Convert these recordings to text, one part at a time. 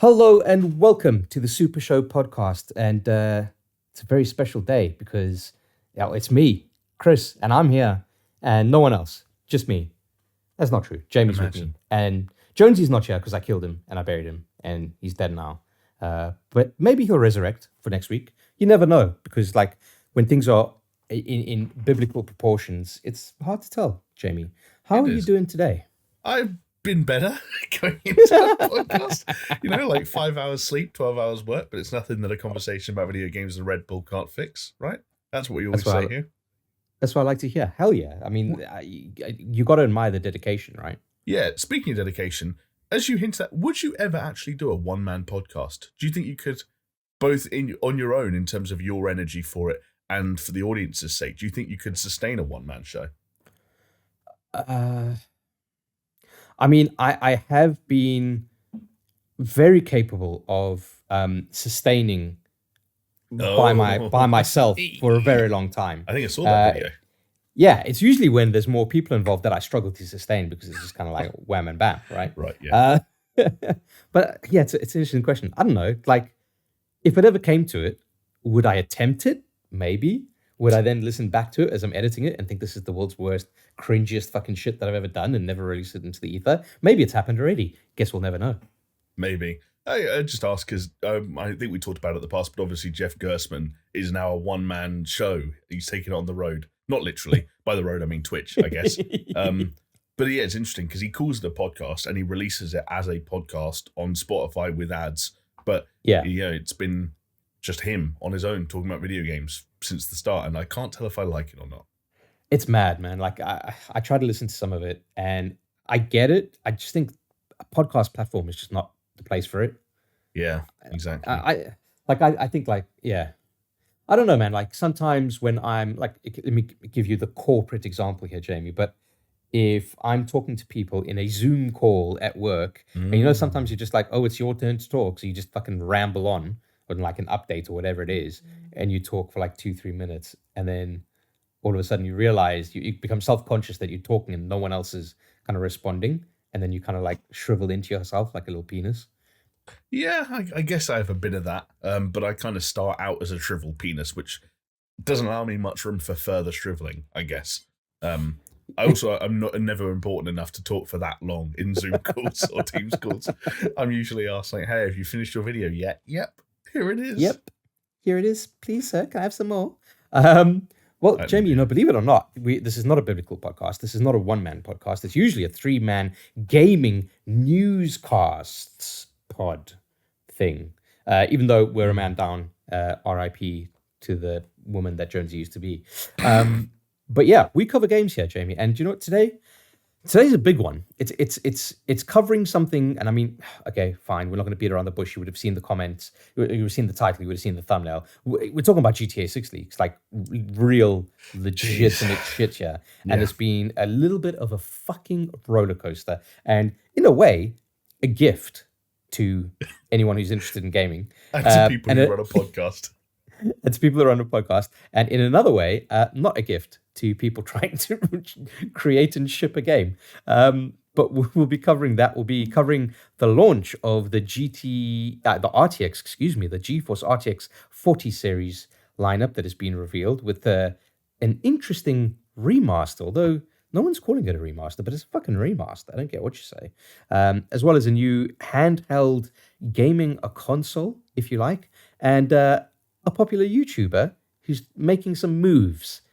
Hello and welcome to the SuperShow podcast. And it's a very special day because it's me, Chris, and I'm here, and no one else, just me. That's not true. Jamie's with me, and Jonesy's not here because I killed him and I buried him, and he's dead now. But maybe he'll resurrect for next week. You never know because, like, when things are in biblical proportions, it's hard to tell. Jamie, how are you doing today? I've been better going into the podcast. Like 5 hours sleep, 12 hours work, but it's nothing that a conversation about video games and Red Bull can't fix, right? That's what we always say here. That's what I like to hear. Hell yeah. I mean, you got to admire the dedication, right? Yeah. Speaking of dedication, as you hinted at, would you ever actually do a one-man podcast? Do you think you could, both on your own in terms of your energy for it and for the audience's sake, do you think you could sustain a one-man show? I mean, I have been very capable of sustaining by myself for a very long time. I think I saw that video. Yeah, it's usually when there's more people involved that I struggle to sustain because it's just kind of like wham and bam, right? Right, yeah. But yeah, it's an interesting question. I don't know. Like, if it ever came to it, would I attempt it? Maybe. Would I then listen back to it as I'm editing it and think this is the world's worst, cringiest fucking shit that I've ever done and never release it into the ether? Maybe it's happened already. Guess we'll never know. Maybe. I just ask because I think we talked about it in the past, but obviously Jeff Gersman is now a one-man show. He's taking it on the road. Not literally. By the road, I mean Twitch, I guess. But yeah, it's interesting because he calls it a podcast and he releases it as a podcast on Spotify with ads. But yeah, it's been just him on his own talking about video games since the start, and I can't tell if I like it or not. It's mad, man. Like I try to listen to some of it and I get it. I just think a podcast platform is just not the place for it. Yeah, exactly. I think I don't know, man. Like sometimes when I'm like, let me give you the corporate example here, Jamie, but if I'm talking to people in a Zoom call at work, and sometimes you're just like, oh, it's your turn to talk. So you just fucking ramble on like an update or whatever it is, and you talk for like 2-3 minutes, and then all of a sudden you realize you become self-conscious that you're talking and no one else is kind of responding, and then you kind of like shrivel into yourself like a little penis. Yeah, I guess I have a bit of that, but I kind of start out as a shriveled penis, which doesn't allow me much room for further shriveling, I guess. I'm never important enough to talk for that long in Zoom calls or Teams calls. I'm usually asked like, hey, have you finished your video yet? Yep. Here it is. Yep. Here it is. Please, sir, can I have some more? Well, Jamie, believe it or not, this is not a biblical podcast. This is not a one-man podcast. It's usually a 3-man gaming newscasts pod thing. Even though we're a man down, RIP to the woman that Jonesy used to be. But yeah, we cover games here, Jamie. And do you know what? Today's a big one. It's covering something, and I mean, okay, fine. We're not going to beat around the bush. You would have seen the comments. You would have seen the title. You would have seen the thumbnail. We're talking about GTA 6 leaks, like real legitimate shit here. Yeah. And it's been a little bit of a fucking roller coaster, and in a way, a gift to anyone who's interested in gaming. And to people who run a podcast. It's people that run a podcast, and in another way, not a gift to people trying to create and ship a game. But we'll be covering that. We'll be covering the launch of the GeForce RTX 40 series lineup that has been revealed with an interesting remaster, although no one's calling it a remaster, but it's a fucking remaster. I don't get what you say. As well as a new handheld gaming a console, if you like, and a popular YouTuber who's making some moves,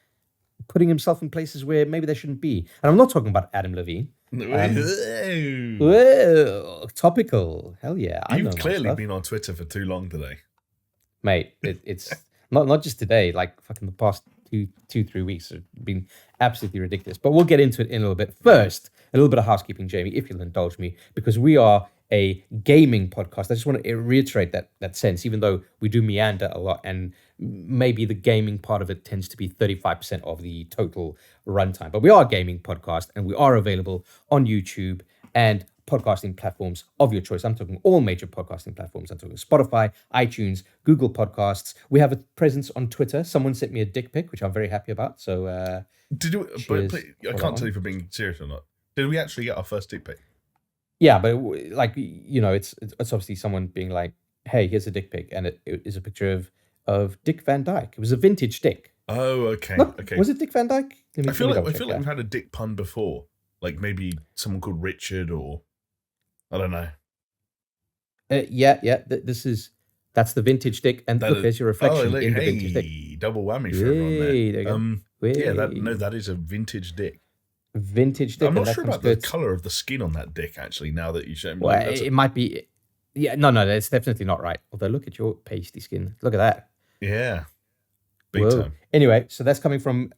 putting himself in places where maybe they shouldn't be. And I'm not talking about Adam Levine. Whoa, topical. Hell yeah. You've clearly been on Twitter for too long today. Mate, it's not just today, like fucking the past 2-3 weeks have been absolutely ridiculous. But we'll get into it in a little bit. First, a little bit of housekeeping, Jamie, if you'll indulge me, because we are a gaming podcast. I just want to reiterate that sense, even though we do meander a lot, and maybe the gaming part of it tends to be 35% of the total runtime. But we are a gaming podcast, and we are available on YouTube and podcasting platforms of your choice. I'm talking all major podcasting platforms. I'm talking Spotify, iTunes, Google Podcasts. We have a presence on Twitter. Someone sent me a dick pic, which I'm very happy about. So, did you? But I can't tell if you're being serious or not. Did we actually get our first dick pic? Yeah, but like it's obviously someone being like, "Hey, here's a dick pic," and it is a picture of Dick Van Dyke. It was a vintage dick. Oh, okay, Look, okay. was it Dick Van Dyke? Let me double I check. feel like we've had a dick pun before, like maybe someone called Richard, or I don't know. Yeah. That's the vintage dick, and look, there's your reflection in the vintage dick. Hey, double whammy for everyone there. Yay, there you go. Yeah, Yay. that is a vintage dick. Vintage I'm dick, and not that sure comes about the good. color of the skin on that dick. Actually, now that you show me, Well, like, it might be. Yeah, no, that's definitely not right. Although, look at your pasty skin. Look at that. yeah, big Whoa. time. Anyway, so that's coming from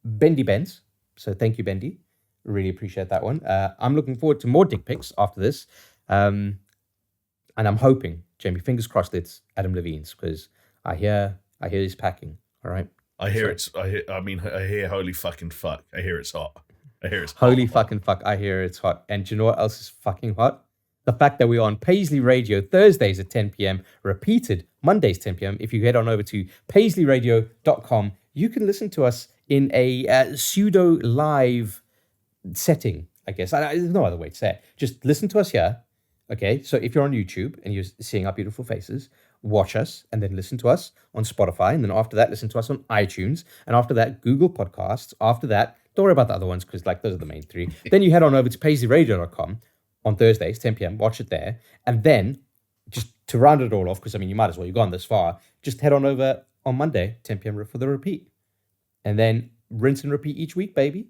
Bendy Benz. So thank you, Bendy. Really appreciate that one. I'm looking forward to more dick pics after this. And I'm hoping, Jamie, fingers crossed, it's Adam Levine's, because I hear he's packing. All right. I hear holy fucking fuck. I hear it's hot. I hear it's Holy hot. fucking fuck. I hear it's hot. And do you know what else is fucking hot? The fact that we're on Paisley Radio Thursdays at 10 p.m., repeated Mondays 10 p.m. If you head on over to paisleyradio.com, you can listen to us in a pseudo live setting, I guess. There's no other way to say it. Just listen to us here. Okay. So if you're on YouTube and you're seeing our beautiful faces, watch us and then listen to us on Spotify. And then after that, listen to us on iTunes. And after that, Google Podcasts. After that, don't worry about the other ones because like those are the main three. Then you head on over to paisleyradio.com on Thursdays, 10 p.m. Watch it there. And then just to round it all off, because I mean, you might as well, you've gone this far, just head on over on Monday, 10 p.m. for the repeat. And then rinse and repeat each week, baby.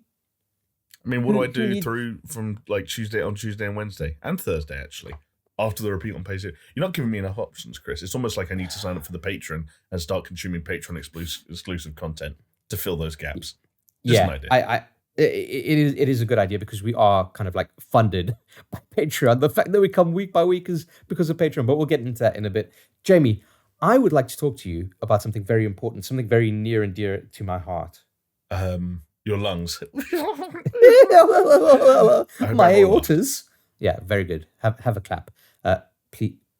I mean, what do I do through from like Tuesday and Wednesday and Thursday, actually, after the repeat on Patreon? You're not giving me enough options, Chris. It's almost like I need to sign up for the Patreon and start consuming Patreon exclusive content to fill those gaps. Just an idea. It is a good idea because we are kind of like funded by Patreon. The fact that we come week by week is because of Patreon, but we'll get into that in a bit. Jamie, I would like to talk to you about something very important, something very near and dear to my heart. Your lungs. My aortas. Yeah, very good. Have a clap.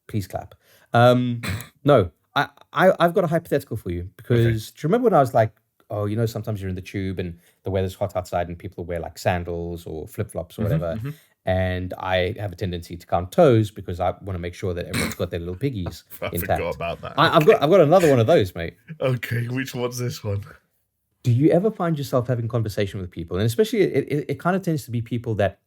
Please clap. No, I've got a hypothetical for you because do you remember when I was like, oh, sometimes you're in the tube and the weather's hot outside and people wear like sandals or flip-flops or whatever. Mm-hmm. And I have a tendency to count toes because I want to make sure that everyone's got their little piggies intact. I forgot about that. I've got another one of those, mate. Okay, which one's this one? Do you ever find yourself having conversation with people? And especially it kind of tends to be people that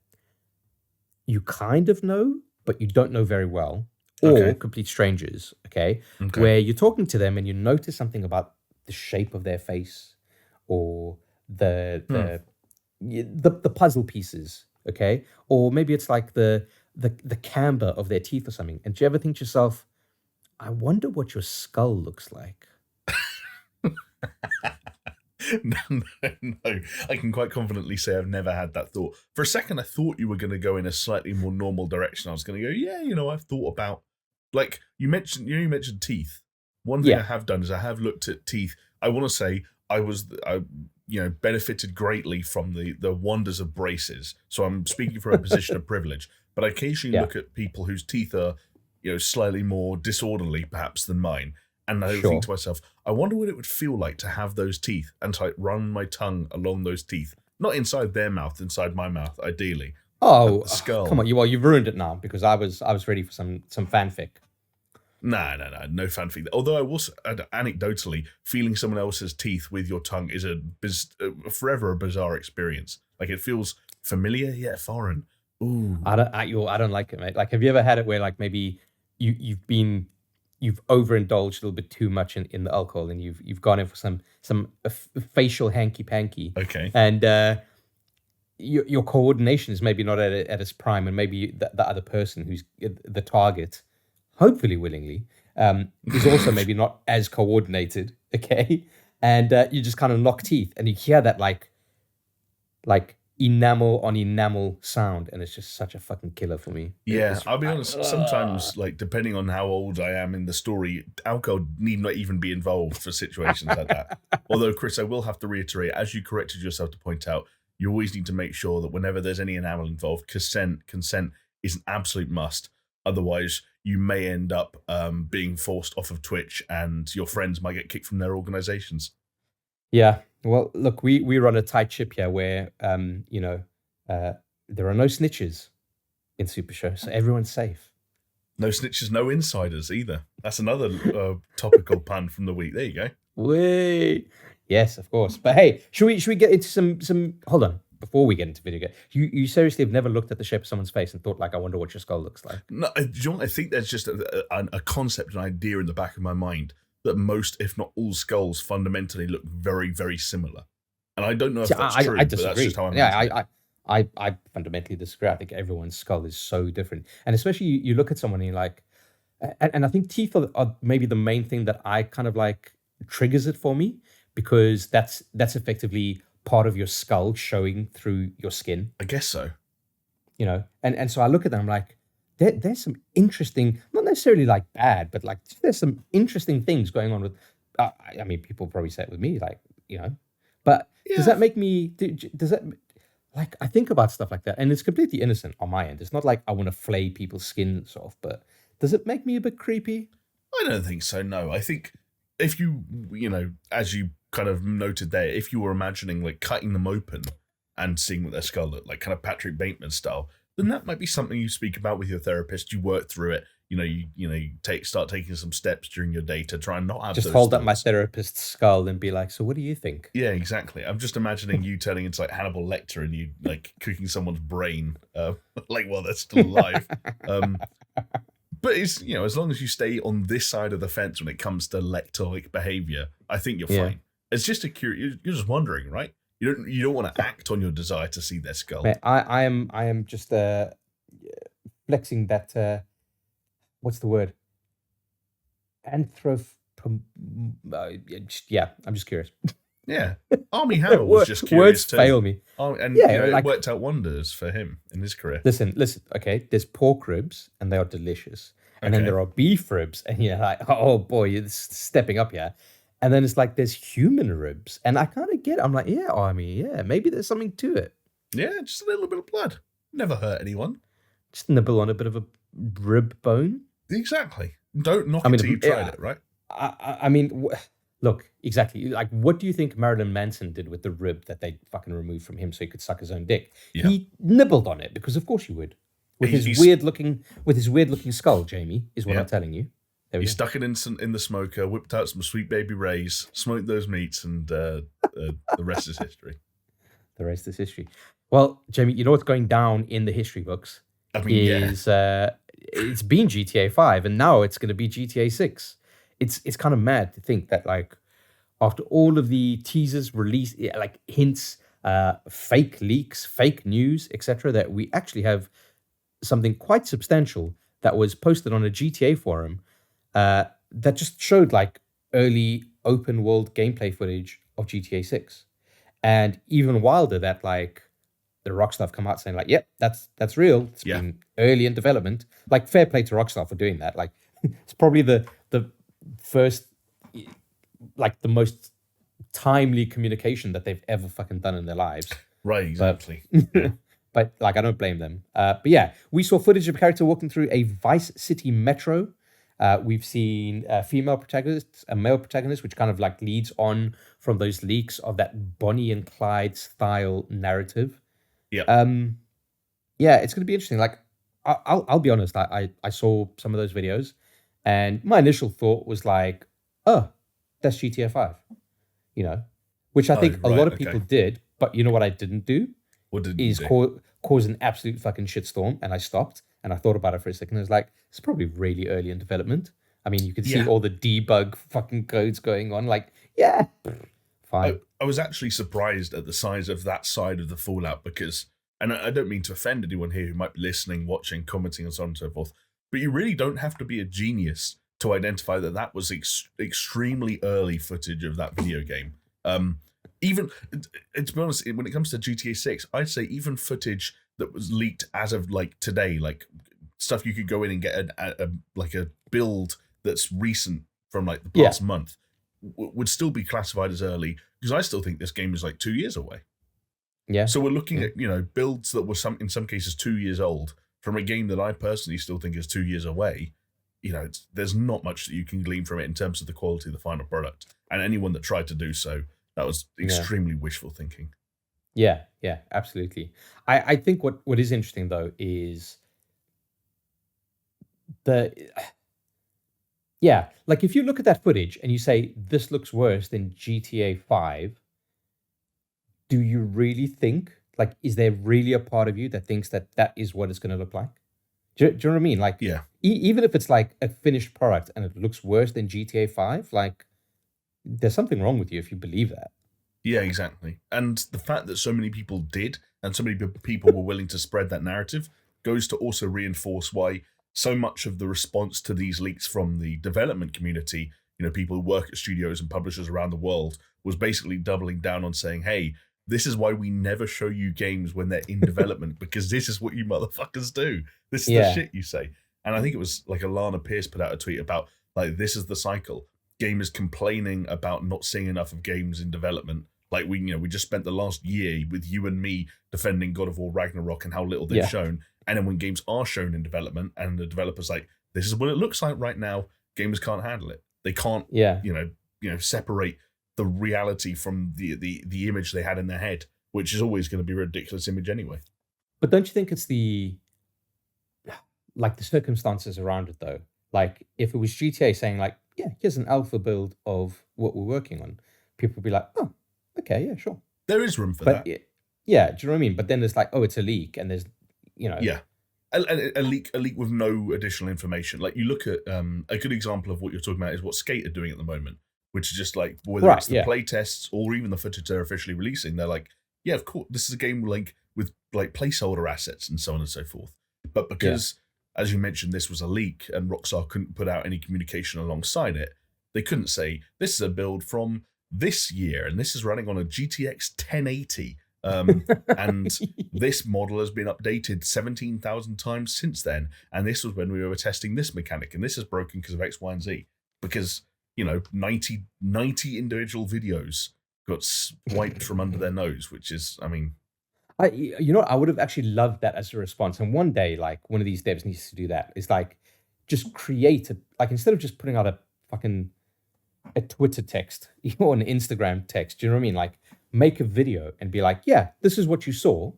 you kind of know, but you don't know very well, or complete strangers, okay? Where you're talking to them and you notice something about the shape of their face or the puzzle pieces, okay? Or maybe it's like the camber of their teeth or something. And do you ever think to yourself, I wonder what your skull looks like? No. I can quite confidently say I've never had that thought. For a second, I thought you were going to go in a slightly more normal direction. I was going to go, yeah, I've thought about, like you mentioned teeth. One thing I have done is I have looked at teeth. I want to say I benefited greatly from the wonders of braces. So I'm speaking from a position of privilege. But I occasionally look at people whose teeth are, slightly more disorderly perhaps than mine. And I think to myself, I wonder what it would feel like to have those teeth and to run my tongue along those teeth. Not inside their mouth, inside my mouth, ideally. Oh, skull. Come on. You've ruined it now because I was ready for some fanfic. No fanfic. Although I was, anecdotally, feeling someone else's teeth with your tongue is forever a bizarre experience. Like it feels familiar yet foreign. Ooh. I don't like it, mate. Like, have you ever had it where like maybe you've overindulged a little bit too much in the alcohol and you've gone in for some facial hanky panky. Okay. And your coordination is maybe not at its prime, and maybe the other person who's the target, hopefully willingly, is also maybe not as coordinated. Okay. And you just kind of knock teeth and you hear that like enamel on enamel sound, and it's just such a fucking killer for me. Yeah, I'll be honest, sometimes, like, depending on how old I am in the story, alcohol need not even be involved for situations like that. Although, Chris, I will have to reiterate, as you corrected yourself to point out, you always need to make sure that whenever there's any enamel involved, consent is an absolute must. Otherwise, you may end up being forced off of Twitch and your friends might get kicked from their organizations. Yeah. Well, look, we run a tight ship here where, there are no snitches. in SuperShow, so everyone's safe. No snitches, no insiders either. That's another topical pun from the week. There you go. Wait. Yes, of course. But hey, should we get into some? Hold on, before we get into video game, you seriously have never looked at the shape of someone's face and thought like, I wonder what your skull looks like? No, do you know what? I think there's just a concept, an idea in the back of my mind that most, if not all, skulls fundamentally look very, very similar. And I don't know if that's true, I but disagree. that's just how I'm. Yeah, I fundamentally disagree. I think everyone's skull is so different, and especially you look at someone and you're like, and I think teeth are maybe the main thing that I kind of like triggers it for me, because that's effectively part of your skull showing through your skin, I guess so. and so I look at them, I'm like, there's some interesting, not necessarily like bad, but like there's some interesting things going on with. I mean, people probably say it with me, like, but does that make me? Does that, like, I think about stuff like that, and it's completely innocent on my end. It's not like I want to flay people's skin off, but does it make me a bit creepy? I don't think so. No, I think if you as you kind of noted there, if you were imagining like cutting them open and seeing what their skull looked like, kind of Patrick Bateman style, then that might be something you speak about with your therapist. You work through it. You start taking some steps during your day to try and not have just those hold up my thoughts. therapist's skull and be like, so what do you think? Yeah, exactly. I'm just imagining you turning into like Hannibal Lecter and you like cooking someone's brain, like while they're still alive. But it's as long as you stay on this side of the fence when it comes to lector-like behavior, I think you're fine. It's just you're just wondering, right? You don't want to act on your desire to see their skull. Mate, I am just flexing that. What's the word? Yeah, I'm just curious. Yeah, Army Hammer was just curious Words too. fail me. And Yeah, it worked out wonders for him in his career. Listen. Okay, there's pork ribs, and they are delicious. And then there are beef ribs, and you're like, oh boy, it's stepping up here. And then it's like there's human ribs, and I kind of get it. I'm like, maybe there's something to it. Yeah, just a little bit of blood. Never hurt anyone. Just nibble on a bit of a rib bone. Exactly. Don't knock it until you tried it, right? I mean, look, exactly. Like, what do you think Marilyn Manson did with the rib that they fucking removed from him so he could suck his own dick? Yeah. He nibbled on it because, of course, you would. With his weird looking skull, Jamie, is what I'm telling you. He stuck it in the smoker, whipped out some Sweet Baby Rays, smoked those meats, and the rest is history. The rest is history. Well, Jamie, you know what's going down in the history books? I mean, it's been GTA 5, and now it's going to be GTA 6. It's kind of mad to think that, like, after all of the teasers, release, like hints, fake leaks, fake news, etc., that we actually have something quite substantial that was posted on a GTA forum that just showed like early open world gameplay footage of GTA 6. And even wilder, that like the Rockstar have come out saying like, yep, that's real. It's been early in development. Like, fair play to Rockstar for doing that. Like, it's probably the first, like, the most timely communication that they've ever fucking done in their lives. Right, exactly. But like, I don't blame them. But yeah, we saw footage of a character walking through a Vice City metro. We've seen female protagonists, a male protagonist, which kind of like leads on from those leaks of that Bonnie and Clyde style narrative. Yeah. Yeah, it's going to be interesting. Like, I'll be honest. I saw some of those videos, and my initial thought was like, oh, that's GTA 5, which I think a lot of people did. But you know what I didn't do? What did you cause an absolute fucking shitstorm, and I stopped and I thought about it for a second. I was like, it's probably really early in development. I mean, you could see all the debug fucking codes going on. Like, fine. I was actually surprised at the size of that side of the Fallout because, and I don't mean to offend anyone here who might be listening, watching, commenting, and so on and so forth, but you really don't have to be a genius to identify that was extremely early footage of that video game. Even, to be honest, when it comes to GTA 6, I'd say even footage that was leaked as of like today, like stuff you could go in and get a build that's recent from like the past month, would still be classified as early, because I still think this game is like 2 years away. Yeah. So we're looking at builds that were in some cases 2 years old from a game that I personally still think is 2 years away. There's not much that you can glean from it in terms of the quality of the final product. And anyone that tried to do so, that was extremely wishful thinking. Yeah, absolutely. I think what is interesting though is the yeah, like if you look at that footage and you say this looks worse than GTA 5, do you really think, like, is there really a part of you that thinks that that is what it's going to look like? Do you know what I mean? Like, Yeah. even if it's like a finished product and it looks worse than GTA 5, like, there's something wrong with you if you believe that. Yeah, exactly. And the fact that so many people did and so many people were willing to spread that narrative goes to also reinforce why so much of the response to these leaks from the development community, people who work at studios and publishers around the world, was basically doubling down on saying, hey, this is why we never show you games when they're in development, because this is what you motherfuckers do. This is the shit you say. And I think it was like Alana Pierce put out a tweet about, like, this is the cycle. Gamers complaining about not seeing enough of games in development. Like we just spent the last year with you and me defending God of War Ragnarok and how little they've shown. And then when games are shown in development and the developer's like, this is what it looks like right now, gamers can't handle it. They can't, separate the reality from the image they had in their head, which is always going to be a ridiculous image anyway. But don't you think it's the circumstances around it though? Like if it was GTA saying like, yeah, here's an alpha build of what we're working on, people would be like, oh, okay, yeah, sure. There is room for that. Yeah, do you know what I mean? But then there's like, oh, it's a leak, and there's, Yeah. A leak with no additional information. Like you look at a good example of what you're talking about is what Skate are doing at the moment, which is just like whether it's the play tests or even the footage they're officially releasing, they're like, yeah, of course, this is a game like with like placeholder assets and so on and so forth. But because, as you mentioned, this was a leak and Rockstar couldn't put out any communication alongside it, they couldn't say this is a build from this year and this is running on a GTX 1080. And this model has been updated 17,000 times since then, and this was when we were testing this mechanic, and this is broken because of X, Y, and Z. Because 90 individual videos got swiped from under their nose, which is, I mean, I would have actually loved that as a response. And one day, like one of these devs needs to do that. It's like just create instead of just putting out a Twitter text or an Instagram text. Do you know what I mean? Like, make a video and be like, yeah, this is what you saw,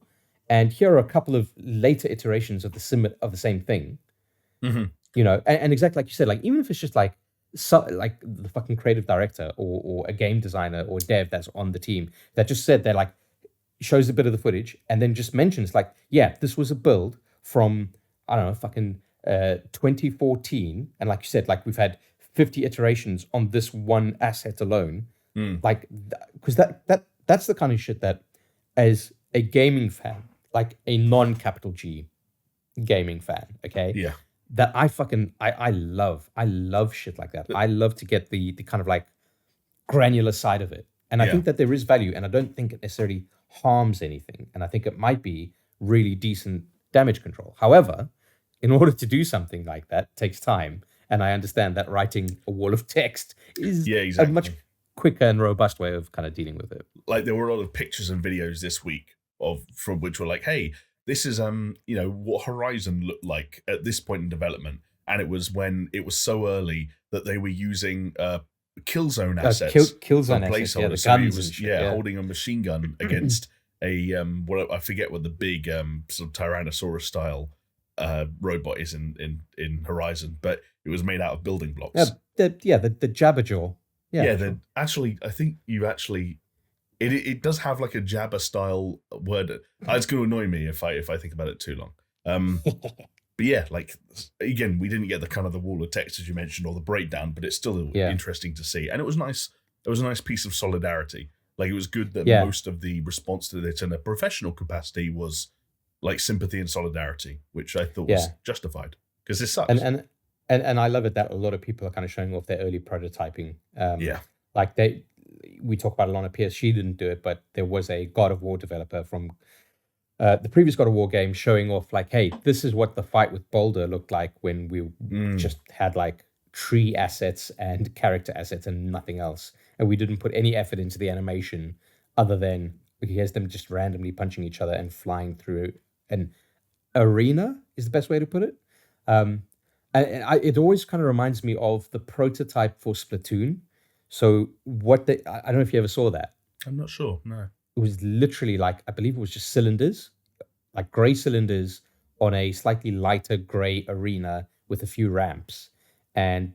and here are a couple of later iterations of the same thing. Mm-hmm. And exactly like you said, like even if it's just like like the fucking creative director or a game designer or dev that's on the team that just said they're like shows a bit of the footage and then just mentions like, yeah, this was a build from I don't know fucking 2014, and like you said, like we've had 50 iterations on this one asset alone. Like because that's the kind of shit that, as a gaming fan, like a non-capital G gaming fan, okay? Yeah. That I love shit like that. I love to get the kind of like granular side of it. And I think that there is value, and I don't think it necessarily harms anything. And I think it might be really decent damage control. However, in order to do something like that takes time. And I understand that writing a wall of text is a much quicker and robust way of kind of dealing with it. Like there were a lot of pictures and videos this week from which were like, hey, this is what Horizon looked like at this point in development, and it was when it was so early that they were using Killzone assets, Killzone assets, the guns, so he was holding a machine gun against a I forget what the big sort of Tyrannosaurus style robot is in Horizon, but it was made out of building blocks. The Jabberjaw. Actually, I think you actually, it does have like a Jabba style word. It's going to annoy me if I think about it too long. But yeah, like again, we didn't get the kind of the wall of text as you mentioned or the breakdown, but it's still interesting to see, and it was nice. It was a nice piece of solidarity. Like it was good that most of the response to it in a professional capacity was like sympathy and solidarity, which I thought was justified because this sucks. And I love it that a lot of people are kind of showing off their early prototyping. Like we talk about Alana Pierce, she didn't do it, but there was a God of War developer from the previous God of War game showing off like, hey, this is what the fight with Boulder looked like when we just had like tree assets and character assets and nothing else. And we didn't put any effort into the animation other than here's them just randomly punching each other and flying through an arena is the best way to put it. It always kind of reminds me of the prototype for Splatoon. So I don't know if you ever saw that. I'm not sure, no. It was literally like, I believe it was just cylinders, like gray cylinders on a slightly lighter gray arena with a few ramps, and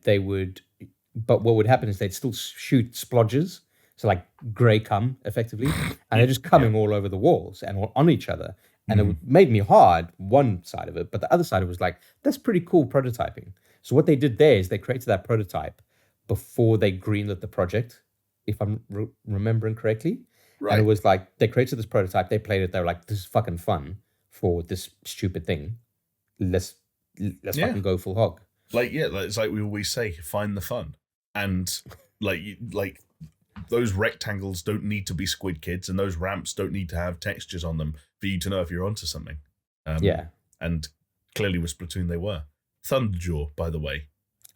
but what would happen is they'd still shoot splodges, so like grey cum effectively, and they're just coming all over the walls and on each other. And it made me hard, one side of it, but the other side, it was like, that's pretty cool prototyping. So what they did there is they created that prototype before they greenlit the project, if I'm remembering correctly. Right. And it was like, they created this prototype, they played it, they were like, this is fucking fun for this stupid thing. Let's fucking go full hog. It's like we always say, find the fun. And like those rectangles don't need to be Squid Kids, and those ramps don't need to have textures on them for you to know if you're onto something. And clearly with Splatoon they were. Thunderjaw, by the way.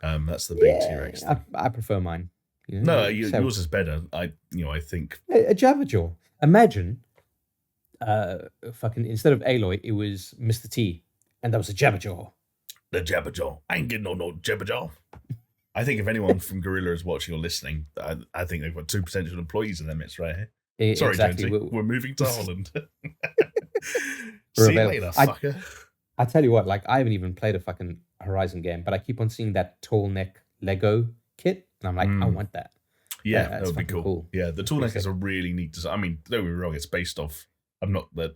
That's the big T-Rex thing. I prefer mine. No, yours is better. I think a Jabberjaw. Imagine, fucking instead of Aloy, it was Mr. T, and that was a Jabberjaw. The Jabberjaw. I ain't getting no Jabberjaw. I think if anyone from Gorilla is watching or listening, I think they've got 2 potential employees in their midst right here. Sorry, exactly. Jonesy. We're moving to Holland. See you later, fucker. I tell you what, like, I haven't even played a fucking Horizon game, but I keep on seeing that tall neck Lego kit, and I'm like, I want that. Yeah, that would be cool. Yeah, the tall neck is a really neat design. I mean, don't get me wrong, it's based off. I'm going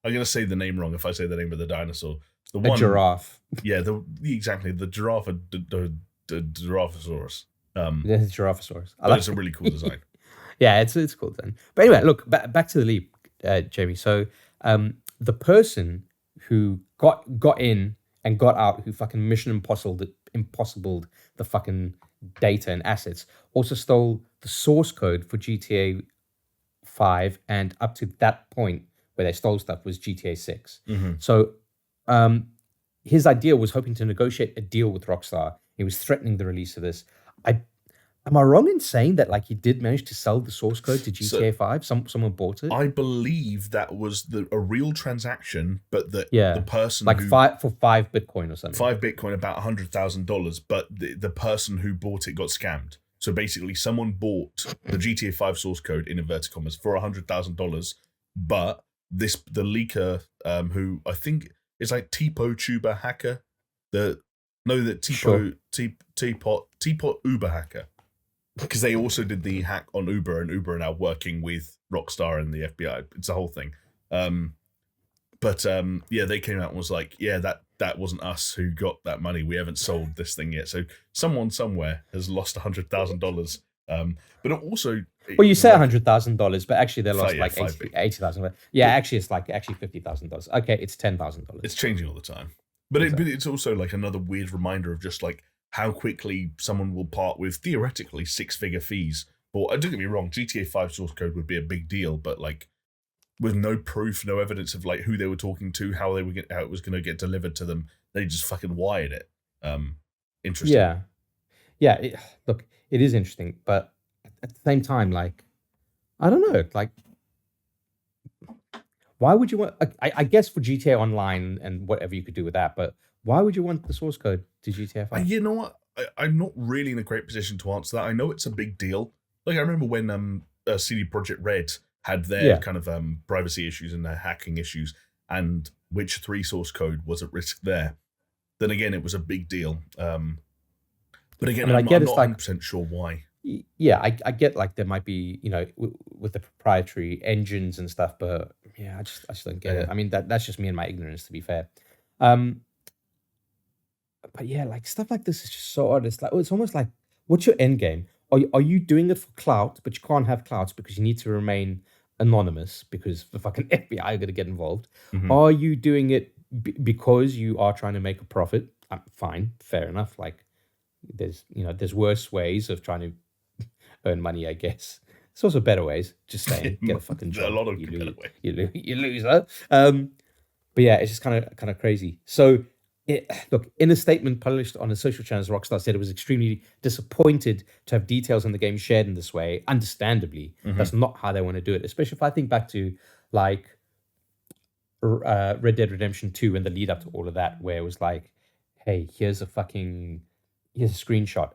to say the name wrong if I say the name of the dinosaur. A giraffe. Yeah, exactly. The giraffe, the Giraffosaurus. Yeah, the Giraffosaurus. It's a really cool design. Yeah, it's cool then. But anyway, look, back to the leap, Jamie. So the who got in and got out, who fucking Mission Impossible the fucking data and assets, also stole the source code for GTA 5, and up to that point where they stole stuff was GTA 6. So his idea was hoping to negotiate a deal with Rockstar. He was threatening the release of this. Am I wrong in saying that like he did manage to sell the source code to GTA 5? Someone bought it? I believe that was a real transaction, but the person like for 5 Bitcoin or something. 5 Bitcoin, about $100,000, but the person who bought it got scammed. So basically someone bought the GTA 5 source code in inverted commas for $100,000, but the leaker who I think is like Tipo Tuber Hacker, Teapot Uber Hacker. Because they also did the hack on Uber, and Uber are now working with Rockstar and the FBI. It's a whole thing. They came out and was like, yeah, that wasn't us who got that money. We haven't sold this thing yet. So someone somewhere has lost $100,000. But it also... Well, you say $100,000, but actually they lost like $80,000. Yeah, actually it's actually $50,000. Okay, it's $10,000. It's changing all the time. But it's also like another weird reminder of just like how quickly someone will part with theoretically 6-figure fees. Or don't get me wrong, GTA 5 source code would be a big deal, but like with no proof, no evidence of like who they were talking to, how it was going to get delivered to them, they just fucking wired it. Interesting. Yeah. Look, it is interesting, but at the same time, like, I don't know, like, why would you want? I guess for GTA Online and whatever you could do with that, but why would you want the source code to GTA 5? You know what? I'm not really in a great position to answer that. I know it's a big deal. Like I remember when CD Projekt Red had their kind of privacy issues and their hacking issues, and Witcher 3 source code was at risk there. Then again, it was a big deal. But again, I'm not 100% sure why. Yeah, I get like there might be, with the proprietary engines and stuff, but yeah, I just don't get it. I mean, that's just me and my ignorance, to be fair. But yeah, like stuff like this is just so odd. It's like, it's almost like, what's your end game? Are you doing it for clout, but you can't have clouts because you need to remain anonymous because the fucking FBI are going to get involved? Are you doing it because you are trying to make a profit? Fine, fair enough. Like there's worse ways of trying to earn money, I guess. There's also better ways. Just saying, get a fucking job. A lot of better ways. You loser. But yeah, it's just kind of crazy. So. Look, in a statement published on the social channels, Rockstar said it was extremely disappointed to have details on the game shared in this way. Understandably, that's not how they want to do it. Especially if I think back to like Red Dead Redemption 2 and the lead up to all of that, where it was like, hey, here's a screenshot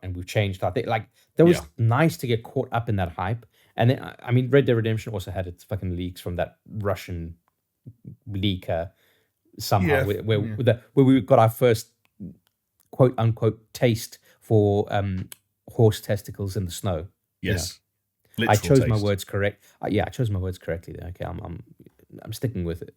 and we've changed our thing. Like, that was nice to get caught up in that hype. And then, I mean, Red Dead Redemption also had its fucking leaks from that Russian leaker somehow, where we got our first quote unquote taste for horse testicles in the snow. Yes. I chose taste. my words correct. Yeah, I chose my words correctly there. Okay, I'm sticking with it.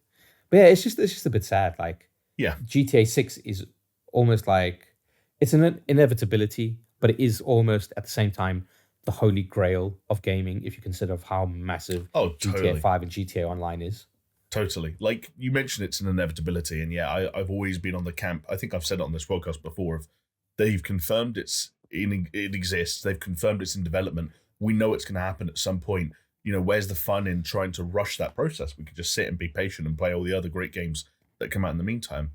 But yeah, it's just a bit sad. Like, Yeah. GTA 6 is almost like it's an inevitability, but it is almost at the same time the holy grail of gaming if you consider of how massive GTA 5 and GTA Online is. Totally. Like you mentioned, it's an inevitability, and yeah, I've always been on the camp. I think I've said it on this podcast before. Of they've confirmed it exists. They've confirmed it's in development. We know it's going to happen at some point. You know, where's the fun in trying to rush that process? We could just sit and be patient and play all the other great games that come out in the meantime.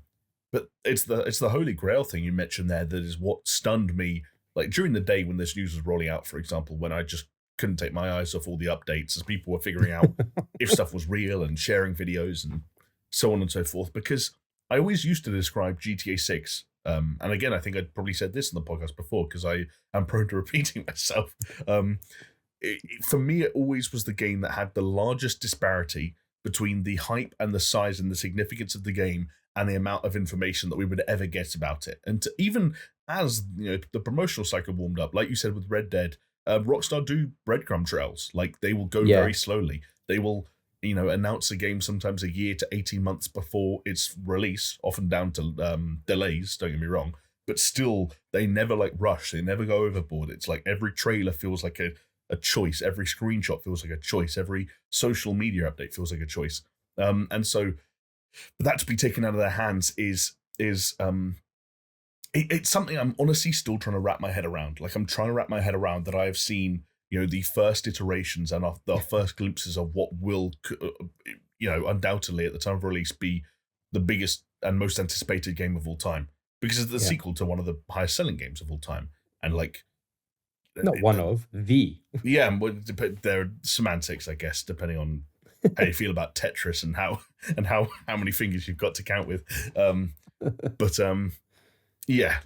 But it's the holy grail thing you mentioned there that is what stunned me. Like during the day when this news was rolling out, for example, when I just couldn't take my eyes off all the updates as people were figuring out if stuff was real and sharing videos and so on and so forth. Because I always used to describe GTA 6, and again, I think I'd probably said this in the podcast before because I am prone to repeating myself. For me, it always was the game that had the largest disparity between the hype and the size and the significance of the game and the amount of information that we would ever get about it. And even as the promotional cycle warmed up, like you said with Red Dead, Rockstar do breadcrumb trails. Like they will go very slowly. They will, announce a game sometimes a year to 18 months before its release, often down to delays, don't get me wrong. But still, they never rush. They never go overboard. It's like every trailer feels like a choice. Every screenshot feels like a choice. Every social media update feels like a choice. And so for that to be taken out of their hands is it's something I'm honestly still trying to wrap my head around. Like I'm trying to wrap my head around that I have seen, the first iterations and the first glimpses of what will, undoubtedly at the time of release be the biggest and most anticipated game of all time because it's the sequel to one of the highest selling games of all time. And not one of the. Yeah, there are semantics, I guess, depending on how you feel about Tetris and how many fingers you've got to count with. Yeah,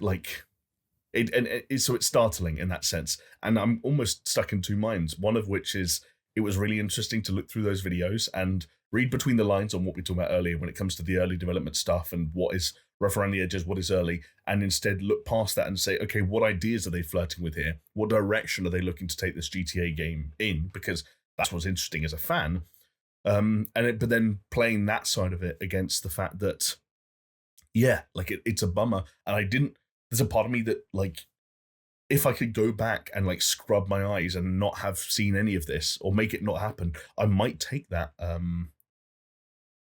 so it's startling in that sense, and I'm almost stuck in two minds. One of which is it was really interesting to look through those videos and read between the lines on what we talked about earlier when it comes to the early development stuff and what is rough around the edges, what is early, and instead look past that and say, okay, what ideas are they flirting with here? What direction are they looking to take this GTA game in? Because that's what's interesting as a fan. But then playing that side of it against the fact that, yeah, it's a bummer. And there's a part of me that if I could go back and scrub my eyes and not have seen any of this or make it not happen, I might take that. I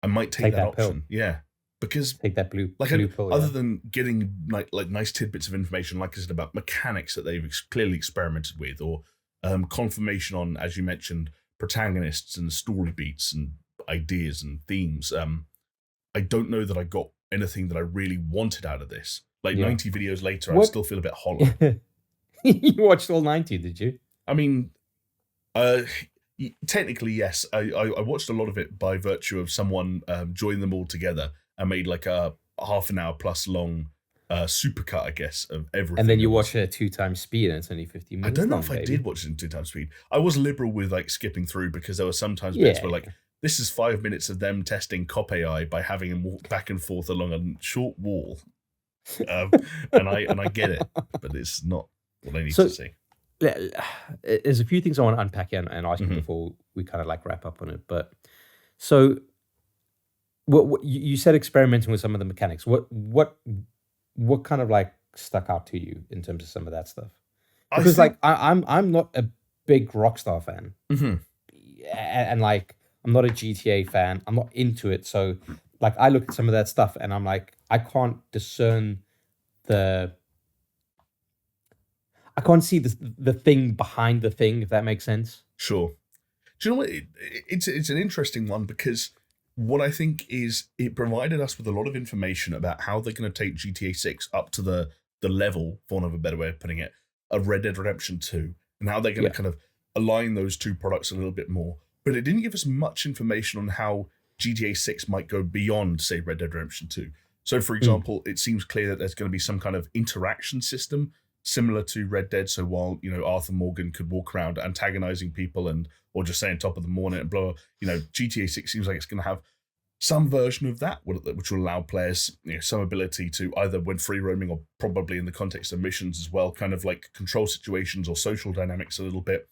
might take that option. Pill. Yeah. Because take that blue pill, other than getting nice tidbits of information, like I said, about mechanics that they've clearly experimented with, or confirmation on, as you mentioned, protagonists and story beats and ideas and themes. I don't know that I got anything that I really wanted out of this. 90 videos later, I still feel a bit hollow. You watched all 90, did you? I mean, technically, yes. I watched a lot of it by virtue of someone joining them all together and made a half an hour plus long supercut, I guess, of everything. And then you watch it at 2 times speed and it's only 50 minutes. I don't know if I did watch it in 2 times speed. I was liberal with skipping through because there were sometimes bits where this is 5 minutes of them testing cop AI by having him walk back and forth along a short wall. And I get it, but it's not what I need to see. There's a few things I want to unpack and ask you before we kind of wrap up on it. But so, what you said experimenting with some of the mechanics. What kind of stuck out to you in terms of some of that stuff? Because I'm not a big Rockstar fan, and I'm not a GTA fan. I'm not into it, so. I look at some of that stuff and I'm I can't discern I can't see the thing behind the thing, if that makes sense. Sure. Do you know what? It's an interesting one because what I think is it provided us with a lot of information about how they're going to take GTA 6 up to the level, for want of a better way of putting it, of Red Dead Redemption 2 and how they're going to kind of align those two products a little bit more. But it didn't give us much information on how GTA 6 might go beyond, say, Red Dead Redemption 2. So, for example, it seems clear that there's going to be some kind of interaction system similar to Red Dead. So while, Arthur Morgan could walk around antagonizing people or just saying top of the morning and blah, GTA 6 seems like it's going to have some version of that, which will allow players some ability to either when free roaming or probably in the context of missions as well, kind of like control situations or social dynamics a little bit.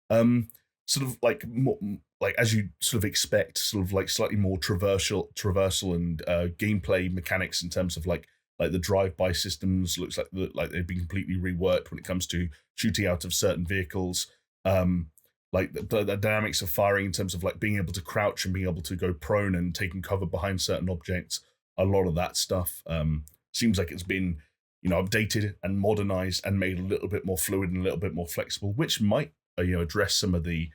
Sort of like more, like as you sort of expect, sort of like slightly more traversal and gameplay mechanics in terms of like the drive-by systems. Looks like they've been completely reworked when it comes to shooting out of certain vehicles. Like the dynamics of firing in terms of like being able to crouch and being able to go prone and taking cover behind certain objects. A lot of that stuff seems like it's been updated and modernized and made a little bit more fluid and a little bit more flexible, which might address some of the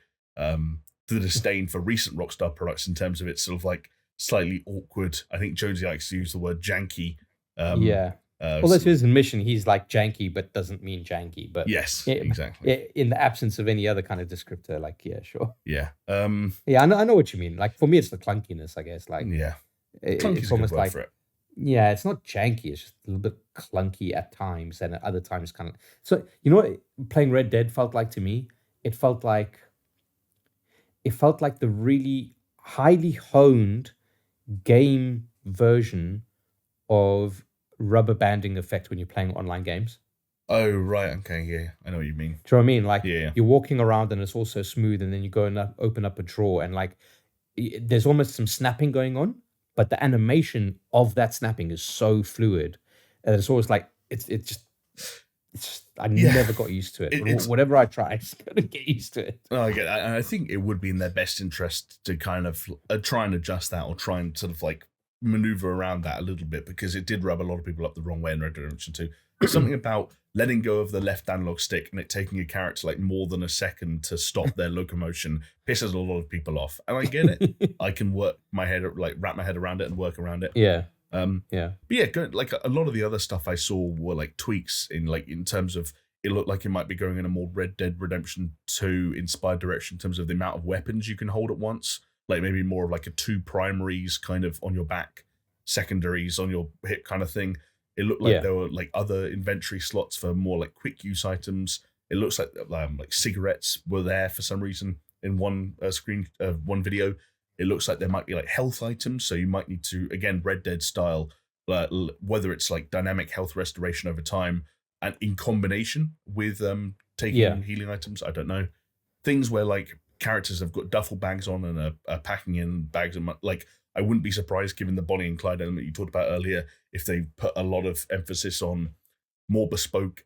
disdain for recent Rockstar products in terms of its sort of like slightly awkward. I think Jonesy likes to use the word janky. Well, that's his mission. He's like janky, but doesn't mean janky. But yes, exactly. In the absence of any other kind of descriptor, like sure. Yeah. Yeah, I know what you mean. Like for me, it's the clunkiness, I guess. Like it's almost like for it. Yeah, it's not janky. It's just a little bit clunky at times, and at other times, kind of. So you know what playing Red Dead felt like to me? It felt like the really highly honed game version of rubber banding effect when you're playing online games. Oh, right. Okay. Yeah. I know what you mean. Do you know what I mean? Like you're walking around and it's all so smooth, and then you go and open up a drawer and like there's almost some snapping going on, but the animation of that snapping is so fluid. And it's always like, it's just I never got used to it. Whatever I try, I just gotta get used to it. Oh, I get that. And I think it would be in their best interest to kind of try and adjust that, or try and sort of like maneuver around that a little bit, because it did rub a lot of people up the wrong way in Red Dead Redemption 2. There's something about letting go of the left analog stick and it taking a character like more than a second to stop their locomotion pisses a lot of people off. And I get it. I can wrap my head around it and work around it. Yeah. But yeah, like a lot of the other stuff I saw were like tweaks in terms of it looked like it might be going in a more Red Dead Redemption 2 inspired direction in terms of the amount of weapons you can hold at once. Like maybe more of like a 2 primaries kind of on your back, secondaries on your hip kind of thing. It looked like there were like other inventory slots for more like quick use items. It looks like cigarettes were there for some reason in one one video. It looks like there might be like health items, so you might need to, again, Red Dead style, whether it's like dynamic health restoration over time and in combination with taking healing items. I don't know, things where like characters have got duffel bags on and are packing in bags of like. I wouldn't be surprised, given the Bonnie and Clyde element you talked about earlier, if they put a lot of emphasis on more bespoke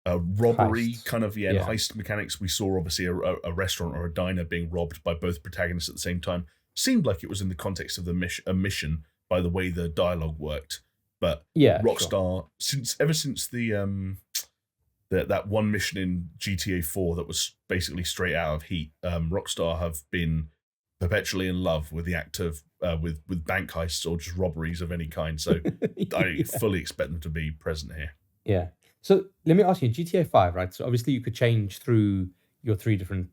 robbery kind of heist mechanics. We saw obviously a restaurant or a diner being robbed by both protagonists at the same time. Seemed like it was in the context of a mission by the way the dialogue worked. But Rockstar, ever since the that one mission in GTA 4 that was basically straight out of Heat, Rockstar have been perpetually in love with the act of with bank heists or just robberies of any kind. So I fully expect them to be present here. Yeah. So let me ask you, GTA 5, right? So obviously you could change through your 3 different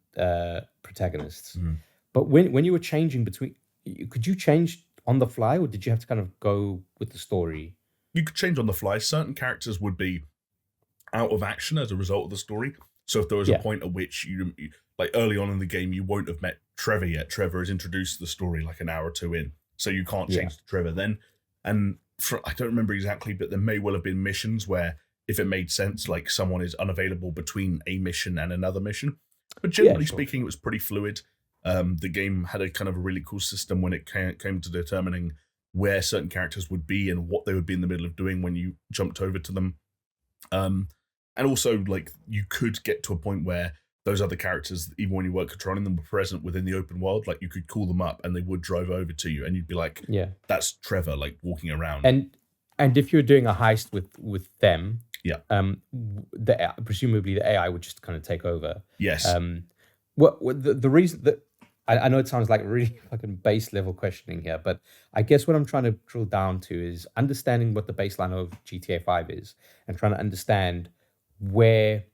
protagonists. But when you were changing between, could you change on the fly, or did you have to kind of go with the story? You could change on the fly. Certain characters would be out of action as a result of the story. So if there was a point at which you like early on in the game, you won't have met Trevor yet. Trevor is introduced to the story like an hour or 2 in. So you can't change to Trevor then. And I don't remember exactly, but there may well have been missions where if it made sense, like someone is unavailable between a mission and another mission. But generally speaking, it was pretty fluid. The game had a kind of a really cool system when it came to determining where certain characters would be and what they would be in the middle of doing when you jumped over to them. And also, like, you could get to a point where those other characters, even when you weren't controlling them, were present within the open world. Like, you could call them up and they would drive over to you, and you'd be like, that's Trevor, like, walking around. And if you're doing a heist with them, presumably the AI would just kind of take over. Yes. What the reason that I know it sounds like really fucking base level questioning here, but I guess what I'm trying to drill down to is understanding what the baseline of GTA 5 is and trying to understand where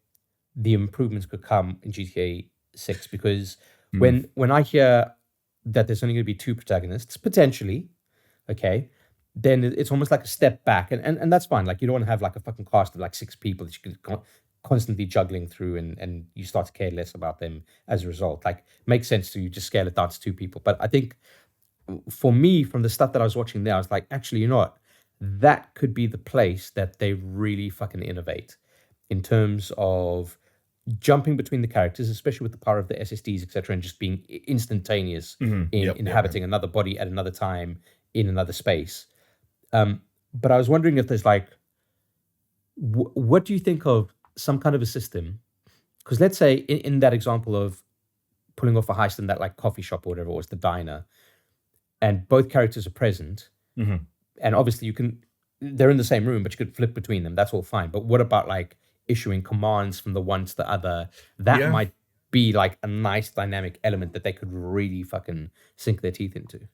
the improvements could come in GTA 6. Because when I hear that there's only going to be 2 protagonists, potentially, okay, then it's almost like a step back. And that's fine. Like, you don't want to have like a fucking cast of like 6 people that you can constantly juggling through, and you start to care less about them as a result. Like, makes sense to you just scale it down to 2 people. But I think for me, from the stuff that I was watching there, I was like, actually, you know what? That could be the place that they really fucking innovate in terms of jumping between the characters, especially with the power of the SSDs, etc., and just being instantaneous in inhabiting another body at another time in another space. But I was wondering if there's like, what do you think of some kind of a system? Because let's say in that example of pulling off a heist in that like coffee shop or whatever it was, the diner, and both characters are present, and obviously they're in the same room, but you could flip between them. That's all fine. But what about like issuing commands from the one to the other? That might be like a nice dynamic element that they could really fucking sink their teeth into.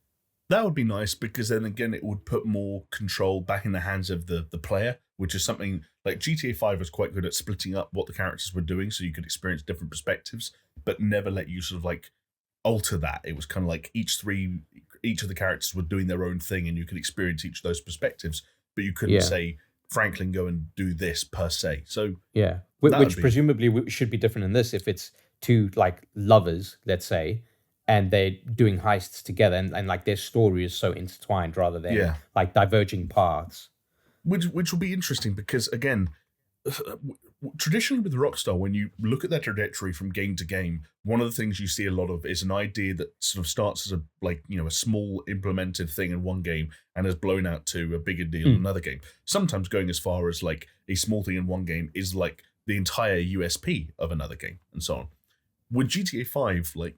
That would be nice, because then again, it would put more control back in the hands of the player, which is something like GTA 5 was quite good at splitting up what the characters were doing so you could experience different perspectives, but never let you sort of like alter that. It was kind of like each of the characters were doing their own thing and you could experience each of those perspectives, but you couldn't say, Franklin, go and do this per se. So yeah, which presumably should be different in this if it's two like lovers, let's say, and they're doing heists together, and like their story is so intertwined rather than like diverging paths. Which will be interesting, because again, traditionally with Rockstar, when you look at their trajectory from game to game, one of the things you see a lot of is an idea that sort of starts as a small implemented thing in one game and has blown out to a bigger deal in another game. Sometimes going as far as like a small thing in one game is like the entire USP of another game, and so on. With GTA 5, like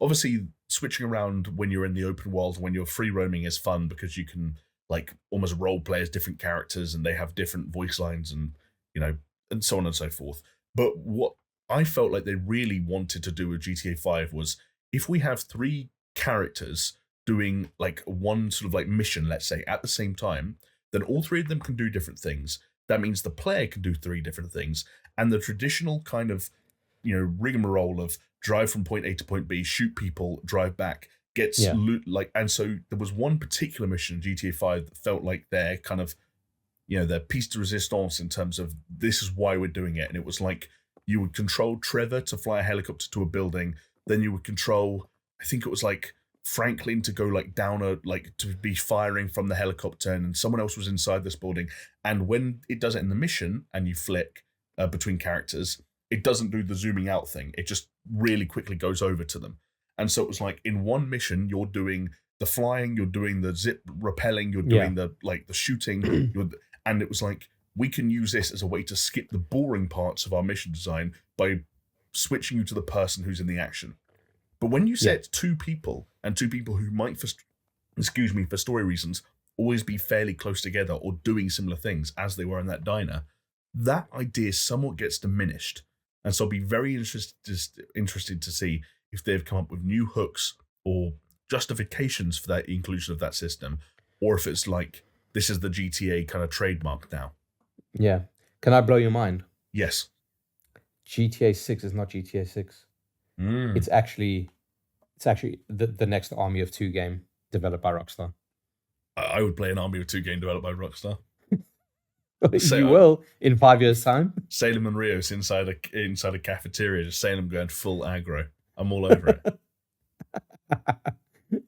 obviously switching around when you're in the open world, when you're free roaming, is fun because you can like almost role play as different characters and they have different voice lines and and so on and so forth. But what I felt like they really wanted to do with GTA 5 was, if we have three characters doing like one sort of like mission, let's say, at the same time, then all three of them can do different things. That means the player can do three different things. And the traditional kind of, rigmarole of drive from point A to point B, shoot people, drive back, gets loot, like, and so there was one particular mission in GTA 5 that felt like their kind of, their piece de resistance in terms of this is why we're doing it. And it was like you would control Trevor to fly a helicopter to a building, then you would control, I think it was like Franklin to go like down to be firing from the helicopter, and someone else was inside this building. And when it does it in the mission and you flick between characters, it doesn't do the zooming out thing. It just really quickly goes over to them. And so it was like in one mission, you're doing the flying, you're doing the zip rappelling, you're doing the shooting, and it was like, we can use this as a way to skip the boring parts of our mission design by switching you to the person who's in the action. But when you set two people, and two people who might, for story reasons, always be fairly close together or doing similar things as they were in that diner, that idea somewhat gets diminished. And so I'll be very interested to see if they've come up with new hooks or justifications for that inclusion of that system, or if it's like, this is the GTA kind of trademark now. Yeah. Can I blow your mind? Yes. GTA 6 is not GTA 6. It's actually the next Army of Two game developed by Rockstar. I would play an Army of Two game developed by Rockstar. You will in 5 years' time. Salem and Rios inside a cafeteria, just Salem going full aggro. I'm all over it.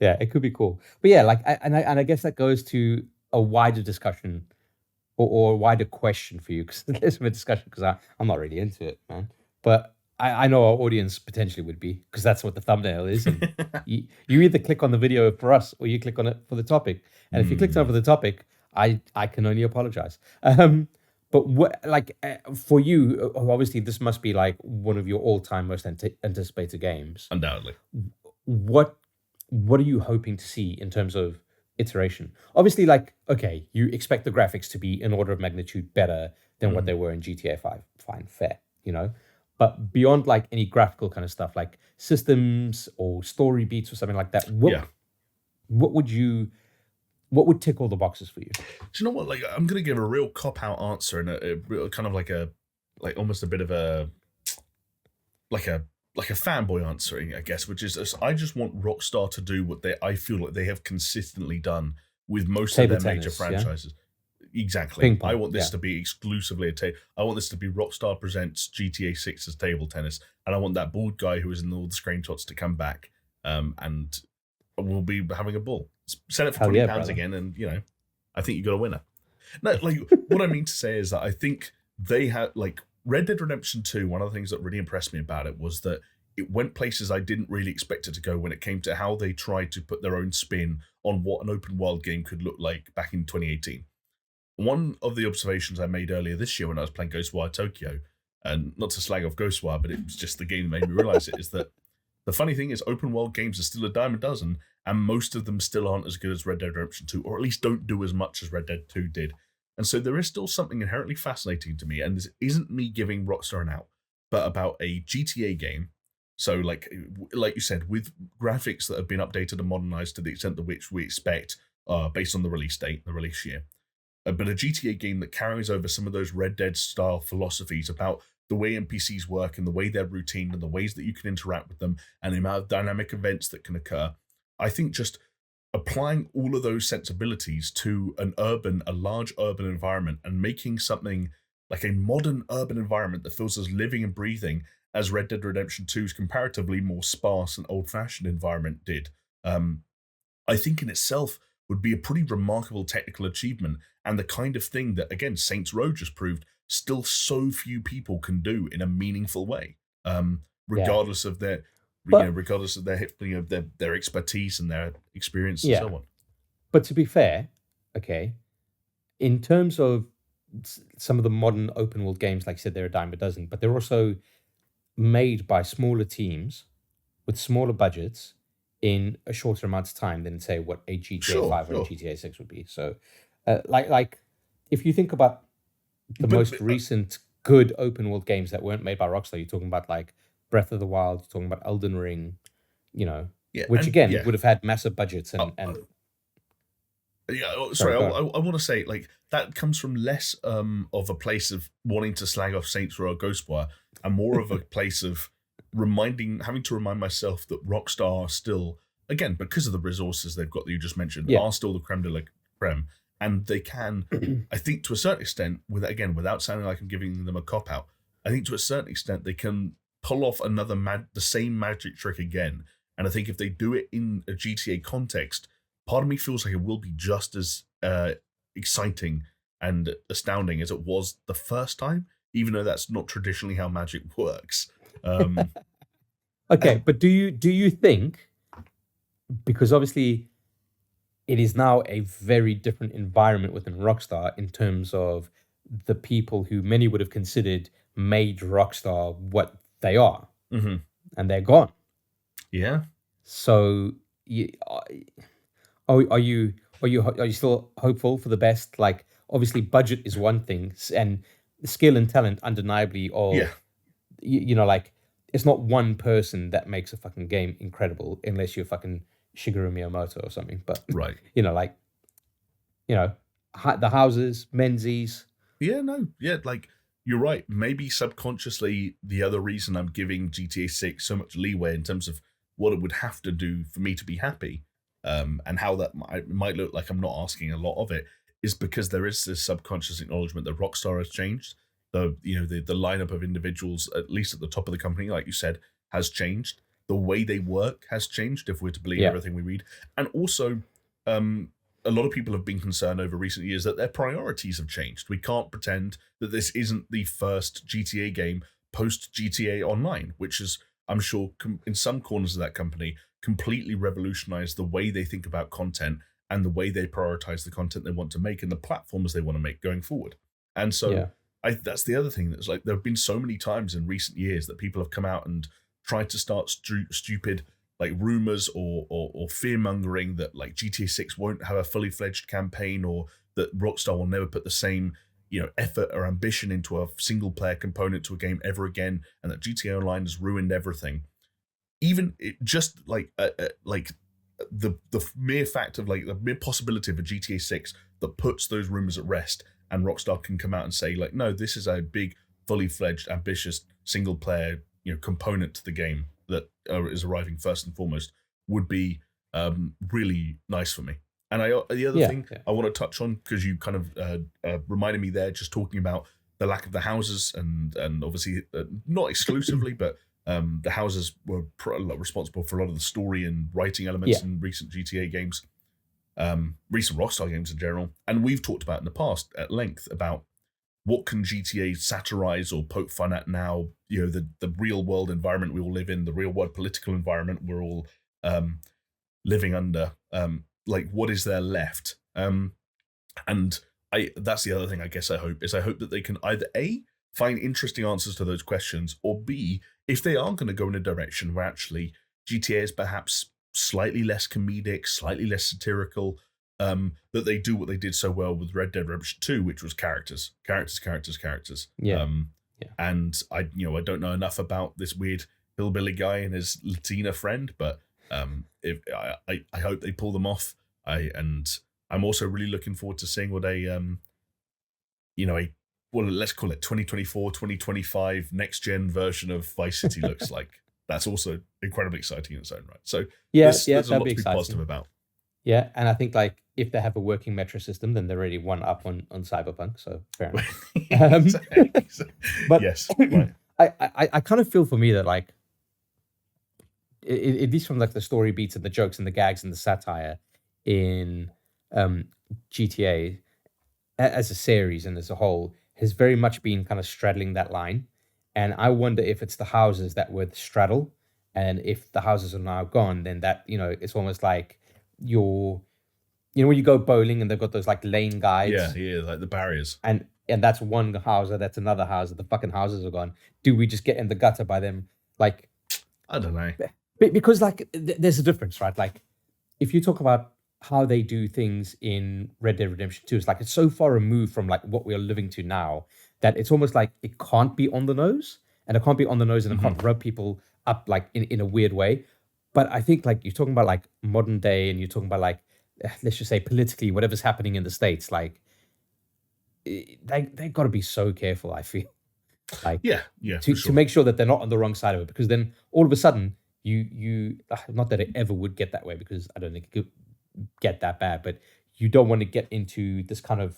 Yeah, it could be cool. But yeah, like, I guess that goes to a wider discussion or a wider question for you, because there's a discussion, because I'm not really into it, man. But I know our audience potentially would be, because that's what the thumbnail is. And you either click on the video for us or you click on it for the topic. And if you clicked on for the topic, I can only apologize. But what, like, for you, obviously this must be like one of your all-time most anticipated games. Undoubtedly. What are you hoping to see in terms of iteration? Obviously, like, okay, you expect the graphics to be an order of magnitude better than what they were in GTA 5. Fine, fair, But beyond like any graphical kind of stuff, like systems or story beats or something like that, what would tick all the boxes for you? Do you know what? Like, I'm gonna give a real cop-out answer, and a kind of like almost a bit of a fanboy answering, I guess, which is, I just want Rockstar to do what I feel like they have consistently done with most of their major franchises. Yeah? Exactly. I want this to be exclusively I want this to be Rockstar presents GTA 6 as table tennis, and I want that bald guy who was in all the screenshots to come back and we'll be having a ball. Sell it for Hell £20 yeah, again, and I think you got a winner. No, like what I mean to say is that I think they had like Red Dead Redemption 2. One of the things that really impressed me about it was that it went places I didn't really expect it to go when it came to how they tried to put their own spin on what an open world game could look like back in 2018. One of the observations I made earlier this year when I was playing Ghostwire Tokyo, and not to slag off Ghostwire, but it was just the game that made me realize it, is that the funny thing is open world games are still a dime a dozen, and most of them still aren't as good as Red Dead Redemption 2, or at least don't do as much as Red Dead 2 did. And so there is still something inherently fascinating to me, and this isn't me giving Rockstar an out, but about a GTA game. So like you said, with graphics that have been updated and modernized to the extent to which we expect based on the release date, the release year. But a GTA game that carries over some of those Red Dead style philosophies about the way NPCs work and the way they're routine and the ways that you can interact with them and the amount of dynamic events that can occur. I think just applying all of those sensibilities to a large urban environment and making something like a modern urban environment that feels as living and breathing as Red Dead Redemption 2's comparatively more sparse and old-fashioned environment did, I think in itself would be a pretty remarkable technical achievement and the kind of thing that, again, Saints Row just proved still so few people can do in a meaningful way, regardless of their regardless of their expertise and their experience and so on. But to be fair, okay, in terms of some of the modern open world games, like I said, they're a dime a dozen, but they're also made by smaller teams with smaller budgets in a shorter amount of time than, say, what a GTA 5 or a GTA 6 would be. So, like if you think about the most recent good open world games that weren't made by Rockstar, you're talking about like Breath of the Wild, you're talking about Elden Ring, which would have had massive budgets and sorry, I want to say like that comes from less of a place of wanting to slag off Saints Row or Ghostwire and more of a place of having to remind myself that Rockstar are still, again, because of the resources they've got that you just mentioned, are still the creme de la creme. And they can, I think to a certain extent, without sounding like I'm giving them a cop-out, I think to a certain extent they can pull off the same magic trick again. And I think if they do it in a GTA context, part of me feels like it will be just as exciting and astounding as it was the first time, even though that's not traditionally how magic works. Okay, but do you think, because obviously it is now a very different environment within Rockstar in terms of the people who many would have considered made Rockstar what they are, and they're gone. Yeah. So, are you still hopeful for the best? Like, obviously, budget is one thing, and skill and talent undeniably are. Like, it's not one person that makes a fucking game incredible unless you're fucking Shigeru Miyamoto or something. But right, the houses, Menzies. Like you're right. Maybe subconsciously, the other reason I'm giving GTA 6 so much leeway in terms of what it would have to do for me to be happy, and how that might look like I'm not asking a lot of it, is because there is this subconscious acknowledgement that Rockstar has changed. The lineup of individuals, at least at the top of the company, like you said, has changed. The way they work has changed, if we're to believe everything we read. And also, a lot of people have been concerned over recent years that their priorities have changed. We can't pretend that this isn't the first GTA game post-GTA Online, which is, I'm sure, in some corners of that company, completely revolutionized the way they think about content and the way they prioritize the content they want to make and the platforms they want to make going forward. And so that's the other thing, that's like there have been so many times in recent years that people have come out and tried to start stupid like rumors or fear mongering that like GTA 6 won't have a fully fledged campaign, or that Rockstar will never put the same effort or ambition into a single player component to a game ever again, and that GTA Online has ruined everything. Even it just like the mere fact of like the mere possibility of a GTA 6 that puts those rumors at rest, and Rockstar can come out and say like, no, this is a big, fully fledged, ambitious single player component to the game that is arriving first and foremost, would be really nice for me. And the other thing I want to touch on, because you kind of reminded me there, just talking about the lack of the houses and obviously not exclusively, but The houses were responsible for a lot of the story and writing elements in recent GTA games, recent Rockstar games in general. And we've talked about in the past at length about what can GTA satirize or poke fun at now. The real world environment we all live in, the real world political environment we're all living under. Like, what is there left? And that's the other thing I guess I hope that they can either A, find interesting answers to those questions, or B, if they are going to go in a direction where actually GTA is perhaps slightly less comedic, slightly less satirical, that they do what they did so well with Red Dead Redemption 2, which was characters. Yeah. And I don't know enough about this weird hillbilly guy and his Latina friend, but if I hope they pull them off. I'm also really looking forward to seeing what let's call it 2024, 2025 next gen version of Vice City looks like. That's also incredibly exciting in its own right. So there's a lot to be positive about. Yeah, and I think like if they have a working metro system, then they're already one up on Cyberpunk. So fair enough. But yes, right. I kind of feel for me that like, at least from like the story beats and the jokes and the gags and the satire in GTA as a series and as a whole has very much been kind of straddling that line. And I wonder if it's the houses that were the straddle, and if the houses are now gone, then that, it's almost like when you go bowling and they've got those like lane guides. Yeah, like the barriers. And that's one houser, that's another houser. The fucking houses are gone. Do we just get in the gutter by them? Like, I don't know. Because like there's a difference, right? Like if you talk about how they do things in Red Dead Redemption 2, it's so far removed from like what we are living to now that it's almost like it can't be on the nose, and it can't be on the nose, and it can't rub people up like in a weird way. But I think like you're talking about like modern day, and you're talking about like, let's just say politically, whatever's happening in the States, like they got to be so careful, I feel. Like to make sure that they're not on the wrong side of it, because then all of a sudden you not that it ever would get that way, because I don't think it could get that bad, but you don't want to get into this kind of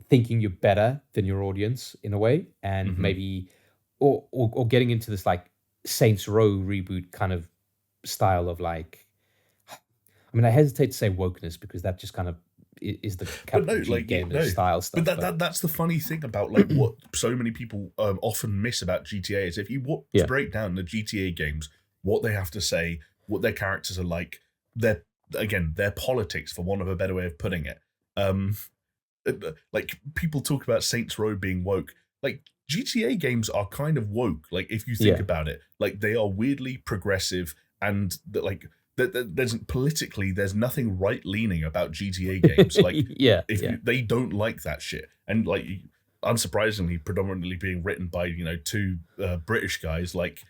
thinking you're better than your audience in a way, and maybe or getting into this like Saints Row reboot kind of style of like, I mean, I hesitate to say wokeness because that just kind of is the style stuff. But that's the funny thing about like what so many people often miss about GTA is if you break down the GTA games, what they have to say, what their characters are like, their politics, for want of a better way of putting it. Like people talk about Saints Row being woke. Like GTA games are kind of woke. Like if you think about it, like they are weirdly progressive, and like there's nothing right leaning about GTA games. Like they don't like that shit, and like unsurprisingly, predominantly being written by two British guys. Like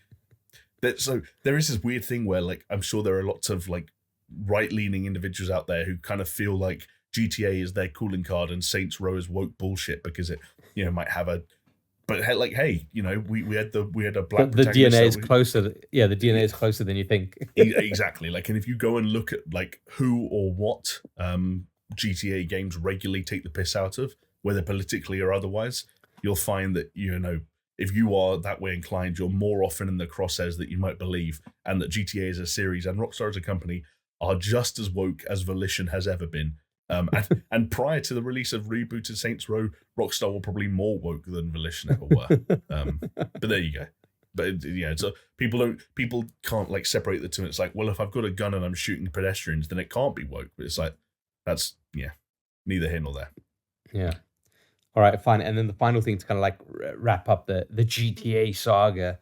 that, so there is this weird thing where like I'm sure there are lots of like right-leaning individuals out there who kind of feel like GTA is their calling card and Saints Row is woke bullshit because it might have a, but like hey, we had a black the DNA is closer. The DNA is closer than you think. Exactly. Like, and if you go and look at like who or what GTA games regularly take the piss out of, whether politically or otherwise, you'll find that if you are that way inclined, you're more often in the crosshairs that you might believe, and that GTA as a series and Rockstar as a company are just as woke as Volition has ever been. And prior to the release of rebooted Saints Row, Rockstar were probably more woke than Volition ever were. But there you go. But so people can't like separate the two. It's like, well, if I've got a gun and I'm shooting pedestrians, then it can't be woke. But it's like, that's neither here nor there. Yeah. All right, fine. And then the final thing to kind of like wrap up the GTA saga,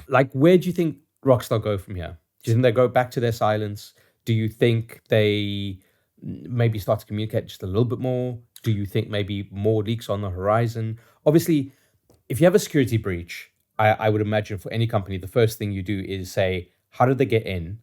like where do you think Rockstar go from here? Do you think they go back to their silence? Do you think they maybe start to communicate just a little bit more? Do you think maybe more leaks on the horizon? Obviously, if you have a security breach, I would imagine for any company, the first thing you do is say, how did they get in?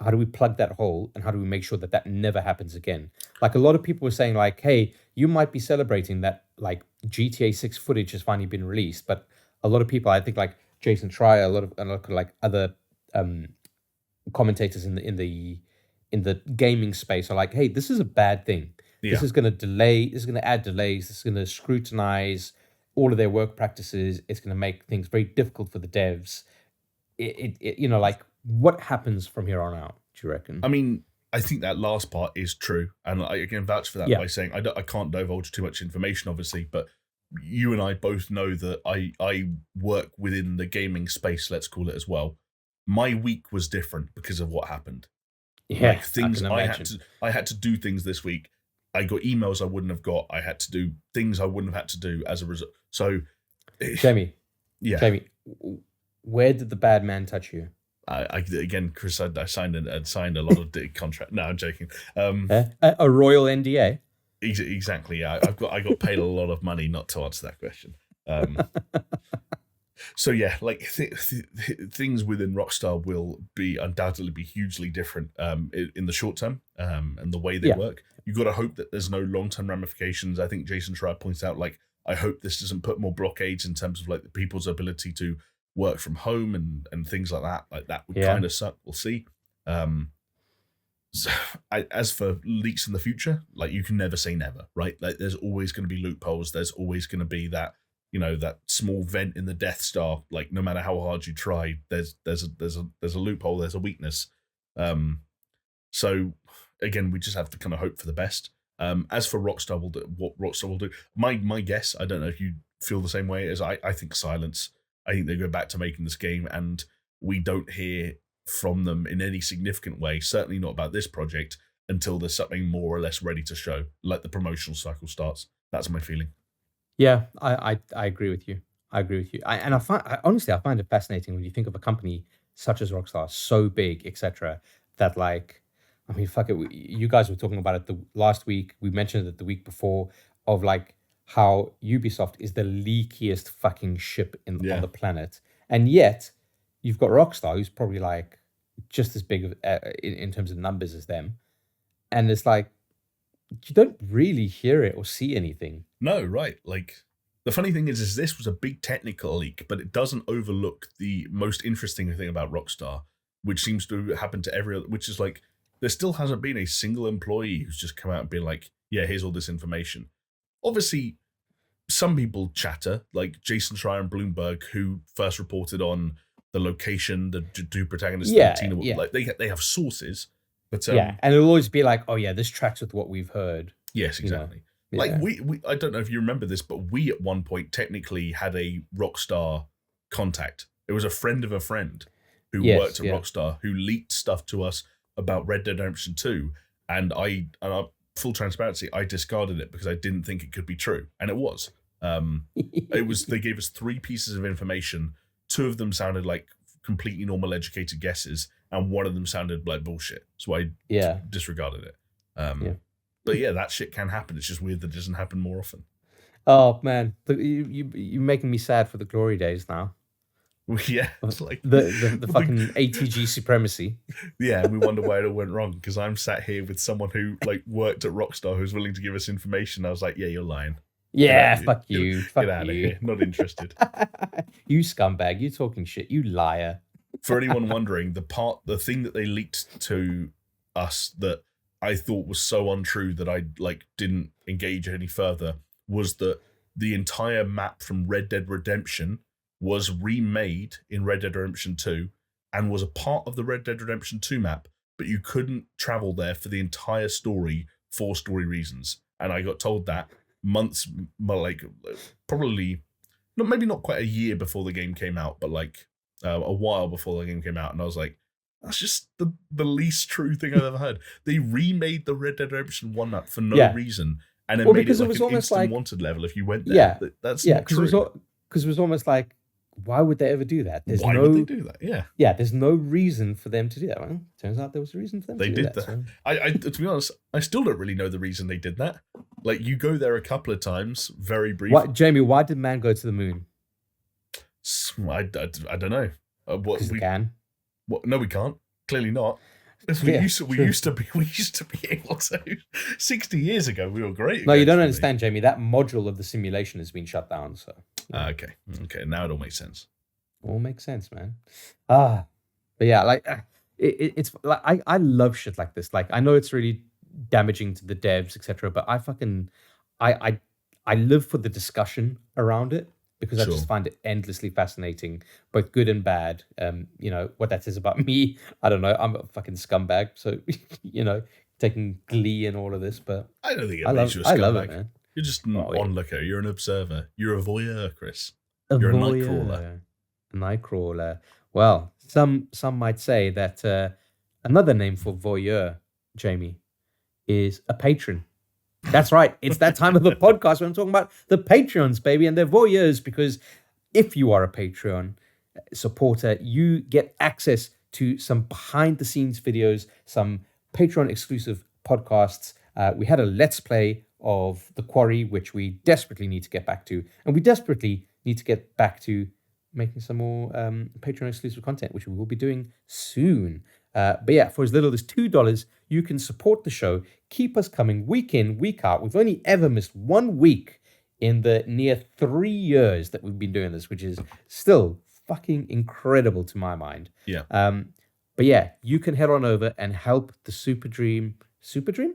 How do we plug that hole? And how do we make sure that that never happens again? Like a lot of people were saying like, hey, you might be celebrating that like GTA 6 footage has finally been released. But a lot of people, I think like Jason Schreier, a lot of like other commentators in the gaming space are like, hey, this is a bad thing. Yeah. This is going to delay. This is going to add delays. This is going to scrutinize all of their work practices. It's going to make things very difficult for the devs. like what happens from here on out? Do you reckon? I mean, I think that last part is true, and I can vouch for that Yeah. by saying I can't divulge too much information, obviously, but you and I both know that I work within the gaming space, let's call it as well. My week was different because of what happened. Yeah, Like things I can imagine. I had to do things this week. I got emails I wouldn't have got. I had to do things I wouldn't have had to do as a result. So, Jamie, yeah. Jamie, where did the bad man touch you? Again, Chris, I signed a lot of contract. No, I'm joking. A royal NDA. Exactly. Yeah, I got paid a lot of money not to answer that question. So yeah, like things within Rockstar will undoubtedly be hugely different in the short term and the way they work. You got to hope that there's no long term ramifications. I think Jason Schreier points out, like, I hope this doesn't put more blockades in terms of like the people's ability to work from home and things like that. Like that would kind of suck. We'll see. So as for leaks in the future, like you can never say never, right? Like there's always going to be loopholes. There's always going to be that, that small vent in the Death Star. Like no matter how hard you try, there's a loophole. There's a weakness. So again, we just have to kind of hope for the best. As for Rockstar, what Rockstar will do, my guess, I don't know if you feel the same way as I think silence. I think they go back to making this game, and we don't hear from them in any significant way, certainly not about this project, until there's something more or less ready to show, like the promotional cycle starts. That's my feeling. Yeah, I agree with you. I agree with you. Honestly, I find it fascinating when you think of a company such as Rockstar, so big, etc., that like, I mean, fuck it. You guys were talking about it the last week. We mentioned it the week before of like how Ubisoft is the leakiest fucking ship on the planet, and yet you've got Rockstar, who's probably like just as big in terms of numbers as them, and it's like you don't really hear it or see anything. No, right. Like the funny thing is this was a big technical leak, but it doesn't overlook the most interesting thing about Rockstar, which seems to happen to every other, which is like there still hasn't been a single employee who's just come out and been like, yeah, here's all this information. Obviously, some people chatter, like Jason Schreier and Bloomberg, who first reported on the location, the two protagonists, like they have sources, but and it'll always be like, oh yeah, this tracks with what we've heard. Yes, exactly. Like we I don't know if you remember this, but we at one point technically had a Rockstar contact. It was a friend of a friend who worked at Rockstar who leaked stuff to us about Red Dead Redemption 2, and full transparency, I discarded it because I didn't think it could be true, and it was. They gave us 3 pieces of information. 2 of them sounded like completely normal educated guesses, and 1 of them sounded like bullshit. So I disregarded it. But yeah, that shit can happen. It's just weird that it doesn't happen more often. Oh man, you're making me sad for the glory days now. Yeah, it's like the fucking ATG supremacy. Yeah, we wonder why it all went wrong, because I'm sat here with someone who like worked at Rockstar who's willing to give us information. I was like, yeah, you're lying. Yeah, fuck you. Get out of here. Not interested. You scumbag. You talking shit. You liar. For anyone wondering, the thing that they leaked to us that I thought was so untrue that I like didn't engage any further was that the entire map from Red Dead Redemption was remade in Red Dead Redemption 2 and was a part of the Red Dead Redemption 2 map, but you couldn't travel there for the entire story for story reasons. And I got told that months, like probably, maybe not quite a year before the game came out, but like a while before the game came out. And I was like, that's just the least true thing I've ever heard. They remade the Red Dead Redemption 1 map for no reason, and then made it like an instant wanted level if you went there. Yeah, that's not true. Because it was almost like, why would they ever do that? Why would they do that? Yeah. Yeah, there's no reason for them to do that. Well, turns out there was a reason for them to do that. So. I to be honest, I still don't really know the reason they did that. Like, you go there a couple of times, very briefly. Jamie, why did man go to the moon? I don't know. Because we can. What? No, we can't. Clearly not. We used to be able to. 60 years ago, we were great. No, you don't understand, Jamie. That module of the simulation has been shut down. So okay, now it all makes sense. All makes sense, man. But yeah, like it's like I love shit like this. Like, I know it's really damaging to the devs, etc. But I live for the discussion around it. because I Sure. just find it endlessly fascinating, both good and bad. What that says about me, I don't know. I'm a fucking scumbag, so taking glee in all of this, but I don't think it I makes love you a I love it, scumbag. man. You're just an Oh, yeah. onlooker. You're an observer. You're a voyeur, Chris. A You're a nightcrawler. voyeur. A nightcrawler. Well, some might say that another name for voyeur, Jamie, is a patron. That's right. It's that time of the podcast when I'm talking about the Patreons, baby, and they're voyeurs, because if you are a Patreon supporter, you get access to some behind the scenes videos, some Patreon exclusive podcasts. We had a Let's Play of The Quarry, which we desperately need to get back to. And we desperately need to get back to making some more Patreon exclusive content, which we will be doing soon. But yeah, for as little as $2, you can support the show, keep us coming week in, week out. We've only ever missed 1 week in the near 3 years that we've been doing this, which is still fucking incredible to my mind. Yeah. But yeah, you can head on over and help the the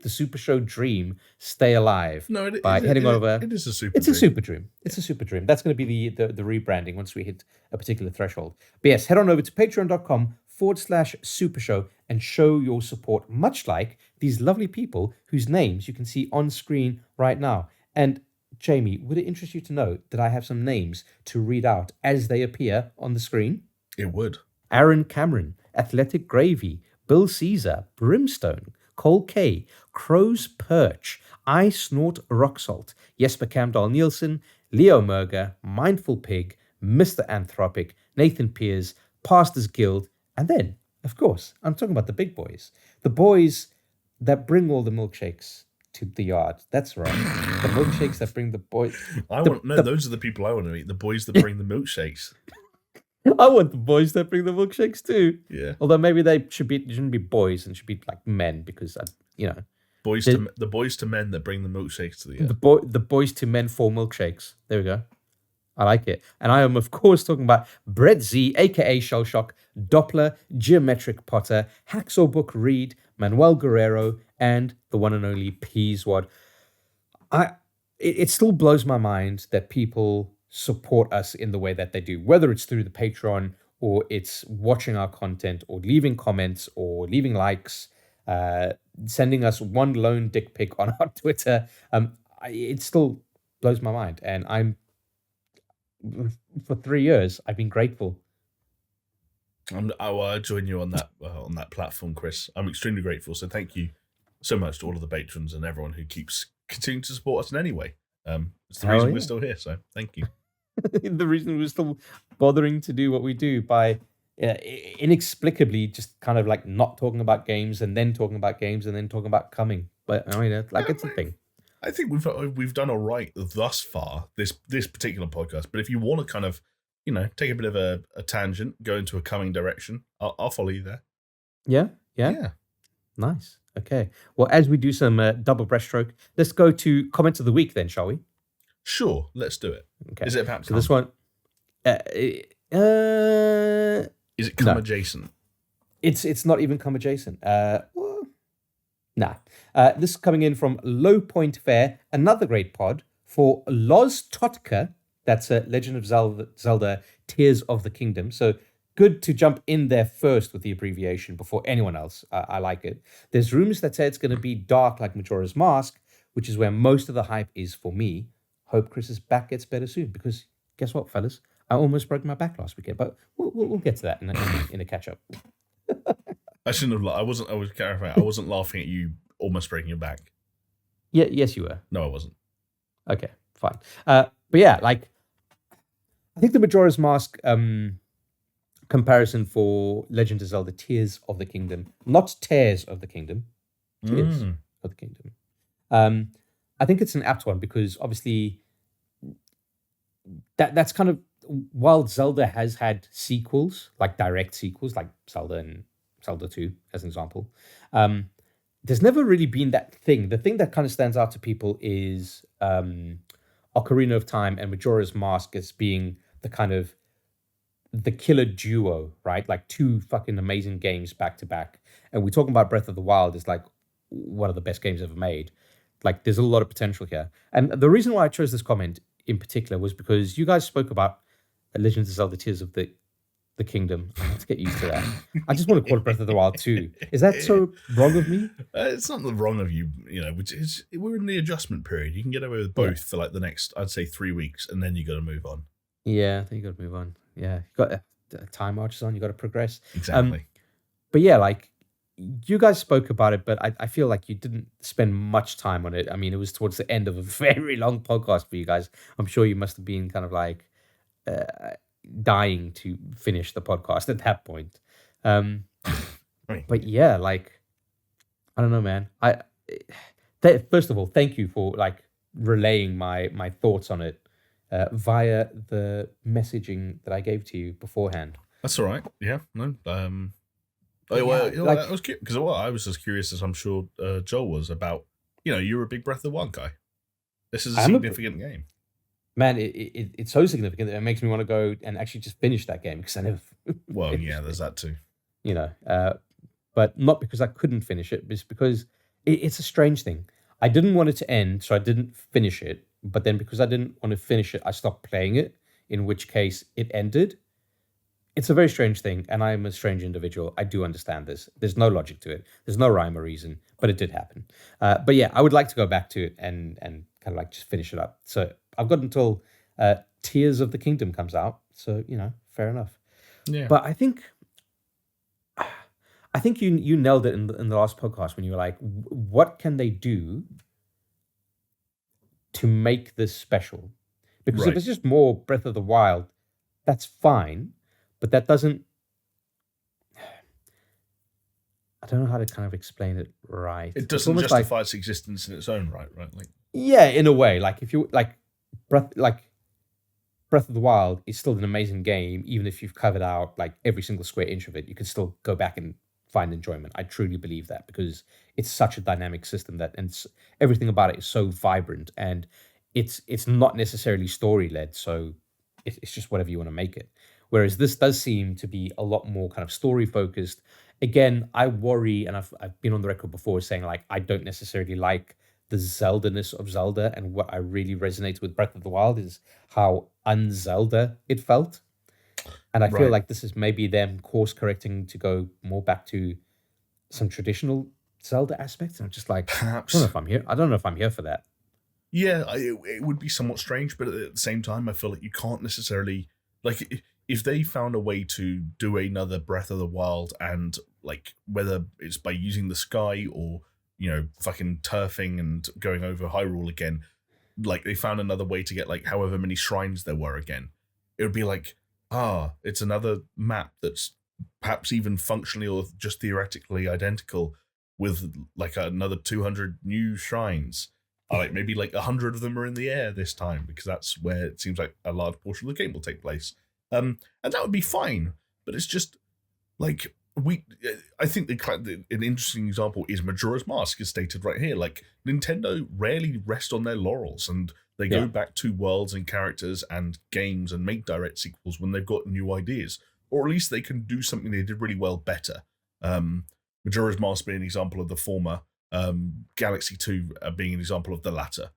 Super Show dream stay alive. No, it by is. heading over. It is a super. It's a super dream. It's a super dream. That's going to be the rebranding once we hit a particular threshold. But yes, head on over to patreon.com/supershow and show your support, much like these lovely people whose names you can see on screen right now. And Jamie, would it interest you to know that I have some names to read out as they appear on the screen? It would. Aaron Cameron, Athletic Gravy, Bill Caesar, Brimstone, Cole K, Crow's Perch, I Snort Rock Salt, Jesper Camdal Nielsen, Leo Merger, Mindful Pig, Mr. Anthropic, Nathan Piers, Pastors Guild, and then, of course, I'm talking about the big boys. The boys that bring all the milkshakes to the yard. That's right. The milkshakes that bring the boys. Those are the people I want to meet. The boys that bring the milkshakes. I want the boys that bring the milkshakes too. Yeah. Although maybe shouldn't be boys and should be like men, because the boys to men that bring the milkshakes to the yard. the boys to men for milkshakes. There we go. I like it. And I am, of course, talking about Brett Z, aka Shellshock, Doppler, Geometric Potter, Hacksaw Book Reed, Manuel Guerrero, and the one and only Peaswad. It still blows my mind that people support us in the way that they do, whether it's through the Patreon or it's watching our content or leaving comments or leaving likes, sending us one lone dick pic on our Twitter. It still blows my mind. And for 3 years, I've been grateful. I join you on that platform, Chris. I'm extremely grateful. So thank you so much to all of the patrons and everyone who keeps continuing to support us in any way. It's the reason we're still here. So thank you. The reason we're still bothering to do what we do by inexplicably just kind of like not talking about games and then talking about games and then talking about coming. But I mean, it's a thing. I think we've done all right thus far, this particular podcast. But if you want to kind of, take a bit of a tangent, go into a coming direction, I'll follow you there. Yeah. Nice. Okay. Well, as we do some double breaststroke, let's go to comments of the week then, shall we? Sure, let's do it. Okay. Is it about so this one? Is it cum adjacent? It's not even cum adjacent. Nah. This is coming in from Low Point Fair, another great pod for Loz Totka. That's Legend of Zelda Tears of the Kingdom. So good to jump in there first with the abbreviation before anyone else. I like it. There's rumors that say it's going to be dark like Majora's Mask, which is where most of the hype is for me. Hope Chris's back gets better soon, because guess what, fellas? I almost broke my back last weekend, but we'll get to that in a catch up. I shouldn't have. I wasn't laughing at you almost breaking your back. Yeah, yes, you were. No, I wasn't. Okay, fine. But yeah, like I think the Majora's Mask comparison for Legend of Zelda: Tears of the Kingdom, not Tears of the Kingdom, Tears of the Kingdom. I think it's an apt one because obviously that's kind of, while Zelda has had sequels, like direct sequels, like Zelda and Zelda 2 as an example, there's never really been that thing. The thing that kind of stands out to people is Ocarina of Time and Majora's Mask as being the kind of the killer duo, right? Like two fucking amazing games back to back. And we're talking about Breath of the Wild is like one of the best games ever made. Like there's a lot of potential here. And the reason why I chose this comment in particular was because you guys spoke about Legend of Zelda Tears of the Kingdom. I have to get used to that. I just want to call it Breath of the Wild 2. Is that so wrong of me? It's not the wrong of you, which is we're in the adjustment period. You can get away with both for like the next, I'd say, 3 weeks, and then you got to move on. Yeah, then you got to move on. Yeah, you got time marches on. You got to progress. Exactly. But yeah, like you guys spoke about it, but I feel like you didn't spend much time on it. I mean, it was towards the end of a very long podcast for you guys. I'm sure you must have been kind of like dying to finish the podcast at that point. But yeah, like I don't know, man. First of all, thank you for like relaying my thoughts on it via the messaging that I gave to you beforehand. That's all right. Yeah, no. I was curious because I was as curious as I'm sure Joel was about. You're a big Breath of the Wild guy. This is a significant game. Man, it's so significant that it makes me want to go and actually just finish that game because I never. Well, yeah, there's that too. But not because I couldn't finish it, but it's because it's a strange thing. I didn't want it to end, so I didn't finish it. But then because I didn't want to finish it, I stopped playing it, in which case it ended. It's a very strange thing, and I'm a strange individual. I do understand this. There's no logic to it. There's no rhyme or reason, but it did happen. But yeah, I would like to go back to it and kind of like just finish it up. So I've got until Tears of the Kingdom comes out. So, fair enough. Yeah. But I think you nailed it in the last podcast when you were like, what can they do to make this special? Because if it's just more Breath of the Wild, that's fine. But that doesn't. I don't know how to kind of explain it right. It doesn't justify its existence in its own right? Like, yeah, in a way. Like if you Breath of the Wild is still an amazing game, even if you've covered out like every single square inch of it, you can still go back and find enjoyment. I truly believe that because it's such a dynamic system and everything about it is so vibrant, and it's not necessarily story led, so it's just whatever you want to make it. Whereas this does seem to be a lot more kind of story focused. Again, I worry, and I've been on the record before saying like I don't necessarily like the Zelda-ness of Zelda, and what I really resonates with Breath of the Wild is how un-Zelda it felt. And I feel like this is maybe them course correcting to go more back to some traditional Zelda aspects. And I'm just like, perhaps I don't know if I'm here for that. Yeah, it would be somewhat strange, but at the same time, I feel like you can't necessarily like if they found a way to do another Breath of the Wild, and like whether it's by using the sky or fucking turfing and going over Hyrule again, like they found another way to get like however many shrines there were again, it would be like, it's another map that's perhaps even functionally or just theoretically identical with like another 200 new shrines. Like maybe like 100 of them are in the air this time because that's where it seems like a large portion of the game will take place. And that would be fine, but it's just like I think an interesting example is Majora's Mask is stated right here. Like Nintendo rarely rest on their laurels, and they go back to worlds and characters and games and make direct sequels when they've got new ideas, or at least they can do something they did really well better. Majora's Mask being an example of the former, Galaxy 2 being an example of the latter.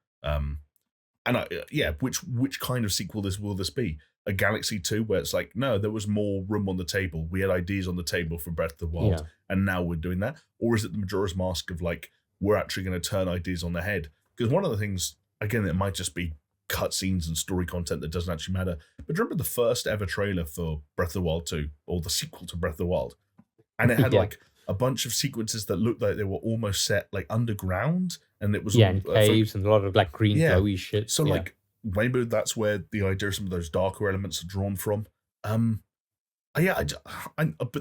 Which kind of sequel will this be? A Galaxy 2 where it's like, no, there was more room on the table. We had ideas on the table for Breath of the Wild, and now we're doing that? Or is it the Majora's Mask of like, we're actually going to turn ideas on their head? Because one of the things, again, it might just be cutscenes and story content that doesn't actually matter. But remember the first ever trailer for Breath of the Wild 2, or the sequel to Breath of the Wild? And it had like a bunch of sequences that looked like they were almost set like underground, and it was in caves and a lot of like green glowy shit. So like maybe that's where the idea of some of those darker elements are drawn from. But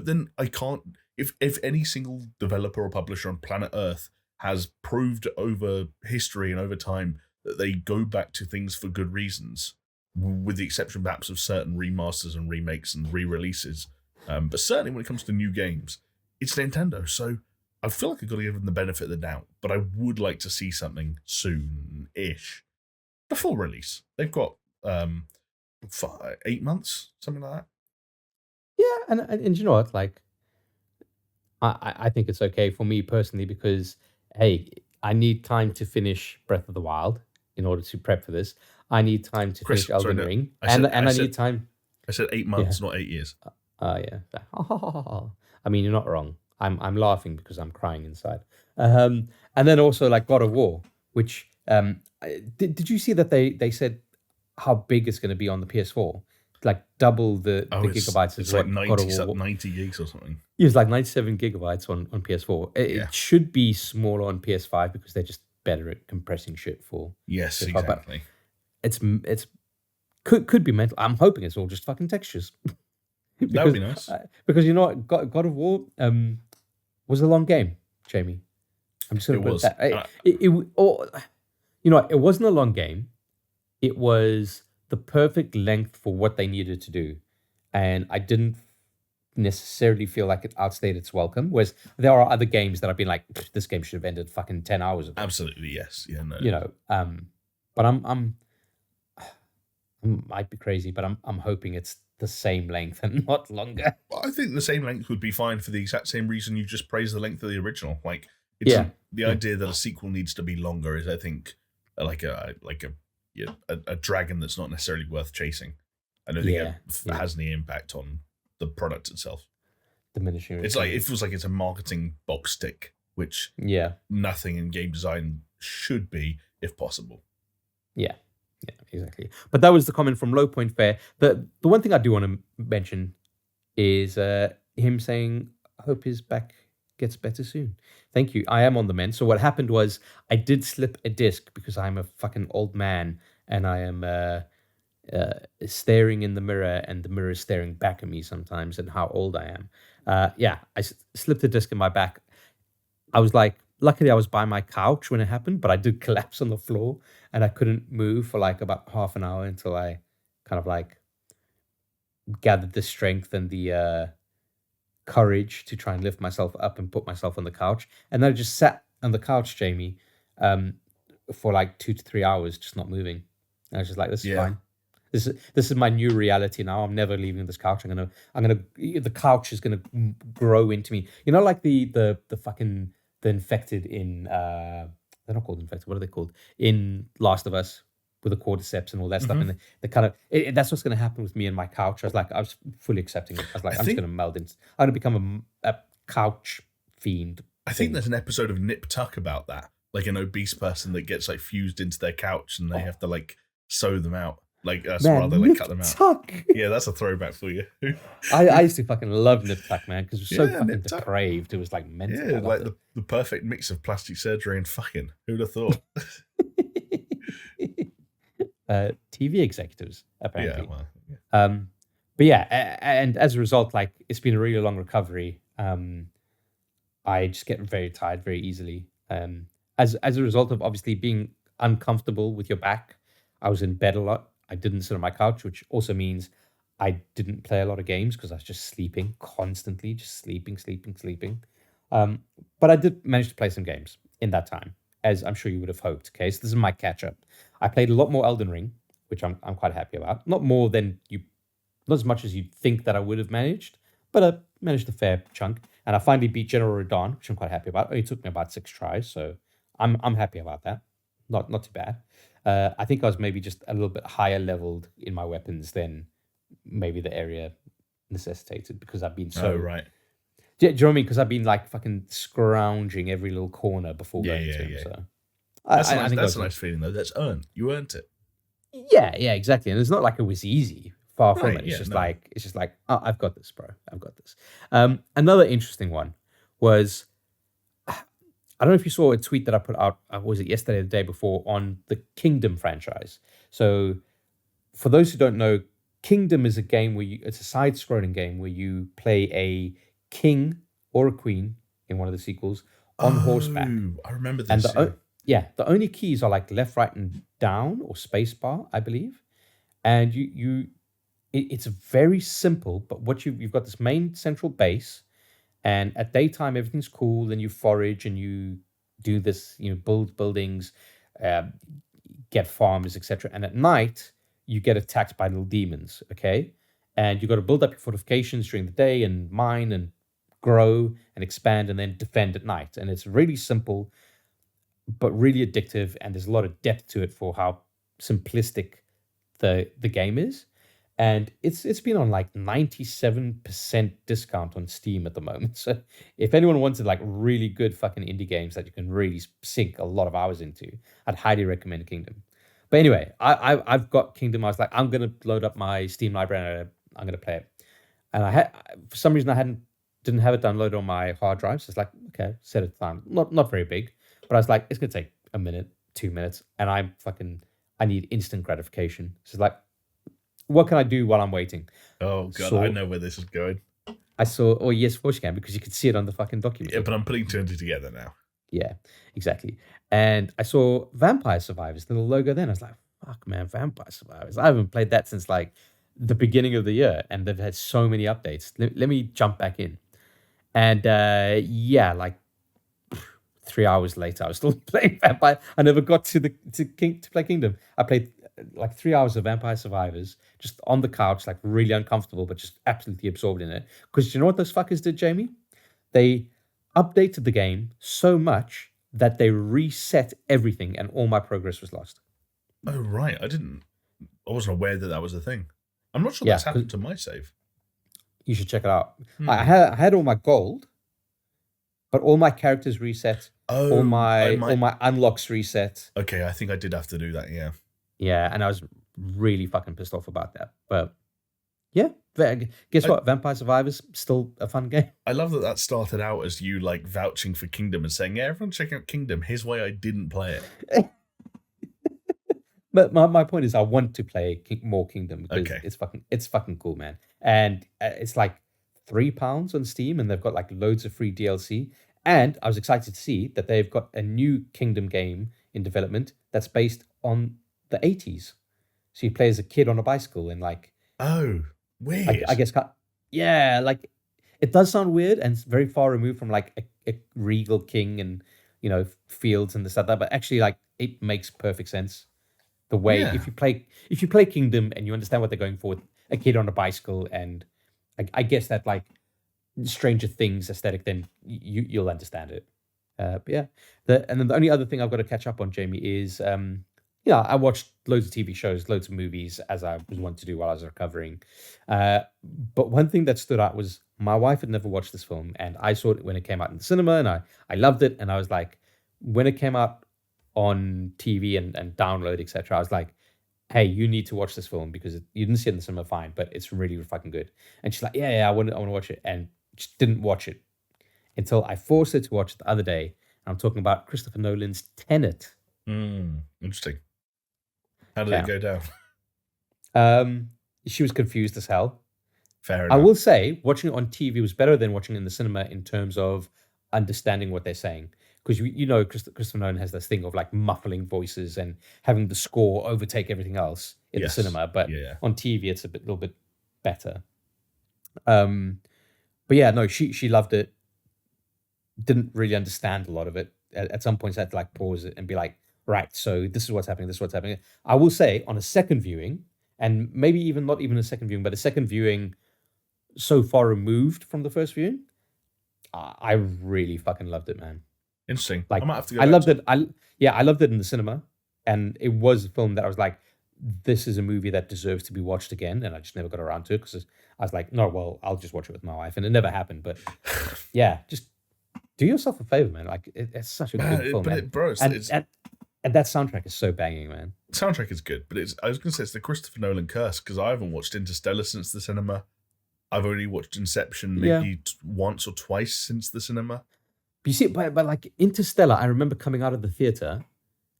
then I can't. If any single developer or publisher on planet Earth has proved over history and over time that they go back to things for good reasons, with the exception perhaps of certain remasters and remakes and re-releases, but certainly when it comes to new games, it's Nintendo. So I feel like I've got to give them the benefit of the doubt, but I would like to see something soon-ish. Before release. They've got 8 months, something like that. Yeah, and you know what? Like, I think it's okay for me personally because, hey, I need time to finish Breath of the Wild in order to prep for this. I need time to Chris, finish Elden sorry, no. Ring, I said- and I I said- need time. I said 8 months, not 8 years. Yeah. I mean, you're not wrong. I'm laughing because I'm crying inside. And then also like God of War, which did you see that they said how big it's going to be on the PS4? Like double the gigabytes It's as like what God of 90, War. 90 gigs or something. It was like 97 gigabytes on PS4. It, Yeah. it should be smaller on PS5 because they're just better at compressing shit for Yes, PS5. But exactly. it's could be mental. I'm hoping it's all just fucking textures. That would be nice. Because you know what, God of War was a long game, Jamie. I'm just going It to put was. it that. It wasn't a long game. It was the perfect length for what they needed to do, and I didn't necessarily feel like it outstayed its welcome. Whereas there are other games that I've been like, this game should have ended fucking 10 hours ago. Absolutely, yes. Yeah, no. You know, but I might be crazy, but I'm hoping it's the same length and not longer. Well, I think the same length would be fine for the exact same reason you just praised the length of the original. Like, the idea that a sequel needs to be longer is, I think, like a dragon that's not necessarily worth chasing. I don't think it has any impact on the product itself. Diminishing. It's like it feels like it's a marketing box tick, which nothing in game design should be, if possible. Yeah, exactly. But that was the comment from Low Point Fair. The one thing I do want to mention is him saying, "I hope his back gets better soon." Thank you. I am on the mend. So what happened was I did slip a disc because I'm a fucking old man and I am staring in the mirror and the mirror is staring back at me sometimes and how old I am. I slipped a disc in my back. I was like, luckily I was by my couch when it happened, but I did collapse on the floor and I couldn't move for like about half an hour until I kind of like gathered the strength and the courage to try and lift myself up and put myself on the couch. And then I just sat on the couch, Jamie, for like 2 to 3 hours, just not moving. And I was just like, this is fine. This is my new reality now. I'm never leaving this couch. The couch is gonna grow into me. You know, like the infected in they're not called infected. What are they called in Last of Us with the cordyceps and all that stuff? And the kind of that's what's gonna happen with me and my couch. I was fully accepting it. I was like, I'm just gonna meld in. I'm gonna become a couch fiend. I think there's an episode of Nip Tuck about that, like an obese person that gets like fused into their couch and they have to like sew them out. Like rather like cut them out. Tuck. Yeah, that's a throwback for you. I used to fucking love Nip Tuck, man, because it was so fucking depraved. It was like mental. Yeah, like the perfect mix of plastic surgery and fucking. Who'd have thought? TV executives, apparently. Yeah, well, but yeah, and as a result, like it's been a really long recovery. I just get very tired very easily. As a result of obviously being uncomfortable with your back, I was in bed a lot. I didn't sit on my couch, which also means I didn't play a lot of games because I was just sleeping constantly, just sleeping. But I did manage to play some games in that time, as I'm sure you would have hoped. Okay, so this is my catch up. I played a lot more Elden Ring, which I'm quite happy about. Not as much as you'd think that I would have managed, but I managed a fair chunk. And I finally beat General Radon, which I'm quite happy about. It only took me about 6 tries, so I'm happy about that. Not too bad. I think I was maybe just a little bit higher leveled in my weapons than maybe the area necessitated because I've been so... Oh, right. Do you know what I mean? Because I've been like fucking scrounging every little corner before going to him. Yeah. So That's a nice feeling though. That's earned. You earned it. Yeah, exactly. And it's not like it was easy. Far from it. It's just like, oh, I've got this, bro. I've got this. Another interesting one was... I don't know if you saw a tweet that I put out, was it yesterday or the day before, on the Kingdom franchise. So for those who don't know, Kingdom is a game where it's a side-scrolling game where you play a king or a queen in one of the sequels on horseback. I remember this. And the only keys are like left, right, and down, or space bar, I believe. And it's very simple, but you've got this main central base. And at daytime, everything's cool, and you forage and you do this, build buildings, get farmers, etc. And at night, you get attacked by little demons, okay? And you got to build up your fortifications during the day and mine and grow and expand and then defend at night. And it's really simple, but really addictive. And there's a lot of depth to it for how simplistic the game is. And it's been on like 97% discount on Steam at the moment. So if anyone wanted like really good fucking indie games that you can really sink a lot of hours into, I'd highly recommend Kingdom. But anyway, I've got Kingdom. I was like, I'm gonna load up my Steam library and I'm gonna play it. And I had, for some reason, didn't have it downloaded on my hard drive. So it's like, okay, set it down. Not very big, but I was like, it's gonna take a minute, 2 minutes, and I need instant gratification. So it's like, what can I do while I'm waiting? Oh god, I know where this is going. I saw, oh yes, of course you can, because you could see it on the fucking document. Yeah, but I'm putting two and two together now. Yeah, exactly. And I saw Vampire Survivors, the little logo then. I was like, fuck man, Vampire Survivors. I haven't played that since like the beginning of the year, and they've had so many updates. Let me jump back in. And yeah, like 3 hours later, I was still playing Vampire. I never got to play Kingdom. I played like 3 hours of Vampire Survivors just on the couch, like really uncomfortable, but just absolutely absorbed in it. Because you know what those fuckers did, Jamie? They updated the game so much that they reset everything, and all my progress was lost. Oh right, I wasn't aware that was a thing. I'm not sure that's happened to my save. You should check it out. I had all my gold, but all my characters reset. All my unlocks reset. Okay, I think I did have to do that. Yeah. Yeah, and I was really fucking pissed off about that. But yeah, guess what? Vampire Survivors still a fun game. I love that started out as you like vouching for Kingdom and saying, "Yeah, everyone check out Kingdom. Here's why I didn't play it." But my point is, I want to play more Kingdom because it's fucking cool, man. And it's like £3 on Steam, and they've got like loads of free DLC. And I was excited to see that they've got a new Kingdom game in development that's based on the 80s. So you play as a kid on a bicycle and like, oh, weird. I guess, yeah, like it does sound weird and it's very far removed from like a regal king and fields and this that. But actually, like it makes perfect sense. The way if you play Kingdom and you understand what they're going for with a kid on a bicycle and I guess that like Stranger Things aesthetic, then you'll understand it. But yeah, and then the only other thing I've got to catch up on, Jamie, is I watched loads of TV shows, loads of movies, as I was wanting to do while I was recovering. But one thing that stood out was my wife had never watched this film, and I saw it when it came out in the cinema, and I loved it. And I was like, when it came out on TV and download, etc., I was like, hey, you need to watch this film because you didn't see it in the cinema, fine, but it's really fucking good. And she's like, yeah, I want to watch it. And she didn't watch it until I forced her to watch it the other day. And I'm talking about Christopher Nolan's Tenet. Interesting. How did it go down? She was confused as hell. Fair enough. I will say, watching it on TV was better than watching it in the cinema in terms of understanding what they're saying. Because Christopher Nolan has this thing of like muffling voices and having the score overtake everything else in the cinema. But on TV, it's a little bit better. But yeah, no, she loved it. Didn't really understand a lot of it. At some points, I had to like pause it and be like, right, so this is what's happening. This is what's happening. I will say on a second viewing, and maybe even not even a second viewing, but a second viewing so far removed from the first viewing, I really fucking loved it, man. Interesting. Like, I might have to go. I loved it. I loved it in the cinema, and it was a film that I was like, this is a movie that deserves to be watched again, and I just never got around to it because I was like, no, well, I'll just watch it with my wife, and it never happened. But yeah, just do yourself a favor, man. Like it's such a good film, but and that soundtrack is so banging, man. Soundtrack is good, but I was going to say it's the Christopher Nolan curse because I haven't watched Interstellar since the cinema. I've only watched Inception maybe once or twice since the cinema. But you see, but like Interstellar, I remember coming out of the theater,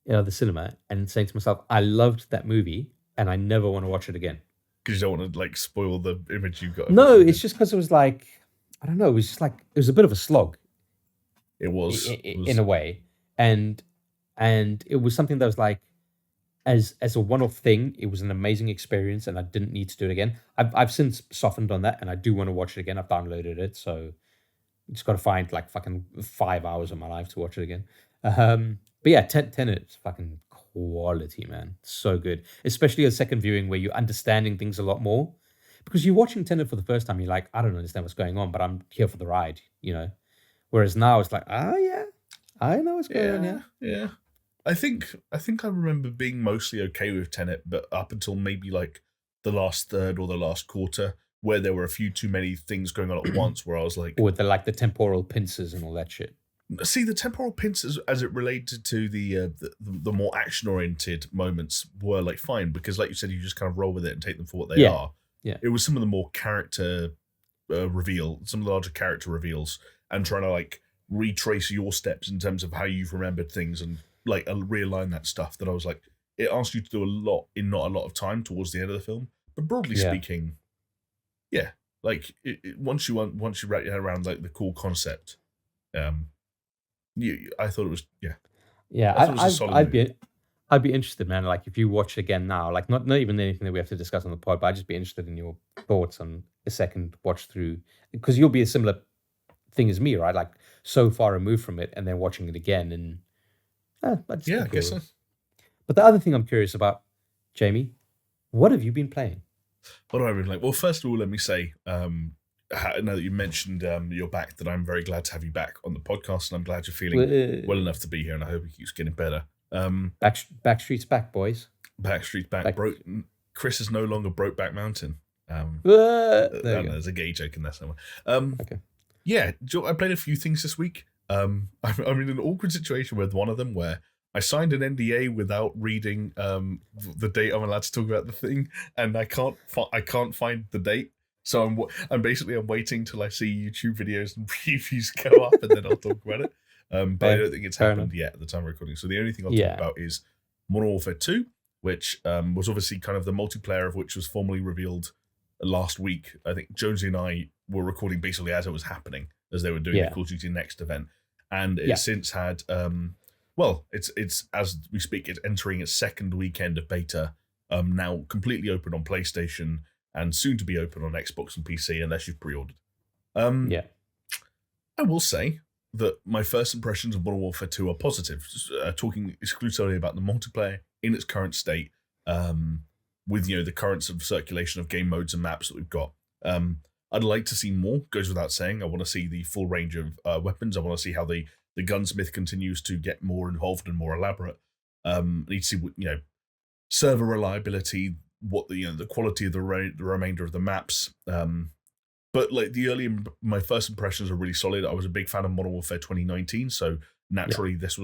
the cinema, and saying to myself, I loved that movie, and I never want to watch it again. Because you don't want to like spoil the image you've got. No, it's just because it was like, I don't know, it was just like, it was a bit of a slog. It was. In a way. And it was something that was like, as a one-off thing, it was an amazing experience, and I didn't need to do it again. I've since softened on that, and I do want to watch it again. I've downloaded it, so just got to find like fucking 5 hours of my life to watch it again. But yeah, Tenet is fucking quality, man. So good. Especially a second viewing where you're understanding things a lot more. Because you're watching Tenet for the first time, you're like, I don't understand what's going on, but I'm here for the ride, Whereas now it's like, yeah, I know what's going on here. Yeah. I think I remember being mostly okay with Tenet, but up until maybe like the last third or the last quarter, where there were a few too many things going on at once, where I was like, With the temporal pincers and all that shit. see, the temporal pincers as it related to the more action oriented moments were like fine, because like you said, you just kind of roll with it and take them for what they are. Yeah. It was some of the more character some of the larger character reveals, and trying to like retrace your steps in terms of how you've remembered things and like realign that stuff, that I was like, it asked you to do a lot in not a lot of time towards the end of the film. But broadly speaking, yeah, like once you wrap your head around like the cool concept, I thought it was I'd be interested, man. Like if you watch it again now, like not even anything that we have to discuss on the pod, but I'd just be interested in your thoughts on a second watch through, because you'll be a similar thing as me, right? Like so far removed from it, and then watching it again, and I guess so. But the other thing I'm curious about, Jamie, what have you been playing? What have I been playing? Well, first of all, let me say, now that you mentioned you're back, that I'm very glad to have you back on the podcast, and I'm glad you're feeling well enough to be here, and I hope it keeps getting better. Backstreet's back, boys. Backstreet's back. Chris is no longer Brokeback Mountain. There's a gay joke in there somewhere. Okay. Yeah, I played a few things this week. I'm in an awkward situation with one of them where I signed an NDA without reading the date I'm allowed to talk about the thing, and I can't find the date. So I'm waiting till I see YouTube videos and previews go up, and then I'll talk about it. But I don't think it's happened yet at the time of recording. So the only thing I'll talk about is Modern Warfare 2, which was obviously kind of the multiplayer of which was formally revealed last week. I think Jonesy and I were recording basically as it was happening, as they were doing the Call of Duty Next event. And it's since had, it's as we speak, it's entering its second weekend of beta, now completely open on PlayStation and soon to be open on Xbox and PC unless you've pre-ordered. I will say that my first impressions of Modern Warfare 2 are positive, talking exclusively about the multiplayer in its current state, with the current sort of circulation of game modes and maps that we've got. I'd like to see more, goes without saying. I want to see the full range of weapons. I want to see how the gunsmith continues to get more involved and more elaborate. I need to see server reliability, what the quality of the remainder of the maps. But like my first impressions are really solid. I was a big fan of Modern Warfare 2019, so naturally this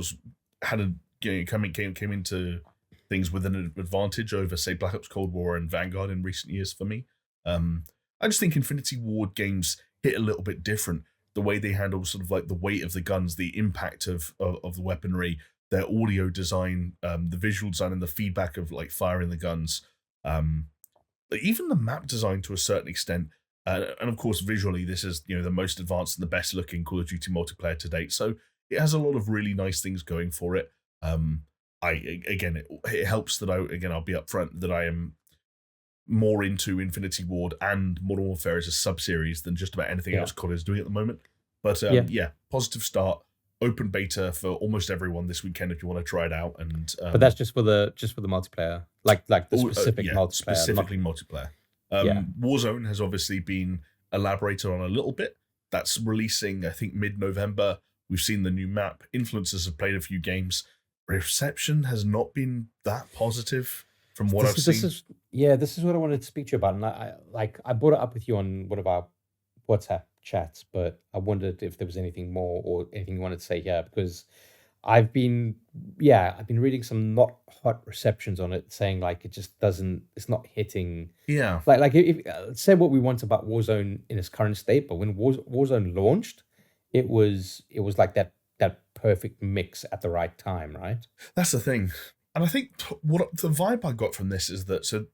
came into things with an advantage over, say, Black Ops Cold War and Vanguard in recent years for me. I just think Infinity Ward games hit a little bit different. The way they handle sort of like the weight of the guns, the impact of the weaponry, their audio design, the visual design, and the feedback of like firing the guns. Even the map design to a certain extent. And of course, visually, this is the most advanced and the best looking Call of Duty multiplayer to date. So it has a lot of really nice things going for it. It helps that I'll be upfront that I am more into Infinity Ward and Modern Warfare as a sub-series than just about anything else COD is doing at the moment. But positive start. Open beta for almost everyone this weekend if you want to try it out. And but that's just for the multiplayer, like the specific multiplayer, specifically multiplayer. Warzone has obviously been elaborated on a little bit. That's releasing, I think, mid-November. We've seen the new map. Influencers have played a few games. Reception has not been that positive from what I've seen. This is what I wanted to speak to you about. And I brought it up with you on one of our WhatsApp chats, but I wondered if there was anything more or anything you wanted to say here, because I've been reading some not hot receptions on it, saying like it's not hitting. Yeah. Like if say what we want about Warzone in its current state, but when Warzone launched, it was like that perfect mix at the right time, right? That's the thing. And I think what the vibe I got from this is that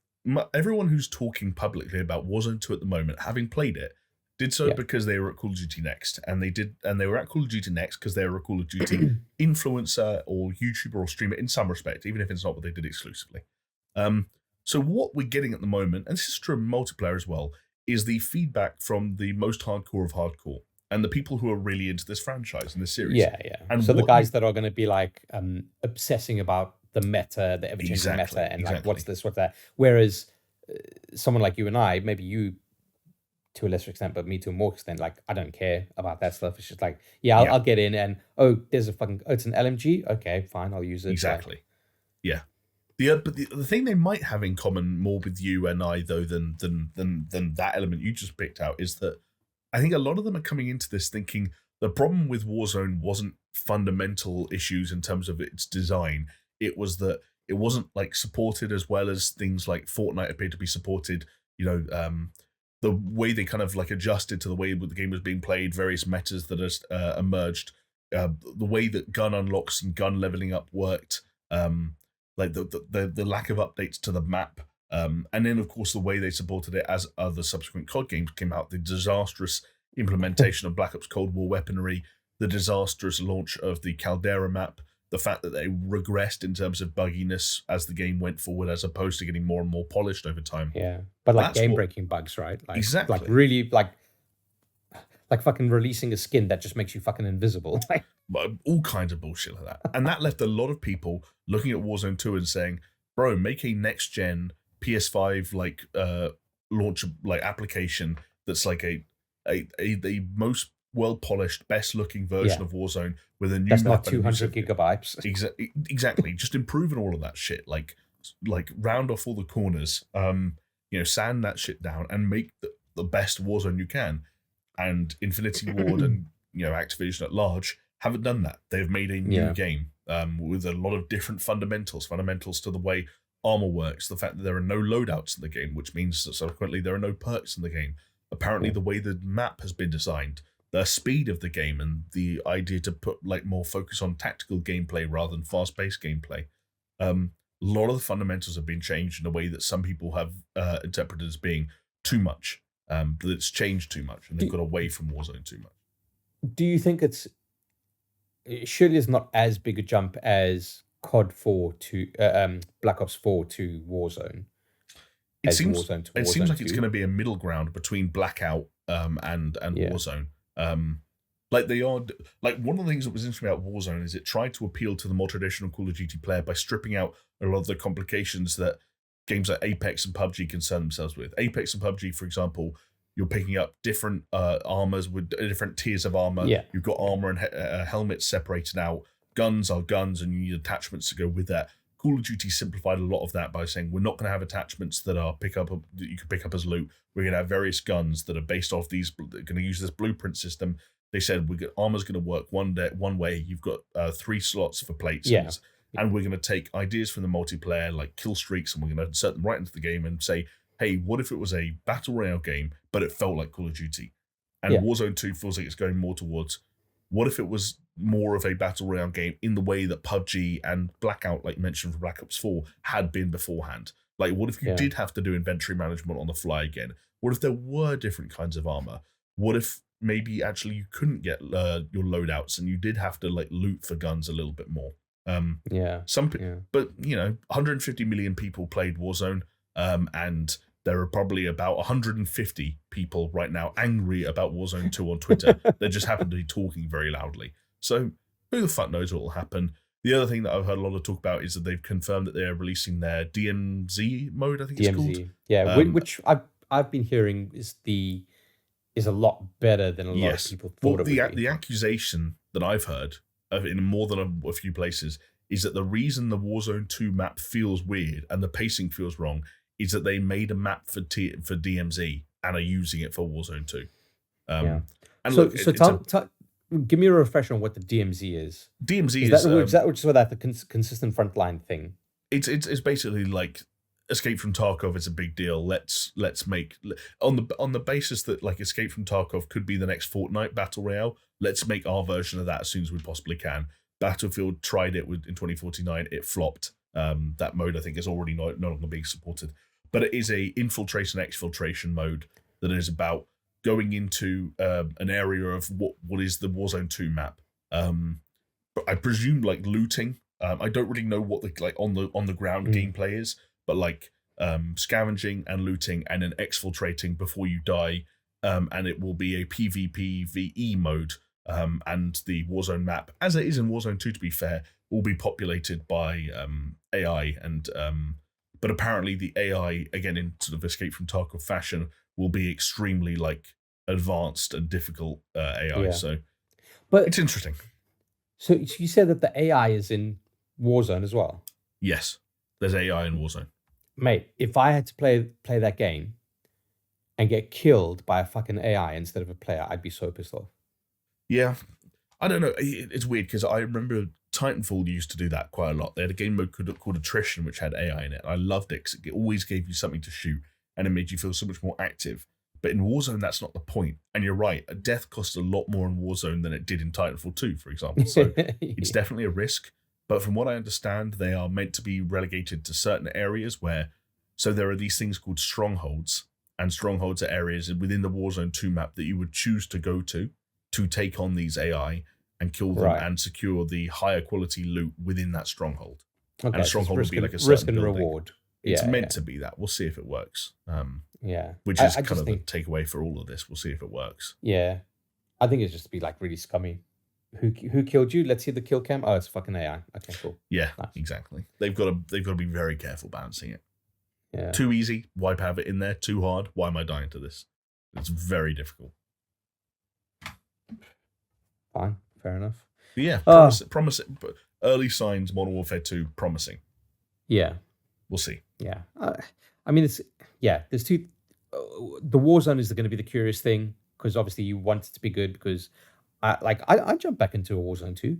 everyone who's talking publicly about Warzone 2 at the moment, having played it, did so because they were at Call of Duty Next, and they were at Call of Duty Next because they were a Call of Duty influencer or YouTuber or streamer in some respect, even if it's not what they did exclusively. So what we're getting at the moment, and this is true of multiplayer as well, is the feedback from the most hardcore of hardcore and the people who are really into this franchise and this series. Yeah. And so the guys that are going to be like obsessing about the meta, the ever-changing meta, and like what's this, what's that. Whereas someone like you and I, maybe you to a lesser extent, but me to a more extent, like I don't care about that stuff. It's just like, I'll get in and there's it's an LMG. Okay, fine, I'll use it. Exactly. Yeah. But the thing they might have in common more with you and I though than that element you just picked out is that I think a lot of them are coming into this thinking the problem with Warzone wasn't fundamental issues in terms of its design. It was that it wasn't like supported as well as things like Fortnite appeared to be supported. The way they kind of like adjusted to the way the game was being played, various metas that has emerged, the way that gun unlocks and gun leveling up worked, like the lack of updates to the map, and then of course the way they supported it as other subsequent COD games came out, the disastrous implementation of Black Ops Cold War weaponry, the disastrous launch of the Caldera map, the fact that they regressed in terms of bugginess as the game went forward, as opposed to getting more and more polished over time. Yeah, but like game-breaking bugs, right? Like, exactly. Like really, like fucking releasing a skin that just makes you fucking invisible. All kinds of bullshit like that. And that left a lot of people looking at Warzone 2 and saying, bro, make a next-gen PS5 like launch like application that's like a most well-polished, best-looking version of Warzone with a new that's map. Not 200 gigabytes. Exactly. Just improving all of that shit. Like round off all the corners, sand that shit down and make the best Warzone you can. And Infinity Ward and Activision at large haven't done that. They've made a new game with a lot of different fundamentals to the way armor works, the fact that there are no loadouts in the game, which means that subsequently there are no perks in the game. Apparently, the way the map has been designed, the speed of the game, and the idea to put like more focus on tactical gameplay rather than fast-paced gameplay. A lot of the fundamentals have been changed in a way that some people have interpreted as being too much. That it's changed too much, and they've got away from Warzone too much. Do you think surely it's not as big a jump as COD 4 to Black Ops 4 to Warzone? It seems like it's going to be a middle ground between Blackout and Warzone. Like they are like one of the things that was interesting about Warzone is it tried to appeal to the more traditional Call of Duty player by stripping out a lot of the complications that games like Apex and PUBG concern themselves with. Apex and PUBG, for example, you're picking up different armors with different tiers of armor. Yeah. You've got armor and helmets separated out. Guns are guns, and you need attachments to go with that. Call of Duty simplified a lot of that by saying we're not going to have attachments that you can pick up as loot. We're going to have various guns that are based off these. They're going to use this blueprint system. They said armor's going to work one way. You've got 3 slots for plates. Yeah. And we're going to take ideas from the multiplayer, like kill streaks, and we're going to insert them right into the game and say, hey, what if it was a battle royale game, but it felt like Call of Duty? And Warzone 2 feels like it's going more towards, what if it was more of a battle royale game in the way that PUBG and Blackout, like you mentioned for Black Ops 4, had been beforehand? Like, what if you did have to do inventory management on the fly again? What if there were different kinds of armor? What if maybe actually you couldn't get your loadouts and you did have to like loot for guns a little bit more? But 150 million people played Warzone, and there are probably about 150 people right now angry about Warzone 2 on Twitter. They just happen to be talking very loudly. So who the fuck knows what will happen? The other thing that I've heard a lot of talk about is that they've confirmed that they're releasing their DMZ mode, I think it's called. Yeah, which I've been hearing is a lot better than a lot of people thought it would be. The accusation that I've heard in more than a few places is that the reason the Warzone 2 map feels weird and the pacing feels wrong is that they made a map for DMZ and are using it for Warzone 2. And give me a refresher on what the DMZ is. DMZ is that which is that the consistent frontline thing? It's basically like Escape from Tarkov is a big deal. Let's make on the basis that like Escape from Tarkov could be the next Fortnite battle royale. Let's make our version of that as soon as we possibly can. Battlefield tried it in 2049. It flopped. That mode I think is already no longer being supported. But it is a infiltration exfiltration mode that is about going into an area of what is the Warzone 2 map. But I presume like looting. I don't really know what the like on the ground gameplay is, but like scavenging and looting and then exfiltrating before you die. And it will be a PvPvE mode. And the Warzone map, as it is in Warzone 2, to be fair, will be populated by AI. And but apparently the AI, again in sort of Escape from Tarkov fashion, will be extremely like advanced and difficult AI. Yeah. So But it's interesting. so you said that the AI is in Warzone as well, Yes, there's AI in Warzone. mate. If I had to play that game and get killed by a fucking AI instead of a player, I'd be so pissed off. Yeah, I don't know. It's weird because I remember Titanfall used to do that quite a lot. They had a game mode called Attrition, which had AI in it. I loved it because it always gave you something to shoot and it made you feel so much more active. But in Warzone, that's not the point. And you're right, a death costs a lot more in Warzone than it did in Titanfall 2, for example. So it's definitely a risk. But from what I understand, they are meant to be relegated to certain areas where, so there are these things called strongholds, and strongholds are areas within the Warzone 2 map that you would choose to go to take on these AI and kill them Right. and secure the higher quality loot within that stronghold. Okay, And a so stronghold it's would be like a risk certain and building. reward. It's Yeah, meant to be that. We'll see if it works. yeah. Which is I kind just of think, the takeaway for all of this. We'll see if it works. yeah, I think it's just to be like really scummy. Who killed you? Let's see the kill cam. Oh, it's fucking AI. Okay, cool. Yeah, Nice. exactly. They've got to be very careful balancing it. Yeah. Too easy, why have it in there? Too hard, why am I dying to this? It's very difficult. Fine, fair enough. But yeah, promising. Early signs, Modern Warfare 2, promising. Yeah, We'll see. yeah. I mean, there's two. The Warzone is going to be the curious thing because obviously you want it to be good because I jump back into a Warzone 2.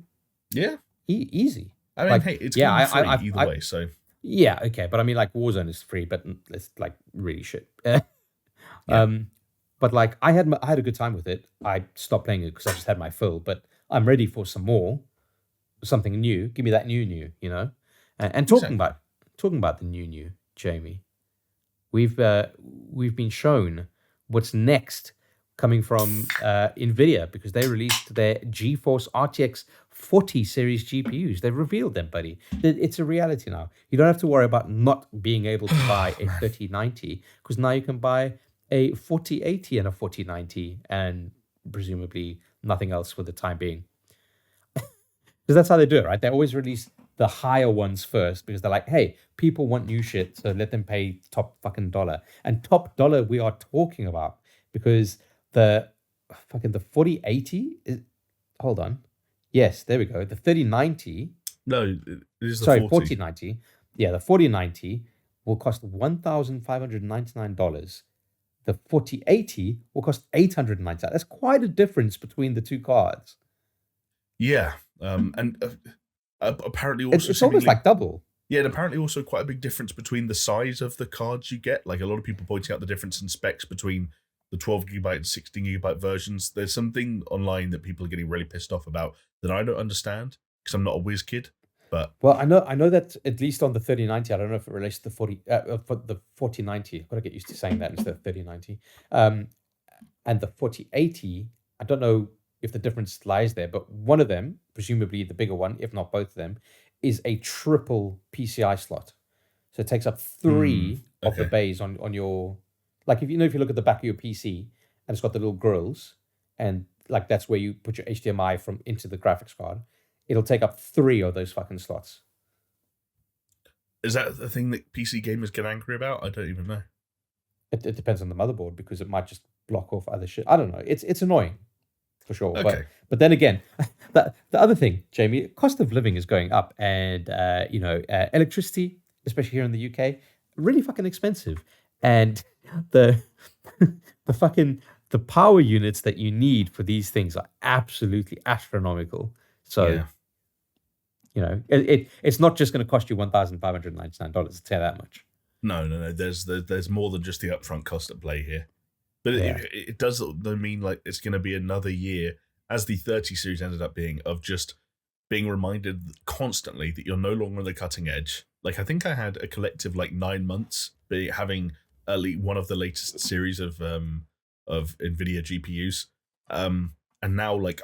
Yeah. Easy. I mean, Like, hey, it's yeah, going to be free either way, so... Yeah, okay, but I mean, like Warzone is free, but it's like really shit. But like I had a good time with it. I stopped playing it because I just had my fill. But I'm ready for some more, something new. Give me that new, you know. And talking about the new, Jamie, we've been shown what's next coming from Nvidia because they released their GeForce RTX 40 series GPUs. They've revealed them, buddy. It's a reality now. You don't have to worry about not being able to buy a 3090 because now you can buy a 4080 and a 4090 and presumably nothing else for the time being. Because that's how they do it, right? They always release the higher ones first because they're like, hey, people want new shit, so let them pay top fucking dollar. And top dollar we are talking about because the 4080 is, hold on. Yes, there we go. The 3090. No, it is the sorry, 40. 4090. Yeah, the 4090 will cost $1,599. The 4080 will cost $899. That's quite a difference between the two cards. Yeah, and apparently also It's almost like double. Yeah, and apparently also quite a big difference between the size of the cards you get. Like a lot of people pointing out the difference in specs between the 12 gigabyte and 16 gigabyte versions. There's something online that people are getting really pissed off about that I don't understand because I'm not a whiz kid. But well, I know that at least on the 3090, I don't know if it relates to the 4090. I've got to get used to saying that instead of 3090. And the 4080, I don't know if the difference lies there, but one of them, presumably the bigger one, if not both of them, is a triple PCI slot. So it takes up three of the bays on your, like if you look at the back of your PC and it's got the little grills and like that's where you put your HDMI from into the graphics card. It'll take up 3 of those fucking slots. Is that the thing that PC gamers get angry about? I don't even know. It depends on the motherboard because it might just block off other shit. I don't know. It's annoying for sure. Okay. But then again, the other thing, Jamie, cost of living is going up, and electricity, especially here in the UK, really fucking expensive, and the power units that you need for these things are absolutely astronomical. So. Yeah. It's not just going to cost you $1,599 to say that much. No. There's more than just the upfront cost at play here. But it does mean like it's going to be another year, as the 30 series ended up being, of just being reminded constantly that you're no longer on the cutting edge. Like I think I had a collective like 9 months having one of the latest series of Nvidia GPUs. And now like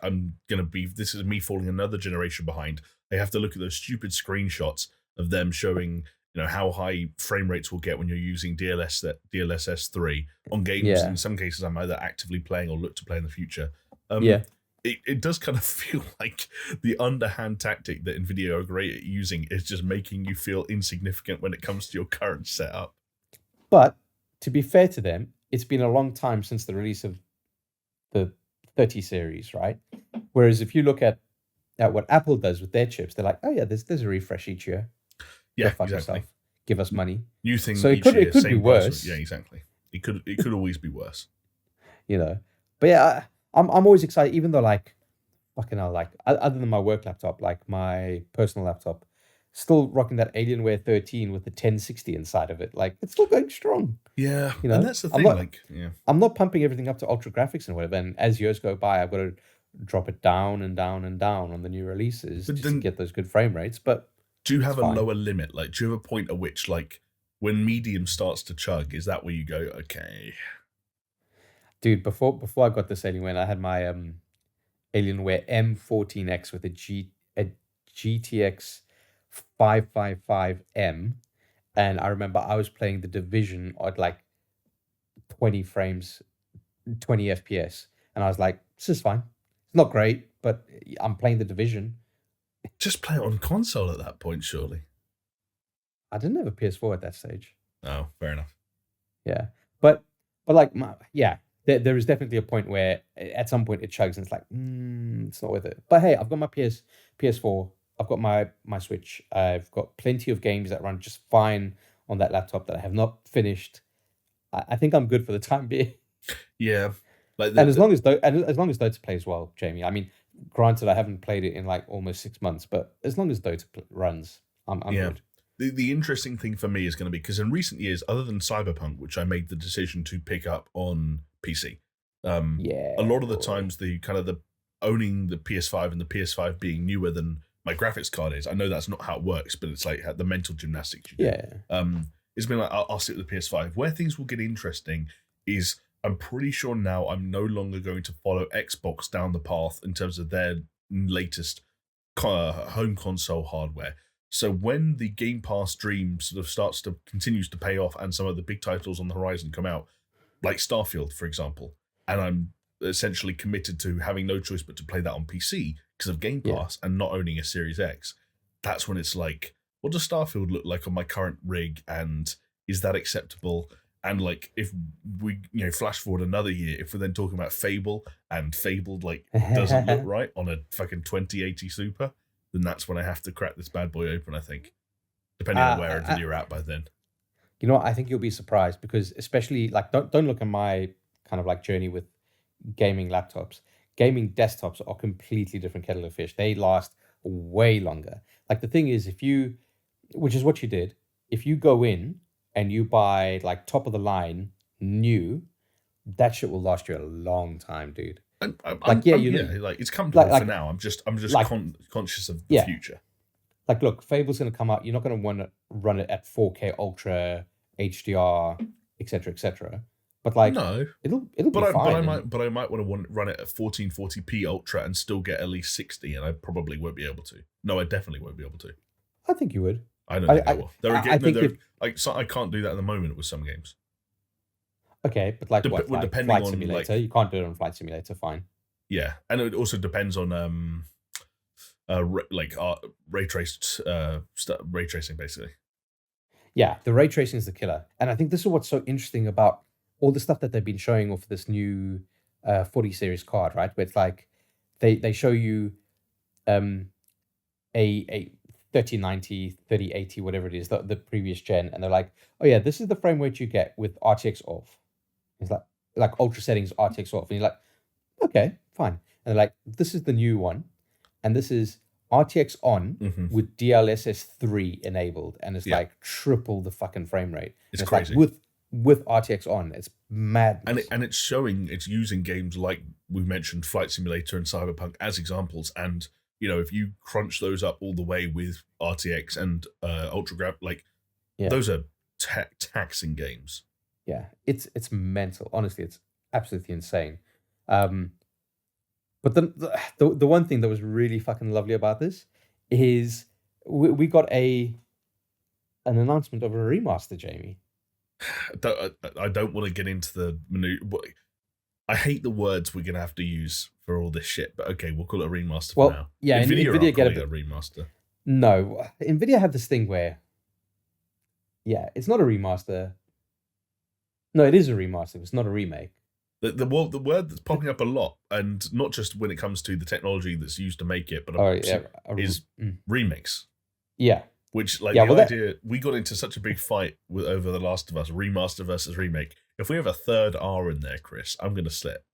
this is me falling another generation behind. I have to look at those stupid screenshots of them showing, how high frame rates will get when you're using DLSS 3 on games. Yeah. In some cases, I'm either actively playing or look to play in the future. It does kind of feel like the underhand tactic that Nvidia are great at using is just making you feel insignificant when it comes to your current setup. But to be fair to them, it's been a long time since the release of the 30 series, right? Whereas if you look at what Apple does with their chips, they're like, oh yeah, there's a refresh each year. Go Yeah, fuck exactly. yourself. Give us money. New thing So each year, it could be same price. worse. Yeah, exactly. It could always be worse. You know. But yeah, I'm always excited, even though like fucking hell, like other than my work laptop, like my personal laptop, still rocking that Alienware 13 with the 1060 inside of it. Like it's still going strong. Yeah, You know, and that's the thing. I'm not pumping everything up to ultra graphics and whatever. And as years go by, I've got to drop it down and down and down on the new releases just to get those good frame rates. But do you have a lower limit? Like, do you have a point at which, like, when medium starts to chug, is that where you go, okay? Dude, before I got this Alienware, I had my Alienware M14X with a GTX 555M, and I remember I was playing The Division at like 20 frames, 20 FPS, and I was like, this is fine. It's not great, but I'm playing The Division. Just play it on console at that point, surely. I didn't have a PS4 at that stage. Oh, fair enough. Yeah, but like, there is definitely a point where at some point it chugs and it's like, it's not worth it. But hey, I've got my PS4, I've got my Switch, I've got plenty of games that run just fine on that laptop that I have not finished. I think I'm good for the time being. Yeah, and as long as Dota plays well, Jamie. I mean, granted, I haven't played it in like almost 6 months, but as long as Dota runs, I'm good. The interesting thing for me is going to be, because in recent years, other than Cyberpunk, which I made the decision to pick up on PC, a lot of the times the owning the PS5 and the PS5 being newer than my graphics card is. I know that's not how it works, but it's like the mental gymnastics you do. Yeah. It's been like, I'll sit with the PS5. Where things will get interesting is I'm pretty sure now I'm no longer going to follow Xbox down the path in terms of their latest home console hardware. So when the Game Pass dream sort of continues to pay off and some of the big titles on the horizon come out, like Starfield, for example, and I'm essentially committed to having no choice but to play that on PC because of Game Pass and not owning a Series X, that's when it's like, what does Starfield look like on my current rig, and is that acceptable? And like, if we flash forward another year, if we're then talking about Fable, and Fable like doesn't look right on a fucking 2080 Super, then that's when I have to crack this bad boy open, I think, depending on where you're at by then. You know what? I think you'll be surprised, because especially like, don't look at my kind of like journey with gaming laptops. Gaming desktops are completely different kettle of fish. They last way longer. Like the thing is, which is what you did, if you go in and you buy like top of the line new, that shit will last you a long time, dude. It's comfortable for now. I'm just conscious of the future. Like, look, Fable's going to come out. You're not going to want to run it at 4K Ultra, HDR, etc. But like, no, it'll be fine. But I might want to run it at 1440p Ultra and still get at least 60, and I probably won't be able to. No, I definitely won't be able to. I think you would. I don't think I will. I can't do that at the moment with some games. Okay, but like depending Flight on Simulator, you can't do it on Flight Simulator. Fine. Yeah, and it also depends on ray tracing basically. Yeah, the ray tracing is the killer, and I think this is what's so interesting about all the stuff that they've been showing off this new 40 series card, right? Where it's like they show you a 3090, 3080, whatever it is, the previous gen, and they're like, oh yeah, this is the frame rate you get with RTX off. It's like ultra settings RTX off, and you're like, okay, fine. And they're like, this is the new one, and this is RTX on with DLSS 3 enabled, and it's like triple the fucking frame rate. It's crazy. Like with RTX on, it's madness. And it's using games like we mentioned, Flight Simulator and Cyberpunk as examples, and if you crunch those up all the way with RTX and Ultra, those are taxing games. Yeah, it's mental. Honestly, it's absolutely insane. But the one thing that was really fucking lovely about this is we got an announcement of a remaster, Jamie. I don't want to get into the menu. I hate the words we're going to have to use for all this shit, but okay, we'll call it a remaster for now. Yeah, Nvidia get a remaster. No, Nvidia have this thing where, it's not a remaster. No, it is a remaster. It's not a remake. The word that's popping up a lot, and not just when it comes to the technology that's used to make it, but is remix. Yeah. Which, like, the idea, we got into such a big fight over The Last of Us, remaster versus remake. If we have a third R in there, Chris, I'm going to slip.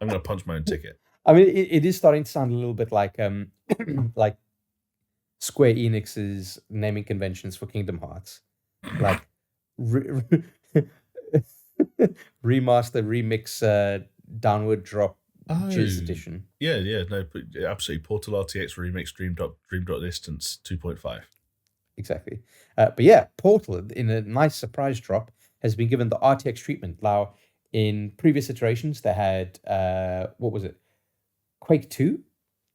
I'm going to punch my own ticket. I mean, it is starting to sound a little bit like like Square Enix's naming conventions for Kingdom Hearts. Like, remaster, remix, downward drop, Jizz edition. Yeah, no, absolutely. Portal RTX remix, Dream Drop Distance 2.5. Exactly. But yeah, Portal, in a nice surprise drop, has been given the RTX treatment. Now, in previous iterations, they had, what was it? Quake 2?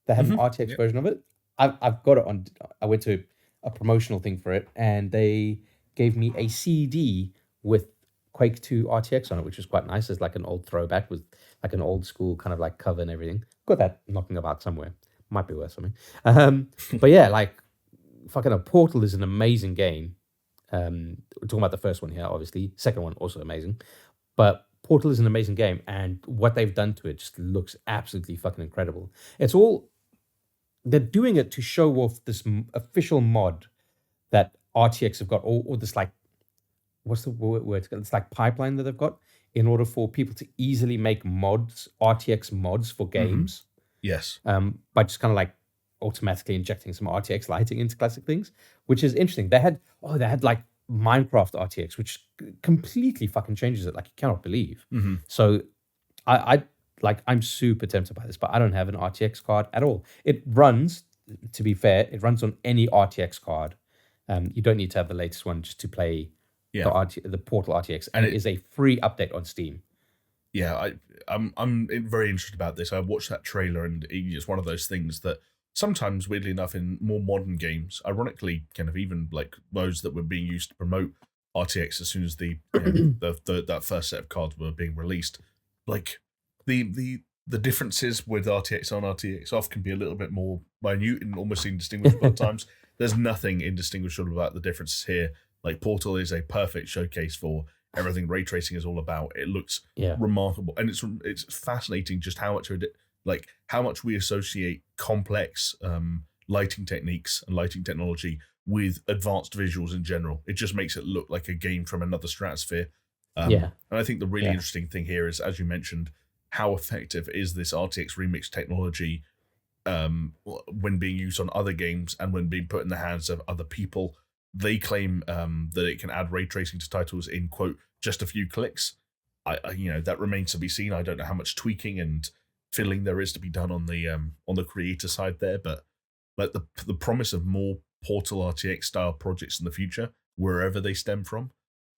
They had an RTX version of it. I've got it on, I went to a promotional thing for it, and they gave me a CD with Quake 2 RTX on it, which was quite nice. It's like an old throwback with like an old school kind of like cover and everything. Got that knocking about somewhere. Might be worth something. But yeah, like, fucking Portal is an amazing game. We're talking about the first one here, obviously. Second one, also amazing. But Portal is an amazing game, and what they've done to it just looks absolutely fucking incredible. They're doing it to show off this official mod that RTX have got, or this, like, what's the word? It's like pipeline that they've got in order for people to easily make mods, RTX mods for games. Yes. By just kind of like automatically injecting some RTX lighting into classic things, which is interesting. They had like Minecraft RTX, which completely fucking changes it, like you cannot believe. So I'm super tempted by this, but I don't have an RTX card at all. It runs, to be fair, it runs on any RTX card. You don't need to have the latest one just to play the Portal RTX, and it is a free update on Steam. Yeah, I'm very interested about this. I watched that trailer, and it's one of those things that sometimes, weirdly enough, in more modern games, ironically, kind of even like those that were being used to promote RTX as soon as that first set of cards were being released, like the differences with RTX on RTX off can be a little bit more minute and almost indistinguishable at times. There's nothing indistinguishable about the differences here. Like, Portal is a perfect showcase for everything ray tracing is all about. It looks remarkable, and it's fascinating just how much we associate complex lighting techniques and lighting technology with advanced visuals in general. It just makes it look like a game from another stratosphere. And I think the really interesting thing here is, as you mentioned, how effective is this RTX remix technology when being used on other games and when being put in the hands of other people. They claim that it can add ray tracing to titles in, quote, just a few clicks. I that remains to be seen. I don't know how much tweaking and fiddling there is to be done on the creator side there, but like the promise of more Portal RTX style projects in the future, wherever they stem from,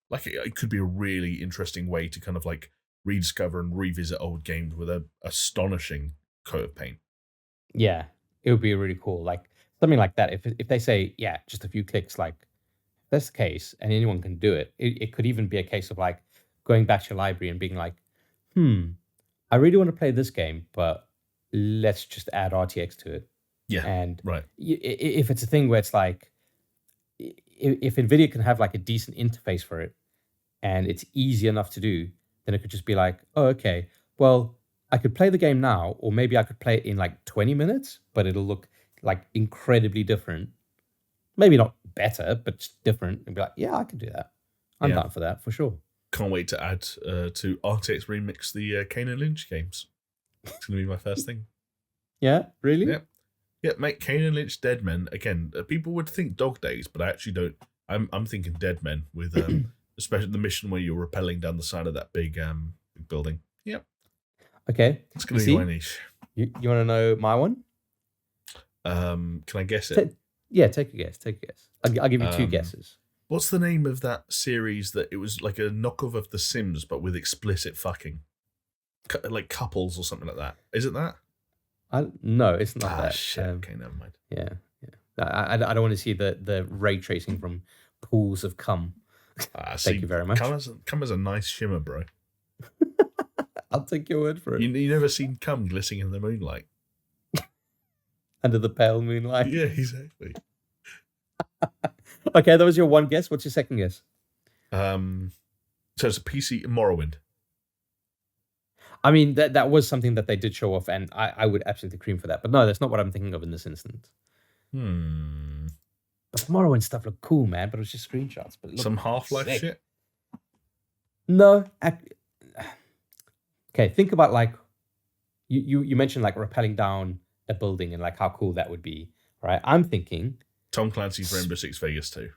like it could be a really interesting way to kind of like rediscover and revisit old games with a astonishing coat of paint. Yeah, it would be really cool. Like something like that. If they say, just a few clicks, like if that's the case, and anyone can do it, it could even be a case of like going back to your library and being like, I really want to play this game, but let's just add RTX to it. Yeah, and right. If it's a thing where it's like, if Nvidia can have like a decent interface for it, and it's easy enough to do, then it could just be like, oh, okay, well, I could play the game now, or maybe I could play it in like 20 minutes, but it'll look like incredibly different. Maybe not better, but just different. And be like, yeah, I could do that. I'm down for that, for sure. Can't wait to add to RTX Remix the Kane and Lynch games. It's going to be my first thing. Yeah, really? Yeah, mate, Kane and Lynch Dead Men. Again, people would think Dog Days, but I actually don't. I'm thinking Dead Men with especially the mission where you're rappelling down the side of that big building. Yep. Okay. It's going to be my niche. You want to know my one? Can I guess it? Take a guess. I'll give you two guesses. What's the name of that series that it was like a knockoff of The Sims, but with explicit fucking? Like Couples or something like that. Is it that? No, it's not that. Shit. Okay, never mind. Yeah. I don't want to see the ray tracing from pools of cum. Thank you very much. Cum is a nice shimmer, bro. I'll take your word for it. You never seen cum glistening in the moonlight? Under the pale moonlight? Yeah, exactly. Okay, that was your one guess. What's your second guess? So it's a PC Morrowind. I mean, that was something that they did show off, and I would absolutely cream for that. But no, that's not what I'm thinking of in this instance. But Morrowind stuff looked cool, man. But it was just screenshots. But Some Half-Life shit. No. Okay, think about like you mentioned like rappelling down a building and like how cool that would be, right? I'm thinking Tom Clancy's Rainbow Six Vegas 2.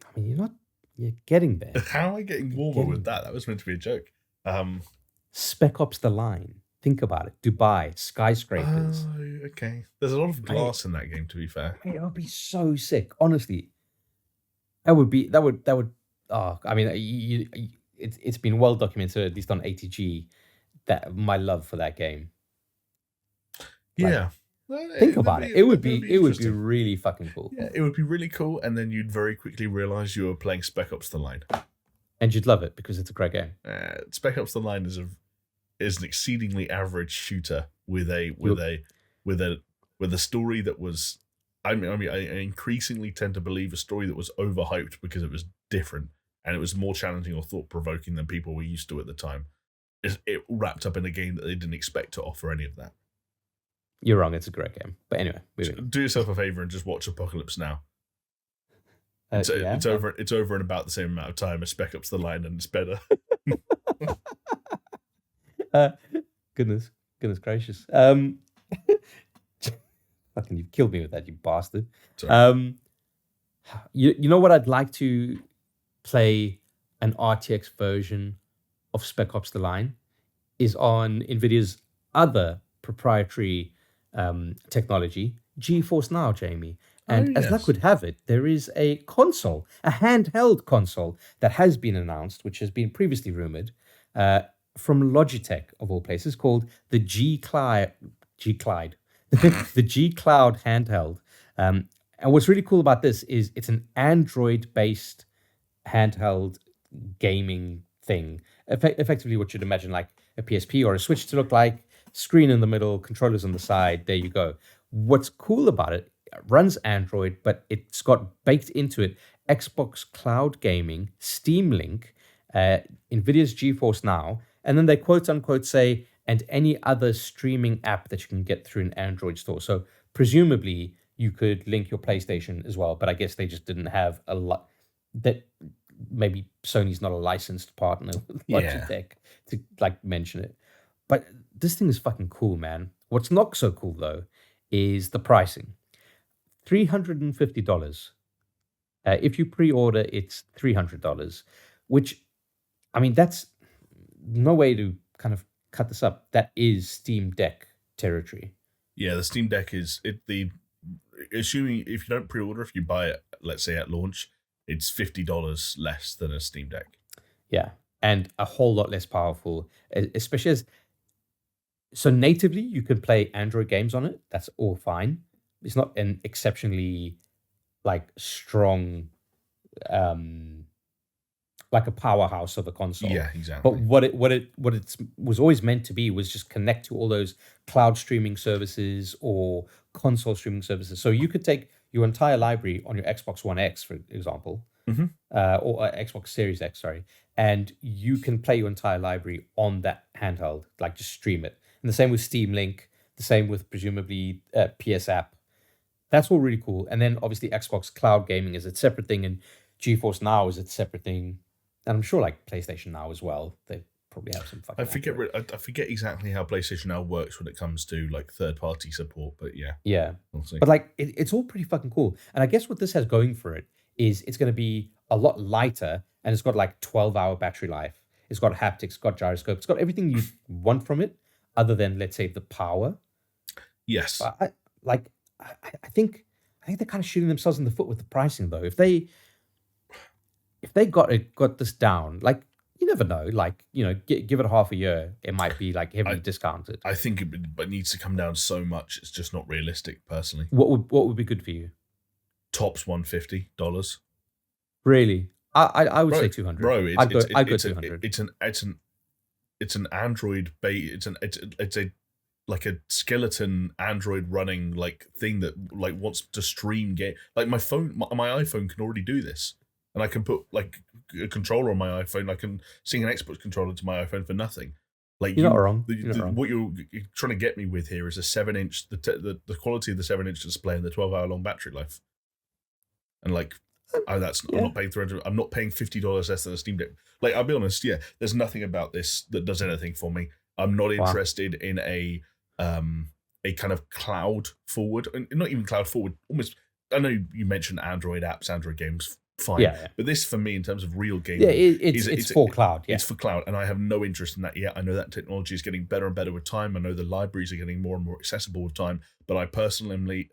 I mean, you're getting there. How am I getting warmer with that? That was meant to be a joke. Spec Ops: The Line. Think about it. Dubai, skyscrapers. Oh, okay. There's a lot of glass in that game, to be fair. It would be so sick, honestly. That would. Oh, I mean, it's been well documented, at least on ATG, that my love for that game. Yeah. Think about it. It would be really fucking cool. Yeah, it would be really cool, and then you'd very quickly realize you were playing Spec Ops: The Line. And you'd love it because it's a great game. Spec Ops: The Line is an exceedingly average shooter with a story that was. I increasingly tend to believe a story that was overhyped because it was different and it was more challenging or thought-provoking than people were used to at the time. It wrapped up in a game that they didn't expect to offer any of that. You're wrong. It's a great game. But anyway, do yourself a favor and just watch Apocalypse Now. It's over in about the same amount of time as Spec Ops: The Line, and it's better. Goodness gracious. Fucking, you've killed me with that, you bastard. Sorry. You know what? I'd like to play an RTX version of Spec Ops: The Line is on Nvidia's other proprietary technology, GeForce Now, Jamie. And as luck would have it, there is a console, a handheld console that has been announced, which has been previously rumored, from Logitech, of all places, called the G Cloud, the G Cloud handheld. And what's really cool about this is it's an Android-based handheld gaming thing. Effectively, what you'd imagine like a PSP or a Switch to look like. Screen in the middle, controllers on the side. There you go. What's cool about it runs Android, but it's got baked into it Xbox Cloud Gaming, Steam Link, NVIDIA's GeForce Now, and then they quote unquote say, and any other streaming app that you can get through an Android store. So presumably you could link your PlayStation as well, but I guess they just didn't have a lot that maybe Sony's not a licensed partner with Logitech to like mention it. But this thing is fucking cool, man. What's not so cool though is the pricing. $350. If you pre-order, it's $300, which, I mean, that's no way to kind of cut this up. That is Steam Deck territory. Yeah, the Steam Deck is assuming if you don't pre-order, if you buy it, let's say at launch, it's $50 less than a Steam Deck. Yeah, and a whole lot less powerful, especially as. So natively, you can play Android games on it. That's all fine. It's not an exceptionally like strong, like a powerhouse of a console. Yeah, exactly. But what it was always meant to be was just connect to all those cloud streaming services or console streaming services. So you could take your entire library on your Xbox One X, for example, or Xbox Series X, sorry, and you can play your entire library on that handheld, like just stream it. And the same with Steam Link, the same with presumably PS App. That's all really cool. And then obviously Xbox Cloud Gaming is a separate thing, and GeForce Now is a separate thing. And I'm sure like PlayStation Now as well. They probably have some fucking. I forget exactly how PlayStation Now works when it comes to like third-party support, but yeah. Yeah. We'll see. But like it's all pretty fucking cool. And I guess what this has going for it is it's going to be a lot lighter, and it's got like 12-hour battery life. It's got haptics, it's got gyroscope, it's got everything you want from it, other than let's say the power. Yes. I think they're kind of shooting themselves in the foot with the pricing though. If they got this down, like you never know, like you know, give it half a year, it might be like heavily discounted. I think it needs to come down so much, it's just not realistic. Personally, what would be good for you? Tops $150. Really? I would say 200. Bro, I'd go 200. It's an Android it's a like a skeleton Android running like thing that like wants to stream game. Like my iPhone can already do this, and I can put like a controller on my iPhone. I can sync an Xbox controller to my iPhone for nothing. Like You're not wrong. You're not wrong. What you're trying to get me with here is a 7-inch, the quality of the 7-inch display and the 12-hour long battery life. And like, I'm not paying $300. I'm not paying $50 less than a Steam Deck. Like, I'll be honest. Yeah, there's nothing about this that does anything for me. I'm not interested in a kind of cloud forward, and not even cloud forward. Almost. I know you mentioned Android apps, Android games. Fine. Yeah. But this, for me, in terms of real gaming, it's for cloud. Yeah. It's for cloud, and I have no interest in that yet. I know that technology is getting better and better with time. I know the libraries are getting more and more accessible with time. But I personally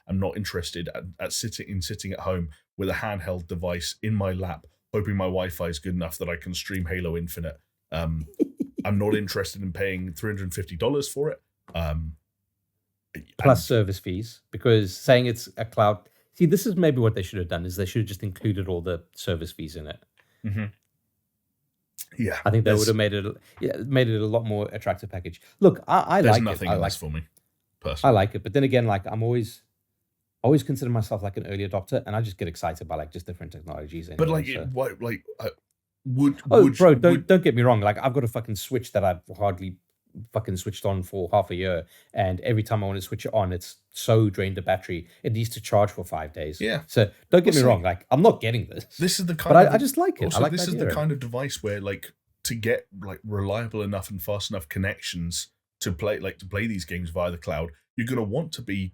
am not interested at sitting at home with a handheld device in my lap, hoping my Wi-Fi is good enough that I can stream Halo Infinite. I'm not interested in paying $350 for it. Plus service fees, because saying it's a cloud. See, this is maybe what they should have done, is they should have just included all the service fees in it. Mm-hmm. Yeah, I think that would have made it a lot more attractive package. Look, I like it. There's nothing in this for me, personally. I like it, but then again, like I always consider myself like an early adopter, and I just get excited by like just different technologies. Anyway, but like, don't get me wrong. Like I've got a fucking Switch that I've hardly fucking switched on for half a year, and every time I want to switch it on, it's so drained the battery. It needs to charge for 5 days. Yeah. So don't get me wrong. Like I'm not getting this. This is the kind. But I just like it. Also, I like this is the idea. kind of device where like to get like reliable enough and fast enough connections to play these games via the cloud, you're gonna want to be.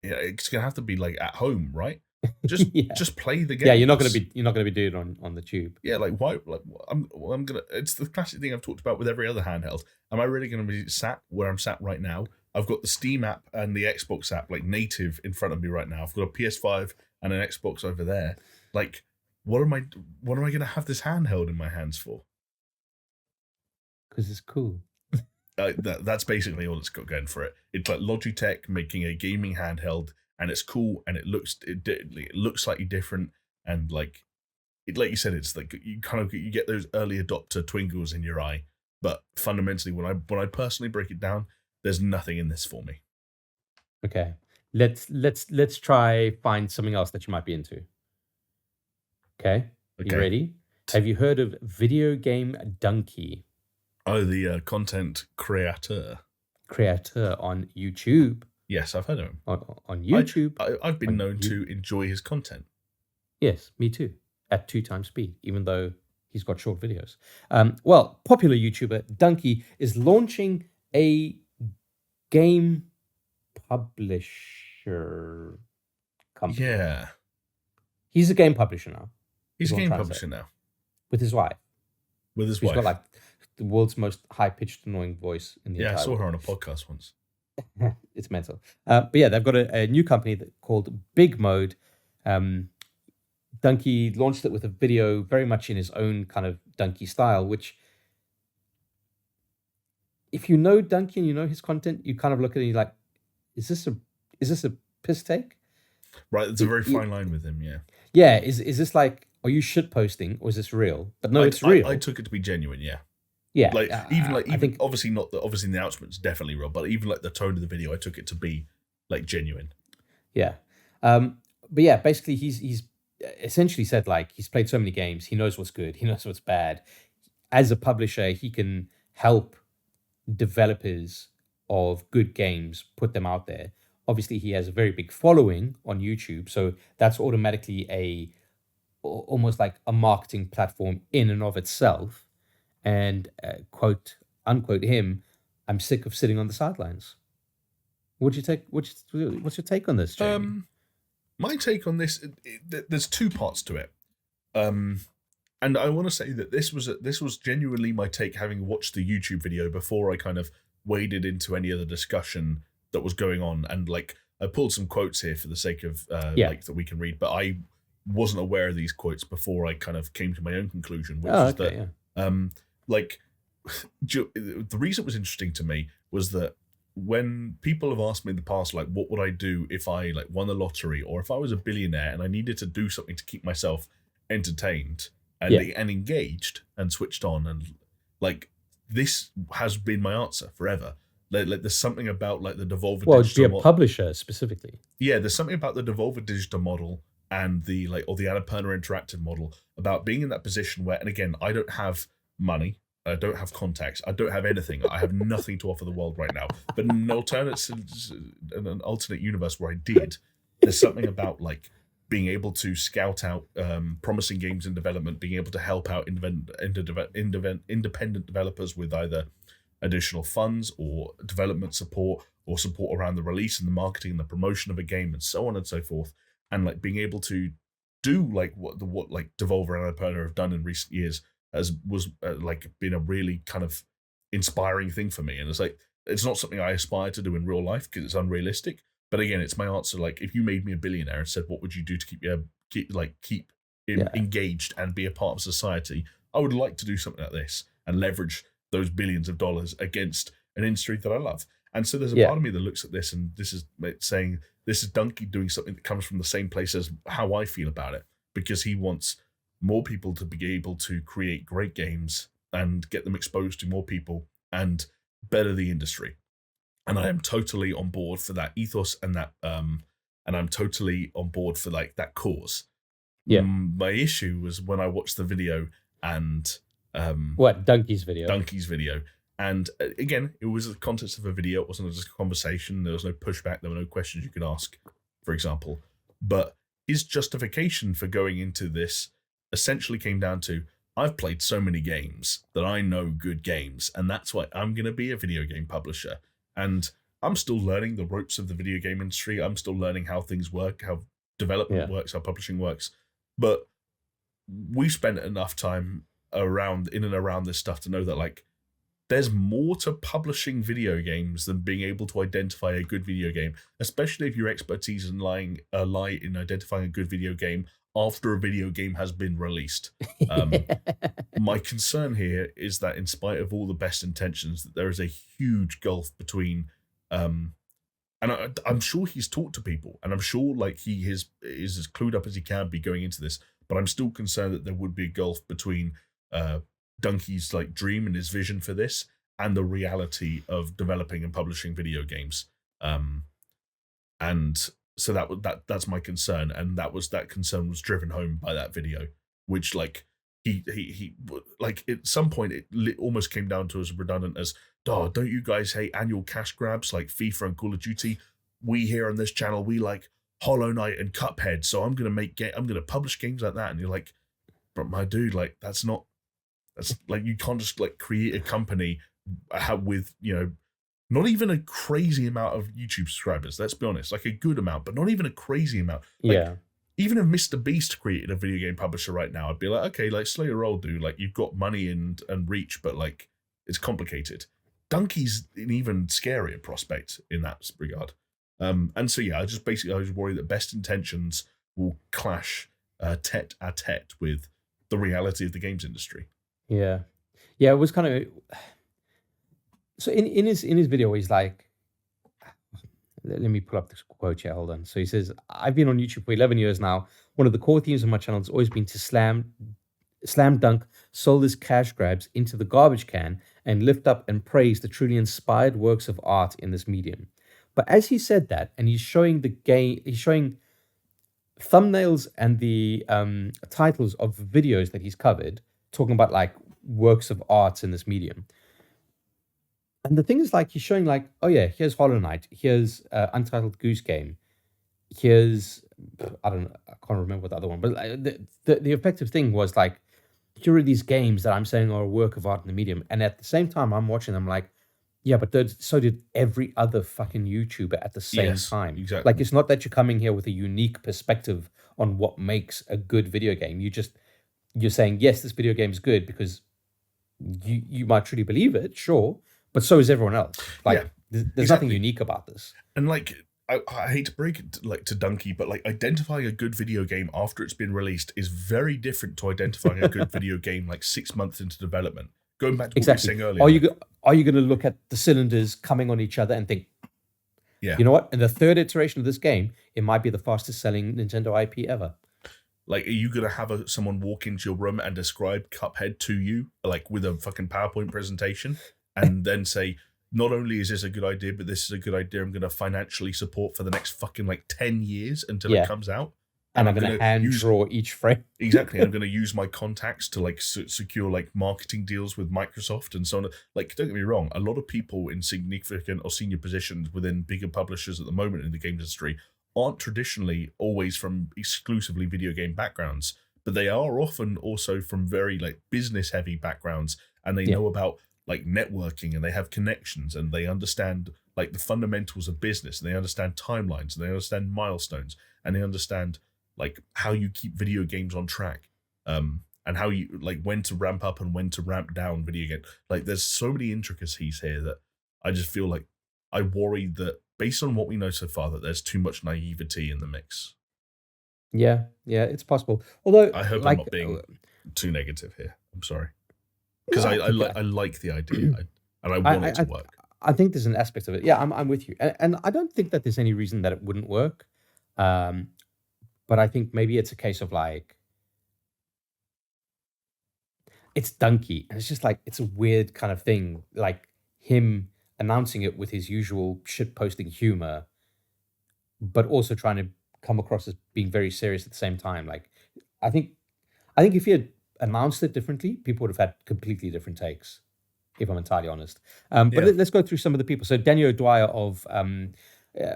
It's gonna have to be like at home, right? Just just play the game. Yeah, you're not gonna be doing it on the tube. Yeah, like why? Like I'm gonna. It's the classic thing I've talked about with every other handheld. Am I really gonna be sat where I'm sat right now? I've got the Steam app and the Xbox app like native in front of me right now. I've got a PS5 and an Xbox over there. Like, what am I gonna have this handheld in my hands for? Because it's cool. That's basically all it's got going for it. It's like Logitech making a gaming handheld. And it's cool, and it looks slightly different, and like you said, it's like you get those early adopter twinkles in your eye. But fundamentally, when I personally break it down, there's nothing in this for me. Okay, let's try find something else that you might be into. Okay. You ready? Have you heard of video game Dunkey? Oh, the content creator on YouTube. Yes, I've heard of him. On YouTube. I've been known to enjoy his content. Yes, me too. At 2 times speed, even though he's got short videos. Well, popular YouTuber Dunkey is launching a game publisher company. Yeah. He's a game publisher now. He's a game publisher now. With his wife. Who's got like the world's most high-pitched, annoying voice in the entire I saw world. her on a podcast once. It's mental. But yeah, they've got a new company called Big Mode. Dunkey launched it with a video very much in his own kind of Dunkey style, which if you know Dunkey and you know his content, you kind of look at it and you're like, is this a piss take? Right, it's a very fine line with him, yeah. Yeah, is this like, are you shit posting or is this real? But no, it's real. I took it to be genuine, yeah. Yeah, even I think obviously not the announcement's definitely real, but even like the tone of the video, I took it to be like genuine. Yeah, but yeah, basically he's essentially said like he's played so many games, he knows what's good, he knows what's bad. As a publisher, he can help developers of good games put them out there. Obviously, he has a very big following on YouTube, so that's automatically almost like a marketing platform in and of itself. And quote unquote him, I'm sick of sitting on the sidelines. What's your take on this, Jamie? My take on this, there's 2 parts to it, and I want to say that this was genuinely my take, having watched the YouTube video before I kind of waded into any other discussion that was going on. And like I pulled some quotes here for the sake of like that we can read, but I wasn't aware of these quotes before I kind of came to my own conclusion, which was that. Like, the reason it was interesting to me was that when people have asked me in the past, like, what would I do if I like won the lottery or if I was a billionaire and I needed to do something to keep myself entertained and engaged and switched on, and like this has been my answer forever. Like there's something about like the Devolver Digital be a publisher specifically. Yeah, there's something about the Devolver Digital model and the Annapurna interactive model, about being in that position where, and again, I don't have money, I don't have contacts, I don't have anything, I have nothing to offer the world right now. But in an alternate universe where I did, there's something about like being able to scout out promising games in development, being able to help out independent developers with either additional funds or development support or support around the release and the marketing and the promotion of a game and so on and so forth, and like being able to do like what like Devolver and Annapurna have done in recent years was like been a really kind of inspiring thing for me. And it's like, it's not something I aspire to do in real life because it's unrealistic. But again, it's my answer. Like, if you made me a billionaire and said, what would you do to keep engaged and be a part of society? I would like to do something like this and leverage those billions of dollars against an industry that I love. And so there's a part of me that looks at this, and this is saying, this is Dunkey doing something that comes from the same place as how I feel about it, because he wants more people to be able to create great games and get them exposed to more people and better the industry. And I am totally on board for that ethos and that and I'm totally on board for like that cause. Yeah. My issue was when I watched the video and Dunkey's video. Dunkey's video. And again, it was the context of a video. It wasn't just a conversation. There was no pushback. There were no questions you could ask, for example. But his justification for going into this essentially came down to, I've played so many games that I know good games, and that's why I'm going to be a video game publisher. And I'm still learning the ropes of the video game industry. I'm still learning how things work, how development works, how publishing works. But we've spent enough time in and around this stuff to know that like there's more to publishing video games than being able to identify a good video game, especially if your expertise lie in identifying a good video game after a video game has been released. My concern here is that in spite of all the best intentions, that there is a huge gulf between, and I'm sure he's talked to people, and I'm sure like he is as clued up as he can be going into this, but I'm still concerned that there would be a gulf between Dunkey's like dream and his vision for this and the reality of developing and publishing video games. And so that's my concern, and that concern was driven home by that video, which like he like at some point it almost came down to as redundant as, oh, don't you guys hate annual cash grabs like FIFA and Call of Duty? We here on this channel, we like Hollow Knight and Cuphead, so I'm gonna publish games like that. And you're like, but my dude, like that's like, you can't just like create a company with, you know, not even a crazy amount of YouTube subscribers. Let's be honest, like a good amount, but not even a crazy amount. Like, even if Mr. Beast created a video game publisher right now, I'd be like, okay, like slay your roll, dude. Like, you've got money and reach, but like it's complicated. Dunkey's an even scarier prospect in that regard. And so yeah, I was worried that best intentions will clash tete-a-tete with the reality of the games industry. Yeah. It was kind of, so in his video, he's like, let me pull up this quote here. Hold on. So he says, I've been on YouTube for 11 years now. One of the core themes of my channel has always been to slam dunk soulless cash grabs into the garbage can and lift up and praise the truly inspired works of art in this medium. But as he said that, and he's showing thumbnails and the titles of videos that he's covered, talking about like works of art in this medium. And the thing is, like, he's showing like, oh yeah, here's Hollow Knight, here's Untitled Goose Game, here's, I can't remember what the other one, but the effective thing was like, here are these games that I'm saying are a work of art in the medium. And at the same time, I'm watching them like, yeah, but so did every other fucking YouTuber at the same time. Exactly. Like, it's not that you're coming here with a unique perspective on what makes a good video game. You're saying, yes, this video game is good because you might truly believe it, sure, but so is everyone else. Like, there's nothing unique about this. And like, I hate to break it like to Dunkey, but like identifying a good video game after it's been released is very different to identifying a good video game like 6 months into development. Going back to what we were saying earlier. Are you going to look at the cylinders coming on each other and think, you know what? In the third iteration of this game, it might be the fastest selling Nintendo IP ever. Like, are you going to have someone walk into your room and describe Cuphead to you, like with a fucking PowerPoint presentation, and then say, not only is this a good idea, but this is a good idea I'm going to financially support for the next fucking like 10 years until it comes out? And and I'm I'm going going to to hand use draw each frame. exactly. I'm going to use my contacts to like secure like marketing deals with Microsoft and so on. Like, don't get me wrong, a lot of people in significant or senior positions within bigger publishers at the moment in the game industry aren't traditionally always from exclusively video game backgrounds, but they are often also from very like business heavy backgrounds, and they Yeah. know about like networking, and they have connections, and they understand like the fundamentals of business, and they understand timelines, and they understand milestones, and they understand like how you keep video games on track, and how you like when to ramp up and when to ramp down video game. Like there's so many intricacies here that I just feel like I worry that based on what we know so far that there's too much naivety in the mix. Yeah, it's possible. Although, I hope I'm like, not being too negative here. I'm sorry, because no, I I think like I like the idea, and I I, want I, it to I work. I think there's an aspect of it. Yeah, I'm with you, and I don't think that there's any reason that it wouldn't work. Um, but I think maybe it's a case of like it's Dunkey, and it's just like it's a weird kind of thing, like him announcing it with his usual shit posting humor, but also trying to come across as being very serious at the same time. Like, I think I think if he had announced it differently, people would have had completely different takes, if I'm entirely honest. But Yeah, let's go through some of the people. So Daniel Dwyer of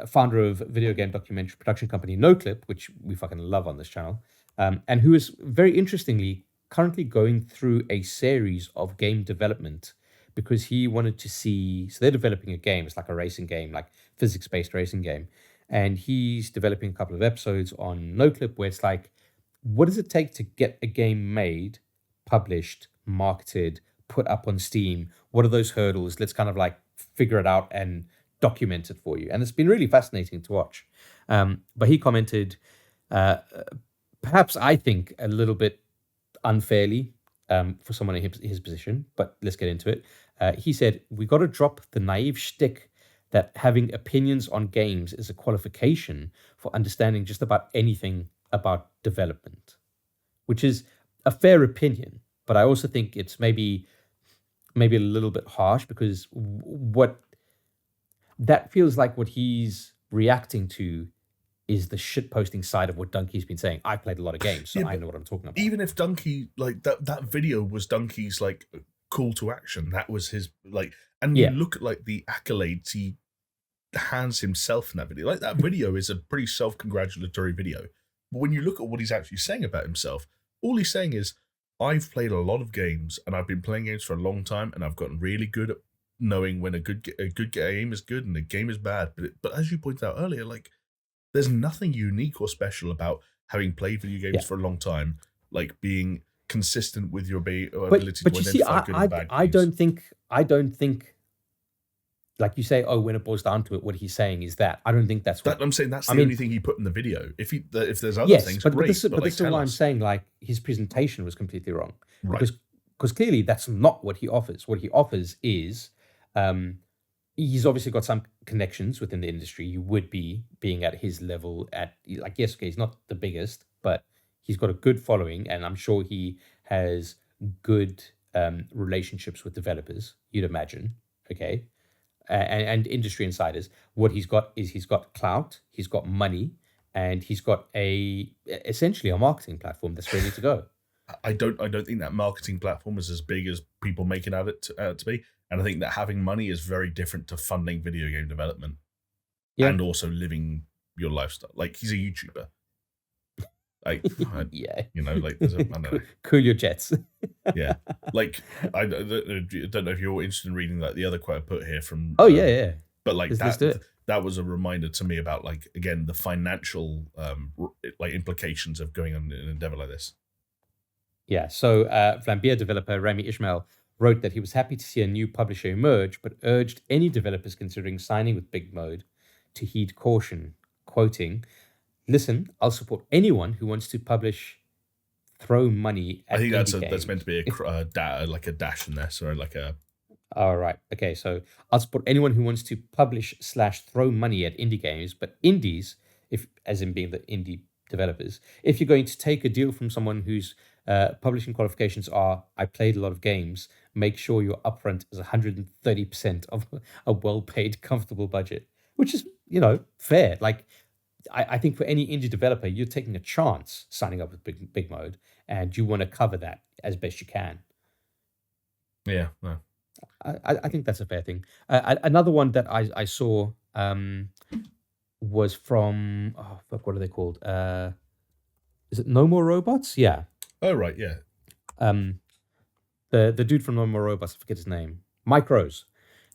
founder of video game documentary production company NoClip, which we fucking love on this channel, and who is very interestingly currently going through a series of game development because he wanted to see. So they're developing a game. It's like a racing game, like physics-based racing game, and he's developing a couple of episodes on NoClip where it's like, what does it take to get a game made, published, marketed, put up on Steam? What are those hurdles? Let's kind of like figure it out and document it for you. And it's been really fascinating to watch. But he commented, uh, perhaps I think a little bit unfairly for someone in his position, but let's get into it. He said, we got to drop the naive shtick that having opinions on games is a qualification for understanding just about anything about development, which is a fair opinion. But I also think it's maybe a little bit harsh because what that feels like what he's reacting to is the shit posting side of what Dunkey's been saying. I played a lot of games, so yeah, I but know what I'm talking about. even if Dunkey like that video was Dunkey's like call to action, that was his like, and you Yeah. look at like the accolades he hands himself in that video. Like that video is a pretty self-congratulatory video. But when you look at what he's actually saying about himself, all he's saying is, I've played a lot of games and I've been playing games for a long time and I've gotten really good at knowing when a good game is good and a game is bad. But as you pointed out earlier, like there's nothing unique or special about having played video games Yeah. for a long time, like being consistent with your But ability to you see, identify good and bad I games. don't think like you say, oh, when it boils down to it, what he's saying is that. I don't think that's what I'm saying that's I the mean. only thing he put in the video. If there's other Yes, things, but great. this But like, is tell why I'm us. saying like his presentation was completely wrong Right. because clearly that's not what he offers. What he offers is he's obviously got some connections within the industry. You would be being at his level at like, yes, okay, he's not the biggest, but he's got a good following, and I'm sure he has good relationships with developers. You'd imagine, okay, and industry insiders. What he's got is he's got clout, he's got money, and he's got essentially a marketing platform that's ready to go. I don't think that marketing platform is as big as people make it out to be, and I think that having money is very different to funding video game development Yeah, and also living your lifestyle. Like he's a YouTuber. yeah. You know, like there's I don't know. Cool your jets. Yeah, like I don't know if you're interested in reading like the other quote I put here from. Oh yeah. But like Let's do it. that was a reminder to me about like again the financial like implications of going on an endeavor like this. Yeah. So Flambeer developer Rami Ishmael wrote that he was happy to see a new publisher emerge, but urged any developers considering signing with Big Mode to heed caution, quoting, "Listen, I'll support anyone who wants to publish. Throw money at I think that's meant to be like a dash in there, sorry, like a. All right. Okay. So I'll support anyone who wants to publish / throw money at indie games, but indies, if as in being the indie developers, if you're going to take a deal from someone whose publishing qualifications are, I played a lot of games, make sure your upfront is 130% of a well-paid, comfortable budget, which is, fair. Like, I think for any indie developer, you're taking a chance signing up with Big Mode, and you want to cover that as best you can. Yeah, no. I think that's a fair thing. Another one that I saw was from, oh fuck, what are they called? Is it No More Robots? Yeah. Oh right, yeah. The dude from No More Robots, I forget his name, Mike Rose.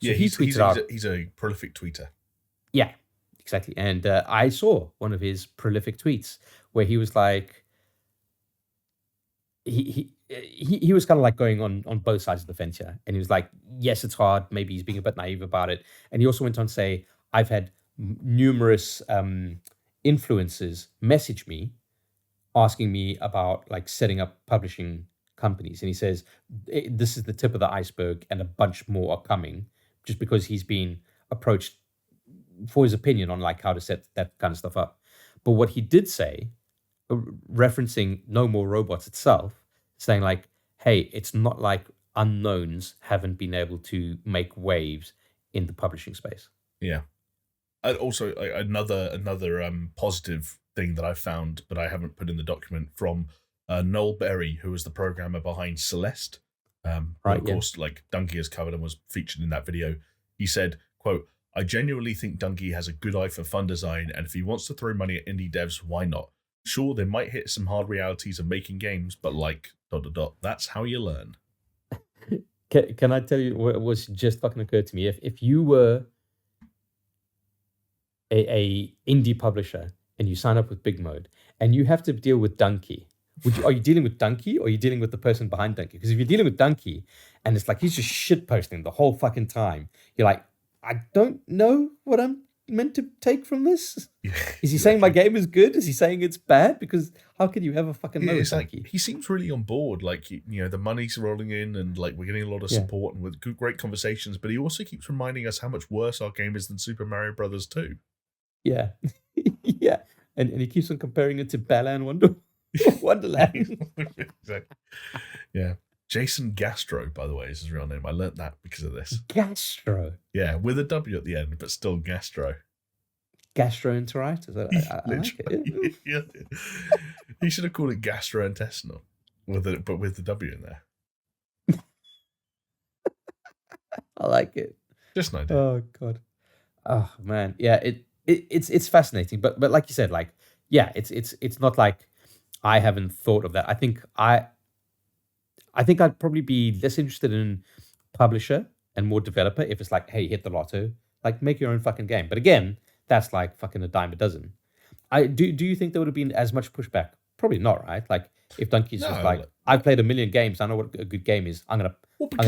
So Yeah, he tweeted out. He's a prolific tweeter. Yeah, exactly. And I saw one of his prolific tweets where he was like, he was kind of like going on both sides of the fence here, and he was like, yes, it's hard. Maybe he's being a bit naive about it. And he also went on to say, I've had numerous influencers message me asking me about like setting up publishing companies, and he says this is the tip of the iceberg, and a bunch more are coming, just because he's been approached for his opinion on like how to set that kind of stuff up. But what he did say, referencing No More Robots itself, saying like, hey, it's not like unknowns haven't been able to make waves in the publishing space. Yeah. Also, another positive thing that I found, but I haven't put in the document, from Noel Berry, who was the programmer behind Celeste. Right. Of course, like Dunkey has covered and was featured in that video. He said, quote, I genuinely think Dunkey has a good eye for fun design, and if he wants to throw money at indie devs, why not? Sure, they might hit some hard realities of making games, but like, ... that's how you learn. Can I tell you what was just fucking occurred to me? If you were a indie publisher and you sign up with Big Mode and you have to deal with Dunkey, are you dealing with Dunkey or are you dealing with the person behind Dunkey? Because if you're dealing with Dunkey and it's like he's just shit posting the whole fucking time, you're like, I don't know what I'm meant to take from this. Is he saying my game is good? Is he saying it's bad? Because how could you ever fucking know? It's like, he seems really on board. Like, you know, the money's rolling in and like we're getting a lot of support and with great conversations. But he also keeps reminding us how much worse our game is than Super Mario Brothers 2. Yeah, yeah, and he keeps on comparing it to Balan Wonderland. Exactly. Yeah. Jason Gastro, by the way, is his real name. I learnt that because of this. Gastro. Yeah, with a W at the end, but still Gastro. Gastroenteritis. I like it. Yeah. He should have called it gastrointestinal, but with the W in there. I like it. Just an idea. Oh god. Oh man. Yeah. It's fascinating, but like you said, like it's not like I haven't thought of that. I think I'd probably be less interested in publisher and more developer if it's like, hey, hit the lotto, like make your own fucking game. But again, that's like fucking a dime a dozen. Do you think there would have been as much pushback? Probably not, right? Like if Dunkey's just like, I've played 1 million games, I know what a good game is. I'm gonna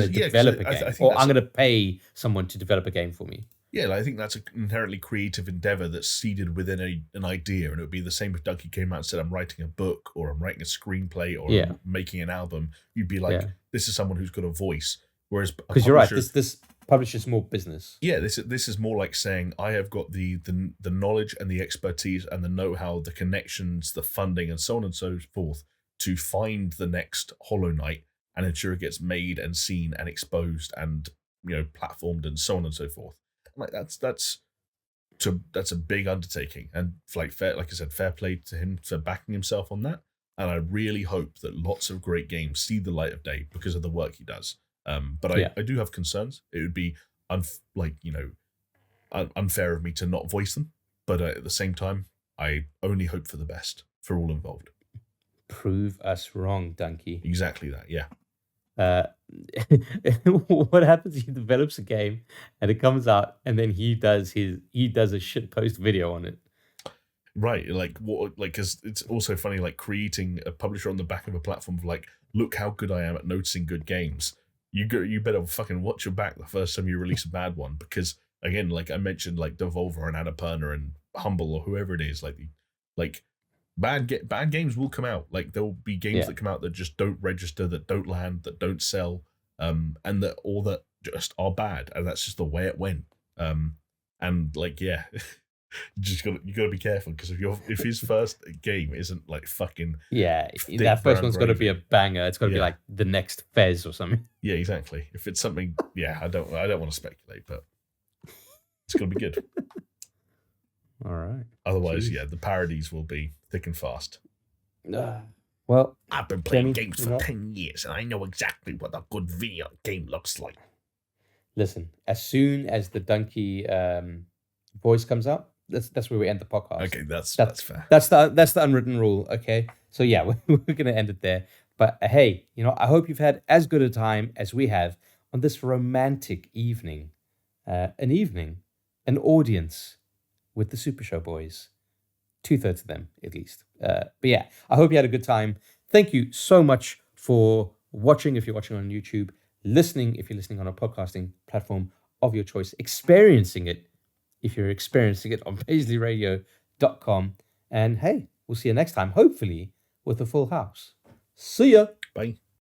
develop a game, or I'm gonna pay someone to develop a game for me. Yeah, like, I think that's an inherently creative endeavor that's seeded within an idea, and it would be the same if Dunkey came out and said, I'm writing a book, or I'm writing a screenplay, or I'm making an album. You'd be like, this is someone who's got a voice. Whereas, because you're right, this publishes more business. Yeah, this is more like saying, I have got the knowledge and the expertise and the know-how, the connections, the funding, and so on and so forth to find the next Hollow Knight and ensure it gets made and seen and exposed and, you know, platformed and so on and so forth. Like that's a big undertaking, and like I said, fair play to him for backing himself on that. And I really hope that lots of great games see the light of day because of the work he does. But I do have concerns. It would be unfair of me to not voice them. But at the same time, I only hope for the best for all involved. Prove us wrong, Dunkey. Exactly that. Yeah. What happens? He develops a game and it comes out, and then he does a shit post video on it. Right, like what? Like, because it's also funny, like creating a publisher on the back of a platform of like, look how good I am at noticing good games. You better fucking watch your back the first time you release a bad one, because again, like I mentioned, like Devolver and Annapurna and Humble or whoever it is, like bad games will come out. Like there will be games that come out that just don't register, that don't land, that don't sell, and that just are bad, and that's just the way it went. And like you gotta be careful, because if his first game isn't like fucking that first one's got to be a banger. It's got to be like the next Fez or something. Yeah, exactly. If it's something, I don't want to speculate, but it's gonna be good. All right. Otherwise, Jeez. the parodies will be thick and fast. Well, I've been playing Jamie, games for 10 years, and I know exactly what a good video game looks like. listen, as soon as the Dunkey voice comes out, that's where we end the podcast. Okay, that's fair. That's the unwritten rule. Okay, so yeah, we're gonna end it there. But hey, I hope you've had as good a time as we have on this romantic evening, an audience with the SuperShow boys, 2/3 of them at least. But yeah, I hope you had a good time. Thank you so much for watching if you're watching on YouTube, listening if you're listening on a podcasting platform of your choice, experiencing it if you're experiencing it on paisleyradio.com. And hey, we'll see you next time, hopefully with a full house. See ya. Bye.